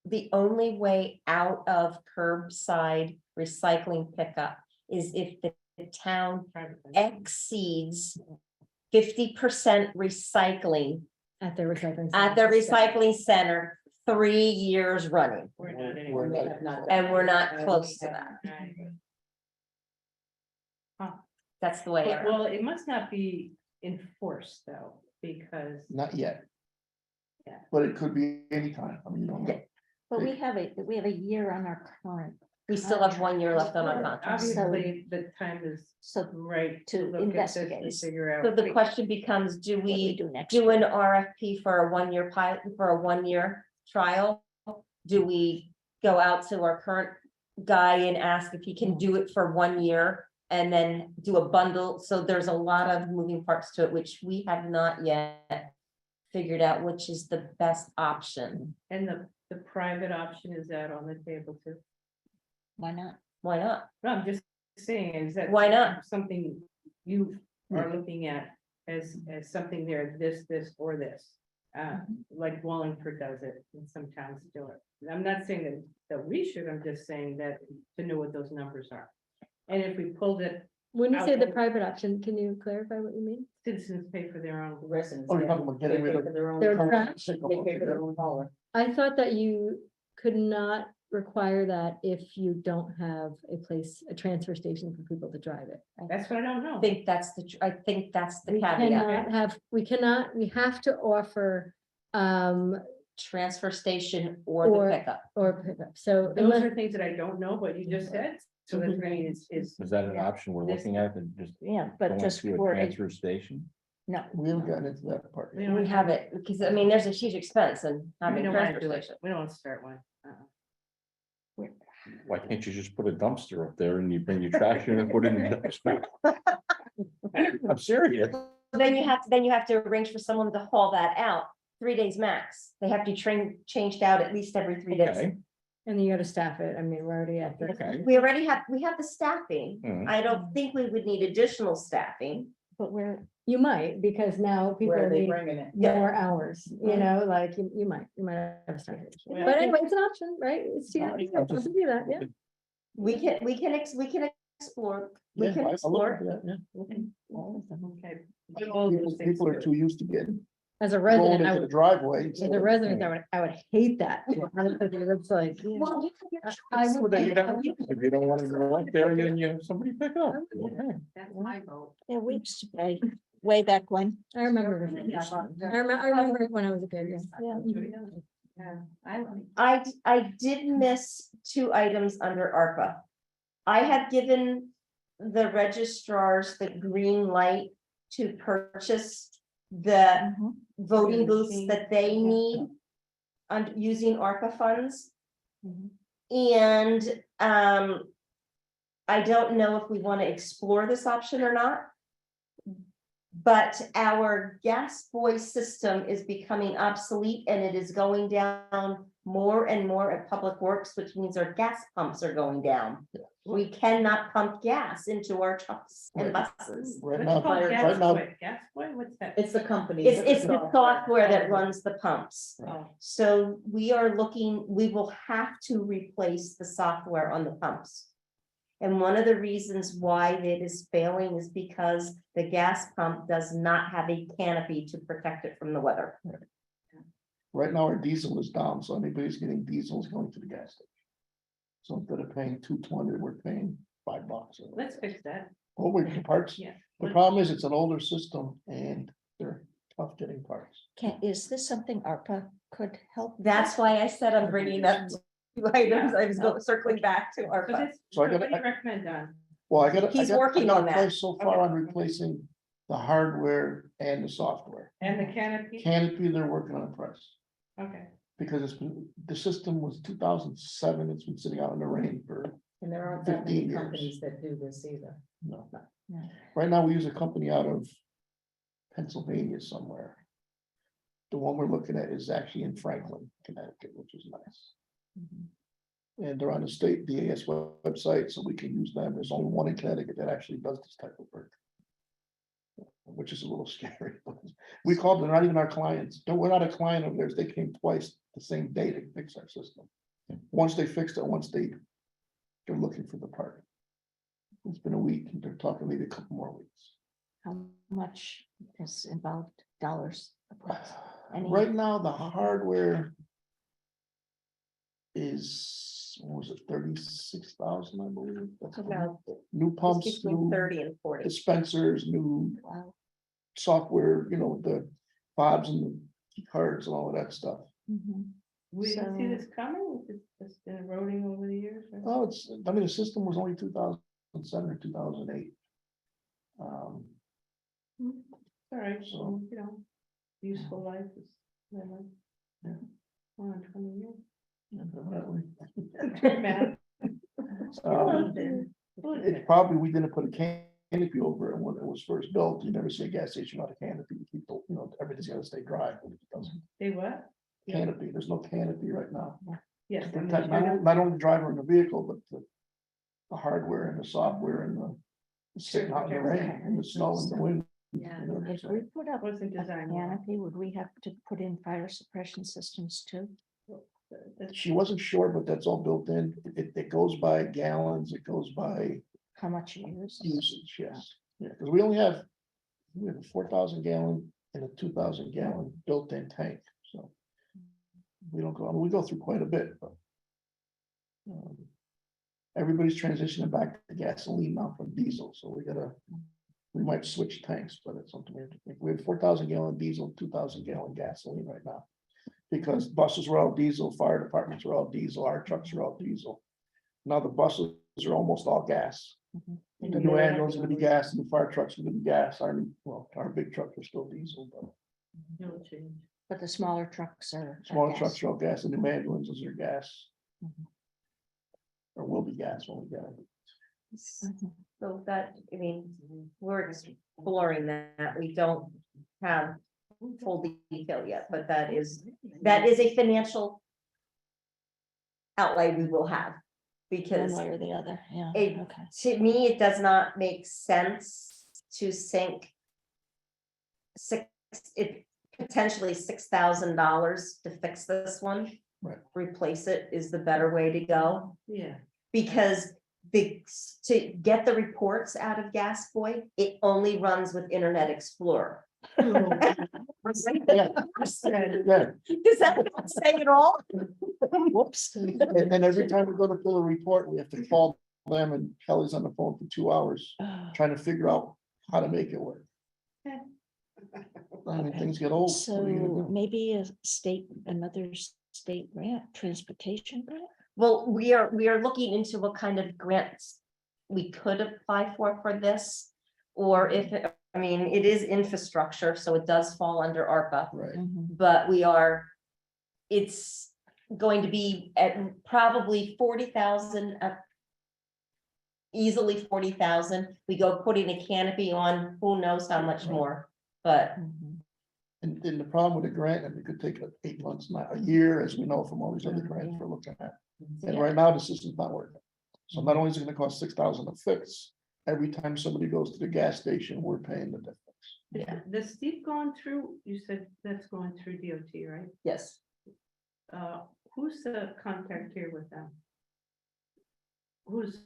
The only way out of curbside recycling pickup is if the town exceeds 50% recycling At their recycling. at the center. recycling center 3 years running. we're not We're anymore. not- And we're not close to that. Right. That's the way. But, I well, it must not be enforced though, because. Not yet. Yeah. But it could be anytime. I mean, you don't know. But we have a year on our current, We still have 1 year left on our contract. Obviously, the time is so right To to look at this investigate. and figure out. So the question becomes, do what do we we do next? do year? an RFP for a 1 year pilot, for a 1 year trial? Do we go out to our current guy and ask if he can do it for 1 year? And then do a bundle? So there's a lot of moving parts to it, which we have not yet figured out which is the best option. And the private option, is that on the table too? Why not? Why not? No, I'm just saying, is that? Why not? Something you are looking at as something there, this, or this. Like Wallingford does it, and some towns do it. I'm not saying that we should, I'm just saying that to know what those numbers are. And if we pulled it, When you say the Okay. private option, can you clarify what you mean? citizens pay for their own. Residents. Oh, you're yeah. talking about getting They rid pay of- for their own Their car. trash? They pay for their own hauler. I thought that you could not require that if you don't have a transfer station for people to drive it. That's what I don't know. I think that's I think that's the We caveat. we have to offer, Transfer station or Or- the pickup. or pickup, so. Those unless- are things that I don't know, but you just said, so that's, I mean, is. Is that an option we're looking at and just Yeah, but going just to a for, transfer station? no. We haven't gotten into that part. We yet. don't We have it, because I mean, there's a huge expense in We having a don't want transfer to do it. station. We don't want to start one. Why can't you just put a dumpster up there and you bring your trash in and put it in the dumpster? I'm serious. Then you have to arrange for someone to haul that out, 3 days max. They have to be changed out at least every 3 days. Okay, And you gotta staff it, I mean, we're already at the. okay. We have the staffing. Mhm. I don't think we would need additional staffing. But we're, You might, because now people Where are are they needing bringing it? more hours, you know, like you might have a start. Well, But anyway, it's an option, right? It's, yeah, I'm I'll just- do that, yeah. We can explore, we Yeah, can I'll look explore. into that, yeah. Okay. But all those things People are too. too used to getting As a rolled resident, into the driveway. as a resident, I would hate that. It's like. Well, you can get I So would then think- you'd have a choice. If you don't want to go up there, then you have somebody pick up. Okay. That's my vote. yeah, we used to pay way back when. I remember. I remember it when I was a kid, yeah. Yeah, I did miss 2 items under ARPA. I had given the registrars the green light to purchase the voting booths that they need on using ARPA funds. And I don't know if we want to explore this option or not. But our gas buoy system is becoming obsolete and it is going down more and more at Public Works, which means our gas pumps are going down. We cannot pump gas into our trucks and buses. Right what's now, it called? right Gas now, boy, gas boy, what's that? It's the company. It's the software that runs the pumps. Oh, So we will have to replace the software on the pumps. And one of the reasons why it is failing is because the gas pump does not have a canopy to protect it from the weather. right now our diesel is down, so anybody who's getting diesel is going to the gas station. So instead of paying $2.20, we're paying $5. Let's fix that. Oh, wait, the parts, Yeah. the problem is it's an older system and they're tough getting parts. Is this something ARPA could help? That's why I said I'm bringing up two items. I was circling back to our. So this, So I what gotta- do you recommend, Don? Well, I got. He's working on that. So far on replacing the hardware and the software. And the canopy? Canopy, they're working on a price. Okay. Because it's been, the system was 2007, it's been sitting out in the rain for, And there aren't that 15 many years. companies that do this either. no. No. Right now, we use a company out of Pennsylvania somewhere. The one we're looking at is actually in Franklin, Connecticut, which is nice. And they're on the state DAS website, so we can use them. There's only one in Connecticut that actually does this type of work. Which is a little scary. We called, they're not even our clients. We're not a client of theirs. They came twice the same day to fix our system. Once they fixed it, they're looking for the part. It's been a week and they're talking maybe a couple more weeks. How much is involved, dollars? Any- Right now, the hardware is, what was it, 36,000, I believe. That's About new pumps, between new 30 and 40. dispensers, new Wow. software, the fobs and the cards and all of that stuff. Mhm. We didn't see So- this coming, it's just been eroding over the years. or- Oh, the system was only 2007 or 2008. All right, So- so, useful life is. Yeah. 20 years. Definitely. Matt, It's probably, we didn't put a canopy over it when it was first built. You never see a gas station without a canopy to keep, everything's gotta stay dry. They what? Canopy, there's no canopy right now. Yes. To protect not only the driver and the vehicle, but the hardware and the software and the sitting out in the rain and the snow and the wind. Yeah. If we put up Wasn't a designed. well. canopy, would we have to put in fire suppression systems too? She wasn't sure, but that's all built in. It goes by gallons, it goes by How much you use? usage, yes. Yeah, because we have a 4,000 gallon and a 2,000 gallon built-in tank, so. We don't go, we go through quite a bit, but. Everybody's transitioning back to gasoline now from diesel, so we might switch tanks, but it's something we have to think. We have 4,000 gallon diesel, 2,000 gallon gasoline right now. Because buses were all diesel, fire departments are all diesel, our trucks are all diesel. Now the buses are almost all gas. The new ambulance is gonna be gas, and the fire trucks are gonna be gas. Our big trucks are still diesel, but No change. But the smaller trucks are. smaller gas. trucks are all gas, and new ambulances are gas. Mhm. Or will be gas when we get it. Mhm. So that, I mean, we're exploring that. We don't have full detail yet, but that is a financial outlay we will have. Because One way or the other, yeah, it- okay. to me, it does not make sense to sink potentially $6,000 to fix this one. Right. Replace it is the better way to go, Yeah. because to get the reports out of Gas Boy, it only runs with Internet Explorer. Yeah. Does that not say it all? Whoops. And then every time we go to fill a report, we have to call them, and Kelly's on the phone for 2 hours trying to figure out how to make it work. I mean, things get old. What are you gonna So do? maybe another state grant, transportation grant? Well, we are looking into what kind of grants we could apply for this. Or if, I mean, it is infrastructure, so it does fall under ARPA, Right. Mhm. but it's going to be at probably 40,000. Easily 40,000. We go putting a canopy on, who knows how much more, but Mhm. And the problem with the grant, and it could take 8 months, not a year, as we know from all these other grants we're looking at. And Yeah. right now, the system's not working. So not only is it gonna cost 6,000 to fix, every time somebody goes to the gas station, we're paying the difference. Yeah. The steep going through, you said that's going through DOT, right? yes. Who's the contact here with them? Who's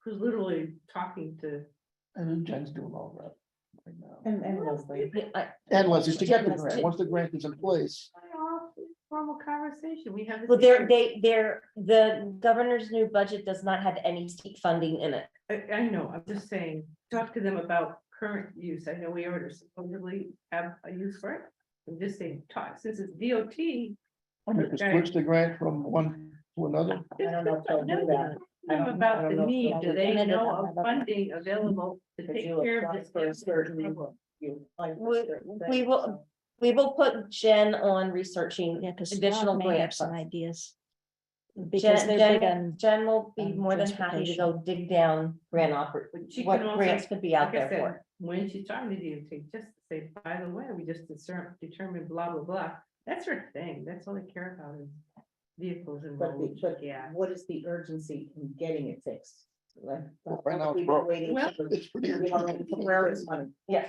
literally talking to? And then Jen's doing all that right now. And Leslie. I- And let's just to get the Jen, grant, once the grant is in place, formal conversation. We have. this Well, issue. the governor's new budget does not have any state funding in it. I know, I'm just saying, talk to them about current use. I know we already supposedly have a use for it. I'm just saying, talk, since it's DOT. I mean, to switch the grant from one to another. I don't know if they'll do that. I don't- I About don't the know if need, they'll do do they that. know of funding available to Because take you care of apply this? for a certain, you apply for a certain thing, We will, so. we will put Jen on researching Yeah, because additional may have grant some funds. ideas. Because Jen, they're big on, Jen will be on more than happy to go dig down But she what can also, grants could be out like I there said, for. when she's talking to DOT, just say, by the way, we just determined blah, blah, blah. That's her thing. That's all they care about is vehicles and But, roads. but Yeah. what is the urgency in getting it fixed? Like, Well, right now it's we've been broke. waiting Well, for- It's pretty we don't urgent. know where it's money. Yeah,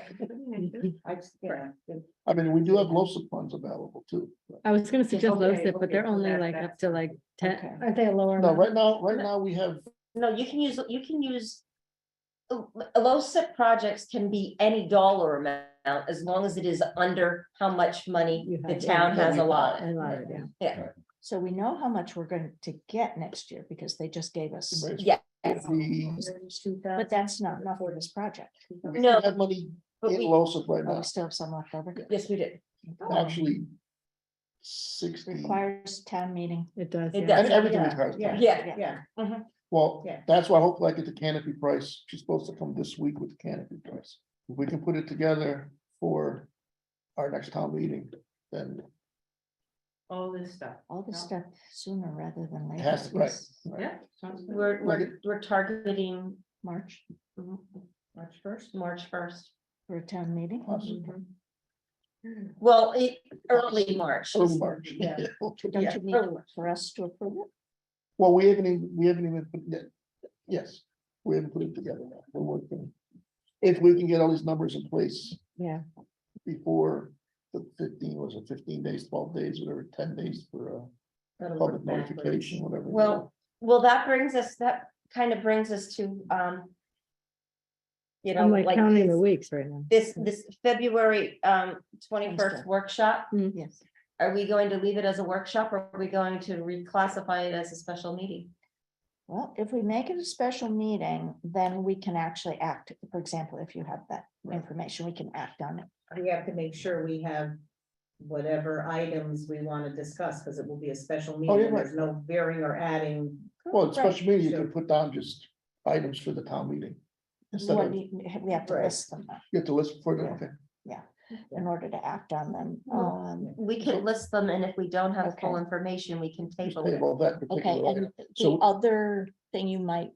I just, yeah. I mean, we do have LoSiP funds available too. I was gonna suggest Okay, LoSiP, but they're okay, so only that- like that's up to like ten, okay. aren't they a lower? No, amount? right now we have, no, you can use LoSiP projects can be any dollar amount as long as it is under how much money You the have- town yeah, has we- allotted. I lied, yeah. Yeah, So we know how much we're going to get next year because they just gave us, yeah. but that's not enough for this project. we No, have money but in we- LoSiP right Oh, now, we still have some left over. Yes, we did. actually 60. Requires town meeting. It does. It yeah. does. And everything Yeah, requires yeah. time. Yeah, Yeah, Well, Yeah. that's why hopefully I get the canopy price. She's supposed to come this week with the canopy price. If we can put it together for our next town meeting, then All this stuff. All this No. stuff sooner rather than it later. has to, right. because right. Yeah. sounds good. we're targeting March March 1st, March 1st. for a town meeting. Possibly. Well, early March. Early March. Yeah. Don't Yeah, you need early March. for us to approve it? Well, we haven't even, put yet. Yes, we haven't put it together yet. We're working. If we can get all these numbers in place Yeah. before the 15 days, 12 days, whatever, 10 days for that'll public work backwards. notification, whatever. Well, that kind of brings us to, you know, I'm like counting the this- weeks right now. this February 21st Wednesday. workshop. Yes. Are we going to leave it as a workshop or are we going to reclassify it as a special meeting? Well, if we make it a special meeting, then we can actually act. For example, if you have that information, we can act on it. We have to make sure we have whatever items we want to discuss, because it will be a special Oh, yeah, meeting, there's no varying or adding. Well, it's Right. special meeting, you So- could put down just items for the town meeting. Instead What of, do we have to Right. list them though, you have to list for the, okay. in order to act on them. We can list them and if we don't have full Okay. information, we can Just table it. table that Okay, particular item. and the So- other thing you might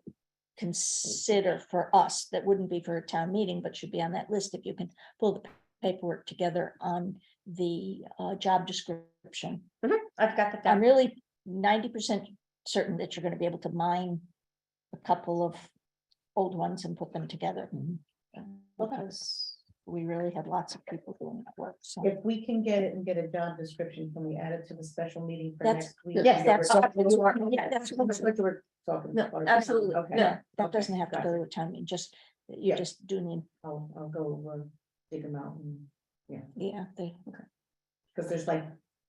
consider for us, that wouldn't be for a town meeting, but should be on that list, if you can pull the paperwork together on the job description. I've got the. I'm really 90% certain that you're gonna be able to mine a couple of old ones and put them together. Mhm. Because we really have lots of people doing that work, so. If we can get it and get a job description, can we add it to the special meeting for That's- next week? Yes, that's. Yeah, That's what we're talking No, about. absolutely, Okay. no. That Okay, doesn't have to got go it. to a town meeting, just, you Yeah. just do need, I'll go dig them out, yeah, they, because there's like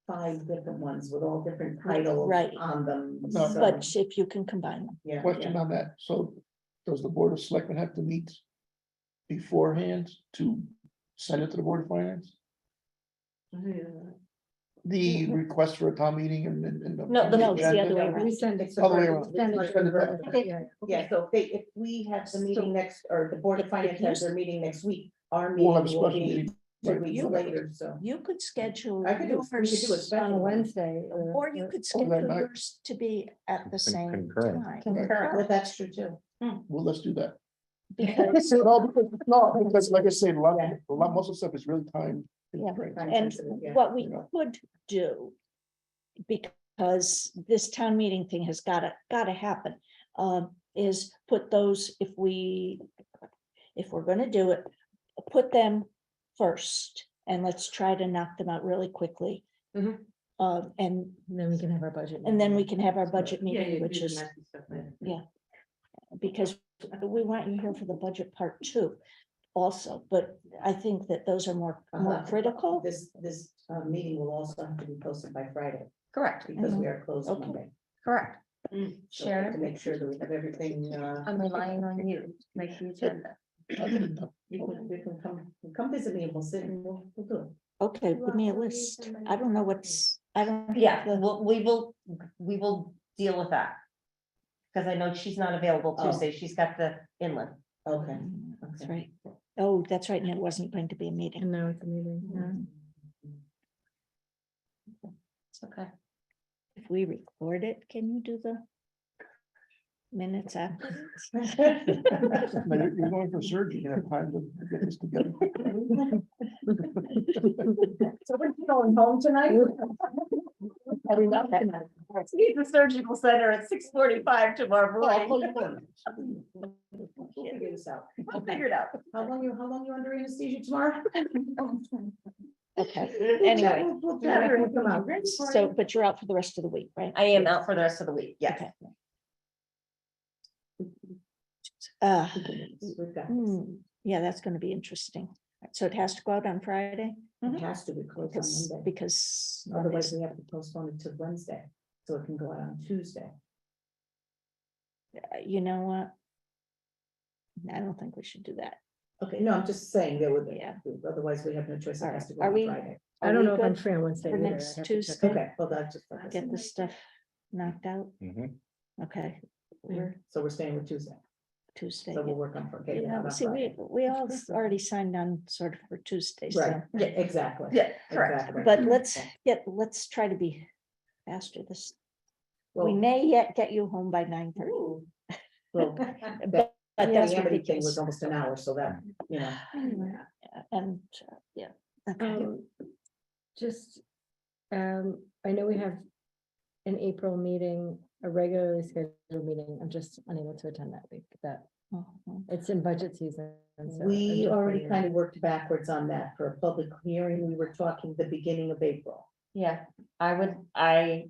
5 different ones with all different titles Right. on them. No. so, but if you can combine them. Yeah. Question on that, so does the Board of Selectmen have to meet beforehand to send it to the Board of Finance? The request for a town meeting and. No, No, it's the agenda? other way around. We send it. Other way around. Send it to the- Okay. yeah. Yeah, so if we have the meeting next, or the Board of Finance has their meeting next week, our We'll have a meeting will special be meeting. 2 Right. weeks You- later, so. You could schedule. I could do- we could do a yours special On a one. Wednesday. Or you could that schedule night. yours to be at the same concurrent. time. Concurrent, well, that's true too. Well, let's do that. Because, Because like I said, most of the stuff is really time. Yeah. constrained. Time and sensitive, yeah. what we Yeah. could do, because this town meeting thing has gotta happen, is put those, if we're gonna do it, put them first, and let's try to knock them out really quickly. Mhm. And And then we can have our budget. and then we can have our budget Yeah, meeting, you which do the is, messy stuff later. because we want you here for the budget part too. also, but I think that those are more critical. This meeting will also have to be posted by Friday, Correct, because we are closed Okay. Monday. correct. So we have to Sharon, make sure that we have everything, I'm relying on you to make the agenda. you can come visit me and we'll sit and we'll do it. Okay, give me a list. I don't know what's, I don't. have Yeah, the- we will deal with that. Because I know she's not available Oh. Tuesday, she's got the inland. Okay. That's Okay. right. Oh, that's right, and it wasn't going to be a meeting. And now it's a meeting. It's okay. If we record it, can you do the minutes after? Now, you're going for surgery, you have time to get this together. So we're going home tonight? Need the surgical center at 6:45 tomorrow morning. We'll figure this out. I'll figure it out. How long you under anesthesia tomorrow? Okay, anyway, We'll chat when we come out. so, but you're out for the rest of the week, right? I am out for the rest of the week, yes. Okay. Uh, We've got this. yeah, that's gonna be interesting. So it has to go out on Friday? It has to be closed Because, on Monday, because. otherwise we have to postpone it to Wednesday, so it can go out on Tuesday. You know what? I don't think we should do that. Okay, no, I'm just saying there would, Yeah. otherwise we have no choice, it All has right. to go Are on we- Friday. I don't know if I'm Good free on Wednesday. for either. I next have to check. Tuesday? Okay, well, that's just. Get this stuff knocked out. Mhm. Okay, we're So we're staying with Tuesday, Tuesday. so we'll work on getting it Yeah, out on see, Friday. we all already signed on sort of for Tuesday, so. Right, yeah, exactly. Yeah, correct. Exactly. But let's try to be faster this, we Well, may yet get you home by 9:30. well, But that's the Amity thing ridiculous. was almost an hour, so that, you know. And, yeah. Okay. Just, I know we have an April meeting, a regularly scheduled meeting. I'm just unable to attend that week, that Mhm. it's in budget season. so I'm We just already letting you kind know. of worked backwards on that for a public hearing. We were talking the beginning of April. Yeah, I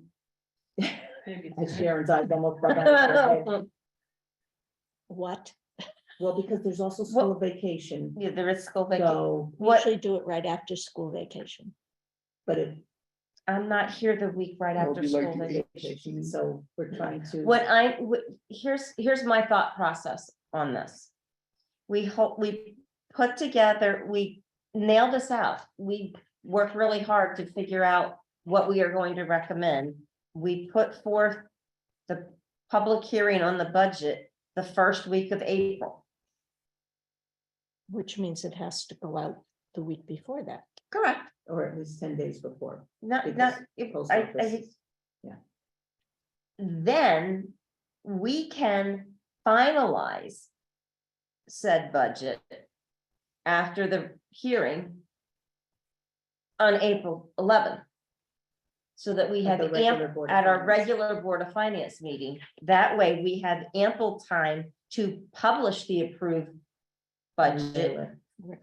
As Sharon's eyes almost fell down her head. What? Well, because there's also school vacation, Yeah, there is school vacation. so, We What, usually do it right after school vacation. but if I'm not here the week right That would after be like school the vacation. vacation, so we're trying to. Here's my thought process on this. We put together, we nailed this out. We worked really hard to figure out what we are going to recommend. We put forth the public hearing on the budget the first week of April. Which means it has to go out the week before that. Correct. Or at least 10 days before. Not, Because post I, office- yeah. then we can finalize said budget after the hearing on April 11th. So that we At have the regular Board of at our Finance. regular Board of Finance meeting. That way we have ample time to publish the approved budget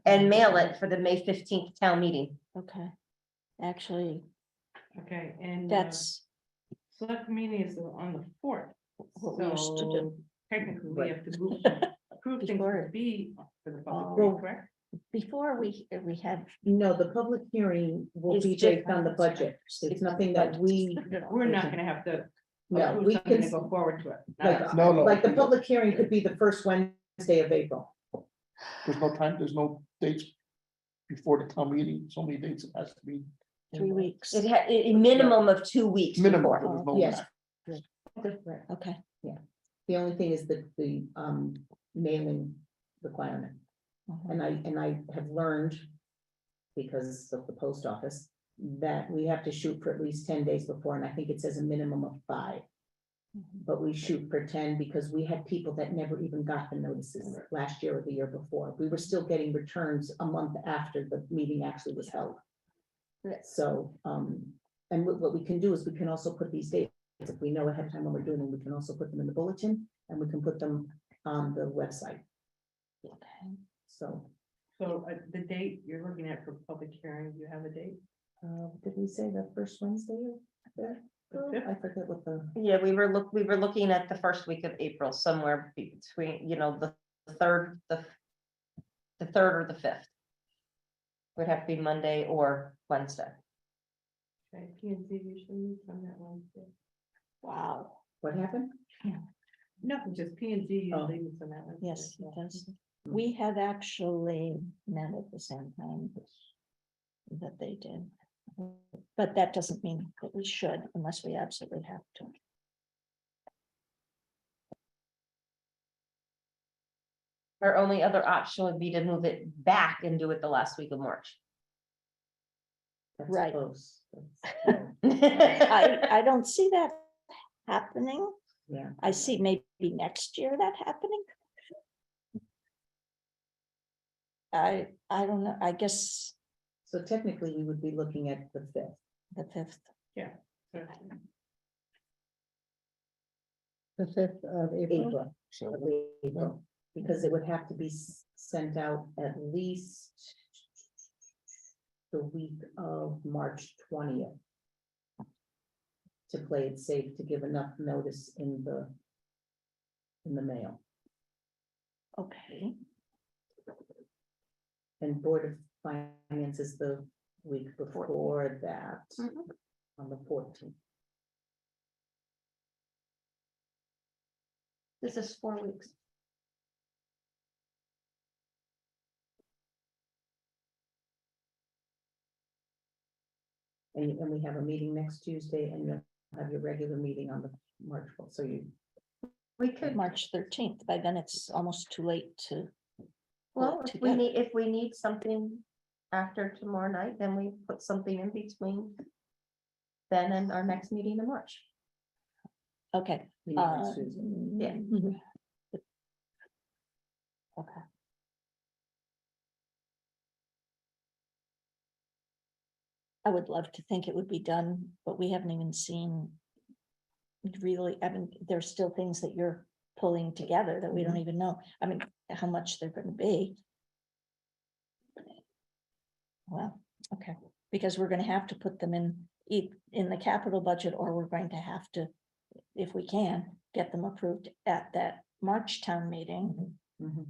and mail it for the May 15th town meeting. Okay. Actually, Okay, and. that's Select meeting is on the 4th. what we used to do. So technically, we have to move, approve things Before. to be for the public, Oh. hearing, correct? Before we had. No, the public hearing will Is be based on the budget. It's nothing that we, We're not gonna have to. no, approve we something can, to go forward to it. like, No, no. like the public hearing could be the first Wednesday of April. There's no time, there's no dates before the town meeting, so many dates it has to be. 3 weeks. It had a minimum of 2 weeks. Minimum, before. but there's no Yes. max. Right. Okay. The only thing is the mailing requirement. Mhm. And I have learned, because of the post office, that we have to shoot for at least 10 days before, and I think it says a minimum of 5. But we shoot for 10 because we had people that never even got the notices last year or the year before. We were still getting returns a month after the meeting actually was held. So, and what we can do is we can also put these dates, if we know ahead of time when we're doing them, we can also put them in the bulletin and we can put them on the website. Okay. So, So the date you're looking at for public hearing, do you have a date? did we say the first Wednesday? of April? I forget what the, Yeah, we were looking at the first week of April, somewhere between, the third, the 3rd or the 5th. Would have to be Monday or Wednesday. Right, P&Z usually meets on that Wednesday. Wow, What happened? No, just P&Z Oh. usually meets on that Wednesday. yes, it does. We have actually met at the same time that they did. But that doesn't mean that we should unless we absolutely have to. Our only other option would be to move it back and do it the last week of March. That's Right. close. I don't see that happening. Yeah. I see maybe next year that happening. I don't know, I guess So technically, we would be looking at the 5th. the 5th. The 5th of April. April. So of April, because it would have to be sent out at least the week of March 20th. To play it safe, to give enough notice in the mail. Okay, And Board of Finance is the week before that, Mhm. on the 14th. This is 4 weeks. And we have a meeting next Tuesday, and you'll have your regular meeting on the March 4th, so you, We could, March 13th, by then it's almost too late to. well, pull it if we need something after tomorrow night, then we put something in between then and our next meeting in March. Okay. you meet next Tuesday. yeah. Mhm. Okay. I would love to think it would be done, but we haven't even seen. Really, I mean, there's still things that you're pulling together that we don't even know. I mean, how much they're gonna be. Well, okay, because we're gonna have to put them in the capital budget, or we're going to have to, if we can, get them approved at that March town meeting. Mhm.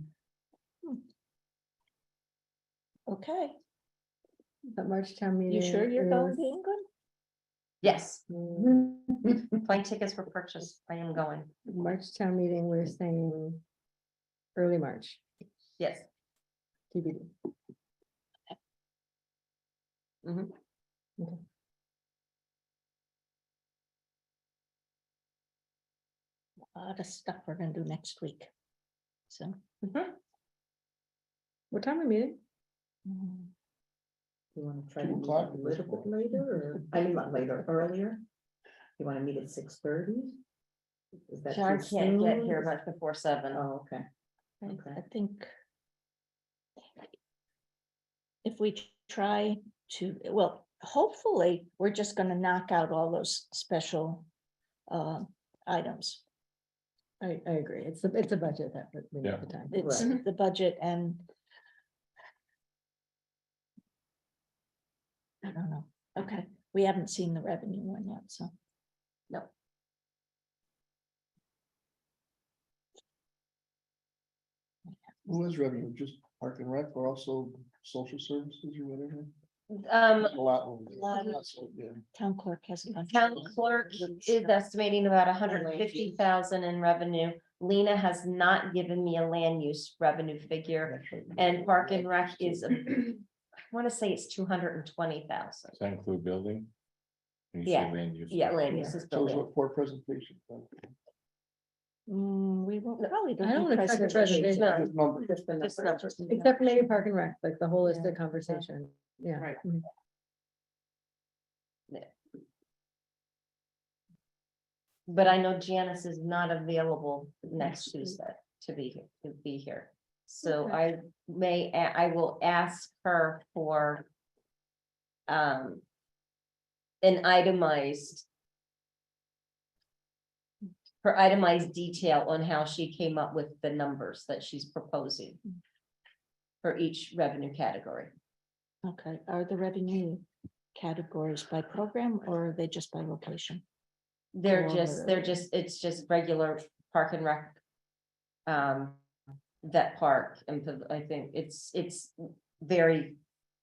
Okay, The March town meeting. you sure you're going is- to England? Yes, Mm, plane tickets were purchased. I am going. March town meeting, we're saying early March, Yes. TBD. Mhm. Okay. A lot of stuff we're gonna do next week. So. What time are we meeting? mm, You want to try 2 to meet o'clock a at this little bit point. later, or, I mean, not later, earlier? You want to meet at 6:30? Is that John too can't get soon? here much before 7. Oh, okay. I think. If we try to, well, hopefully, we're just gonna knock out all those special items. I agree. It's a budget that we Yeah. need the time. It's Right. the budget and. I don't know. Okay, we haven't seen the revenue one yet, so. who is revenue, just Park and Rec, or also social services or whatever? A lot. Yeah. Town clerk has a bunch. Town of clerk little is stuff. estimating about 150,000 in revenue. Lena has not given me a land use revenue figure, and Park and Rec is, I want to say it's 220,000. Does that include building? When you say Yeah. land use? Yeah, land use is So it's building. a for presentation. We won't probably. I don't do expect a presentation. presentation. No. Good number. Just numbers. Except for maybe Park and Rec, like the holistic conversation. Yeah. Right. Mhm. But I know Janice is not available next Tuesday to be here. So I will ask her for an itemized detail on how she came up with the numbers that she's proposing for each revenue category. Okay, are the revenue categories by program or are they just by location? It's just regular Park and Rec vet park, and I think it's very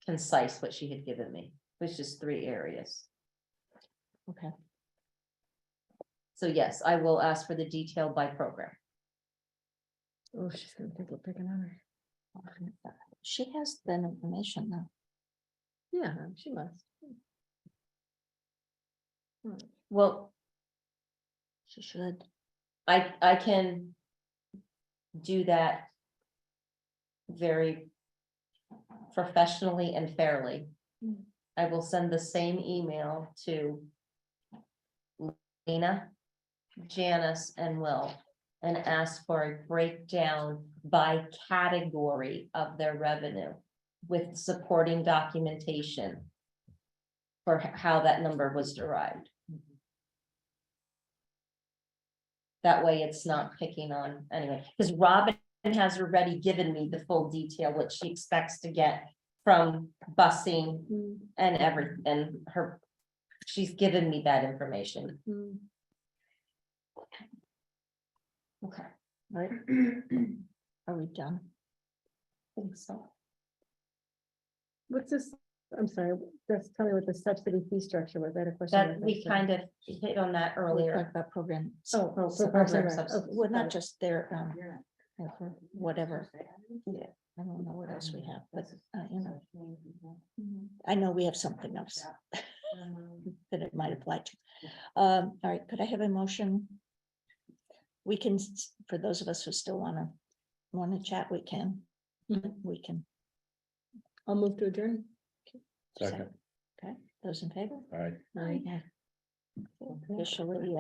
concise what she had given me, it was just 3 areas. Okay. So yes, I will ask for the detail by program. Oh, she's gonna think we're picking on her. She has that information though. Yeah, she must. Well, She should. I can do that very professionally and fairly. I will send the same email to Lena, Janice, and Will, and ask for a breakdown by category of their revenue with supporting documentation for how that number was derived. That way it's not picking on, anyway, because Robin has already given me the full detail, what she expects to get from busing and everything, she's given me that information. Okay. Right. Are we done? I think so. What's this? I'm sorry, just tell me what the subsidy fee structure was. I had a question. That we kind of hit on that We earlier. talked about program. Oh, So for Parks and program Rec. subsidies. Well, not just their, for whatever. Yeah. I don't know what else we have, but, you know, I know we have something else that it might apply to. All right, could I have a motion? We can, for those of us who still wanna chat, we can. We can. I'll move to adjourn. Second, Okay, those in favor? all right. Aye. Yeah. Officially,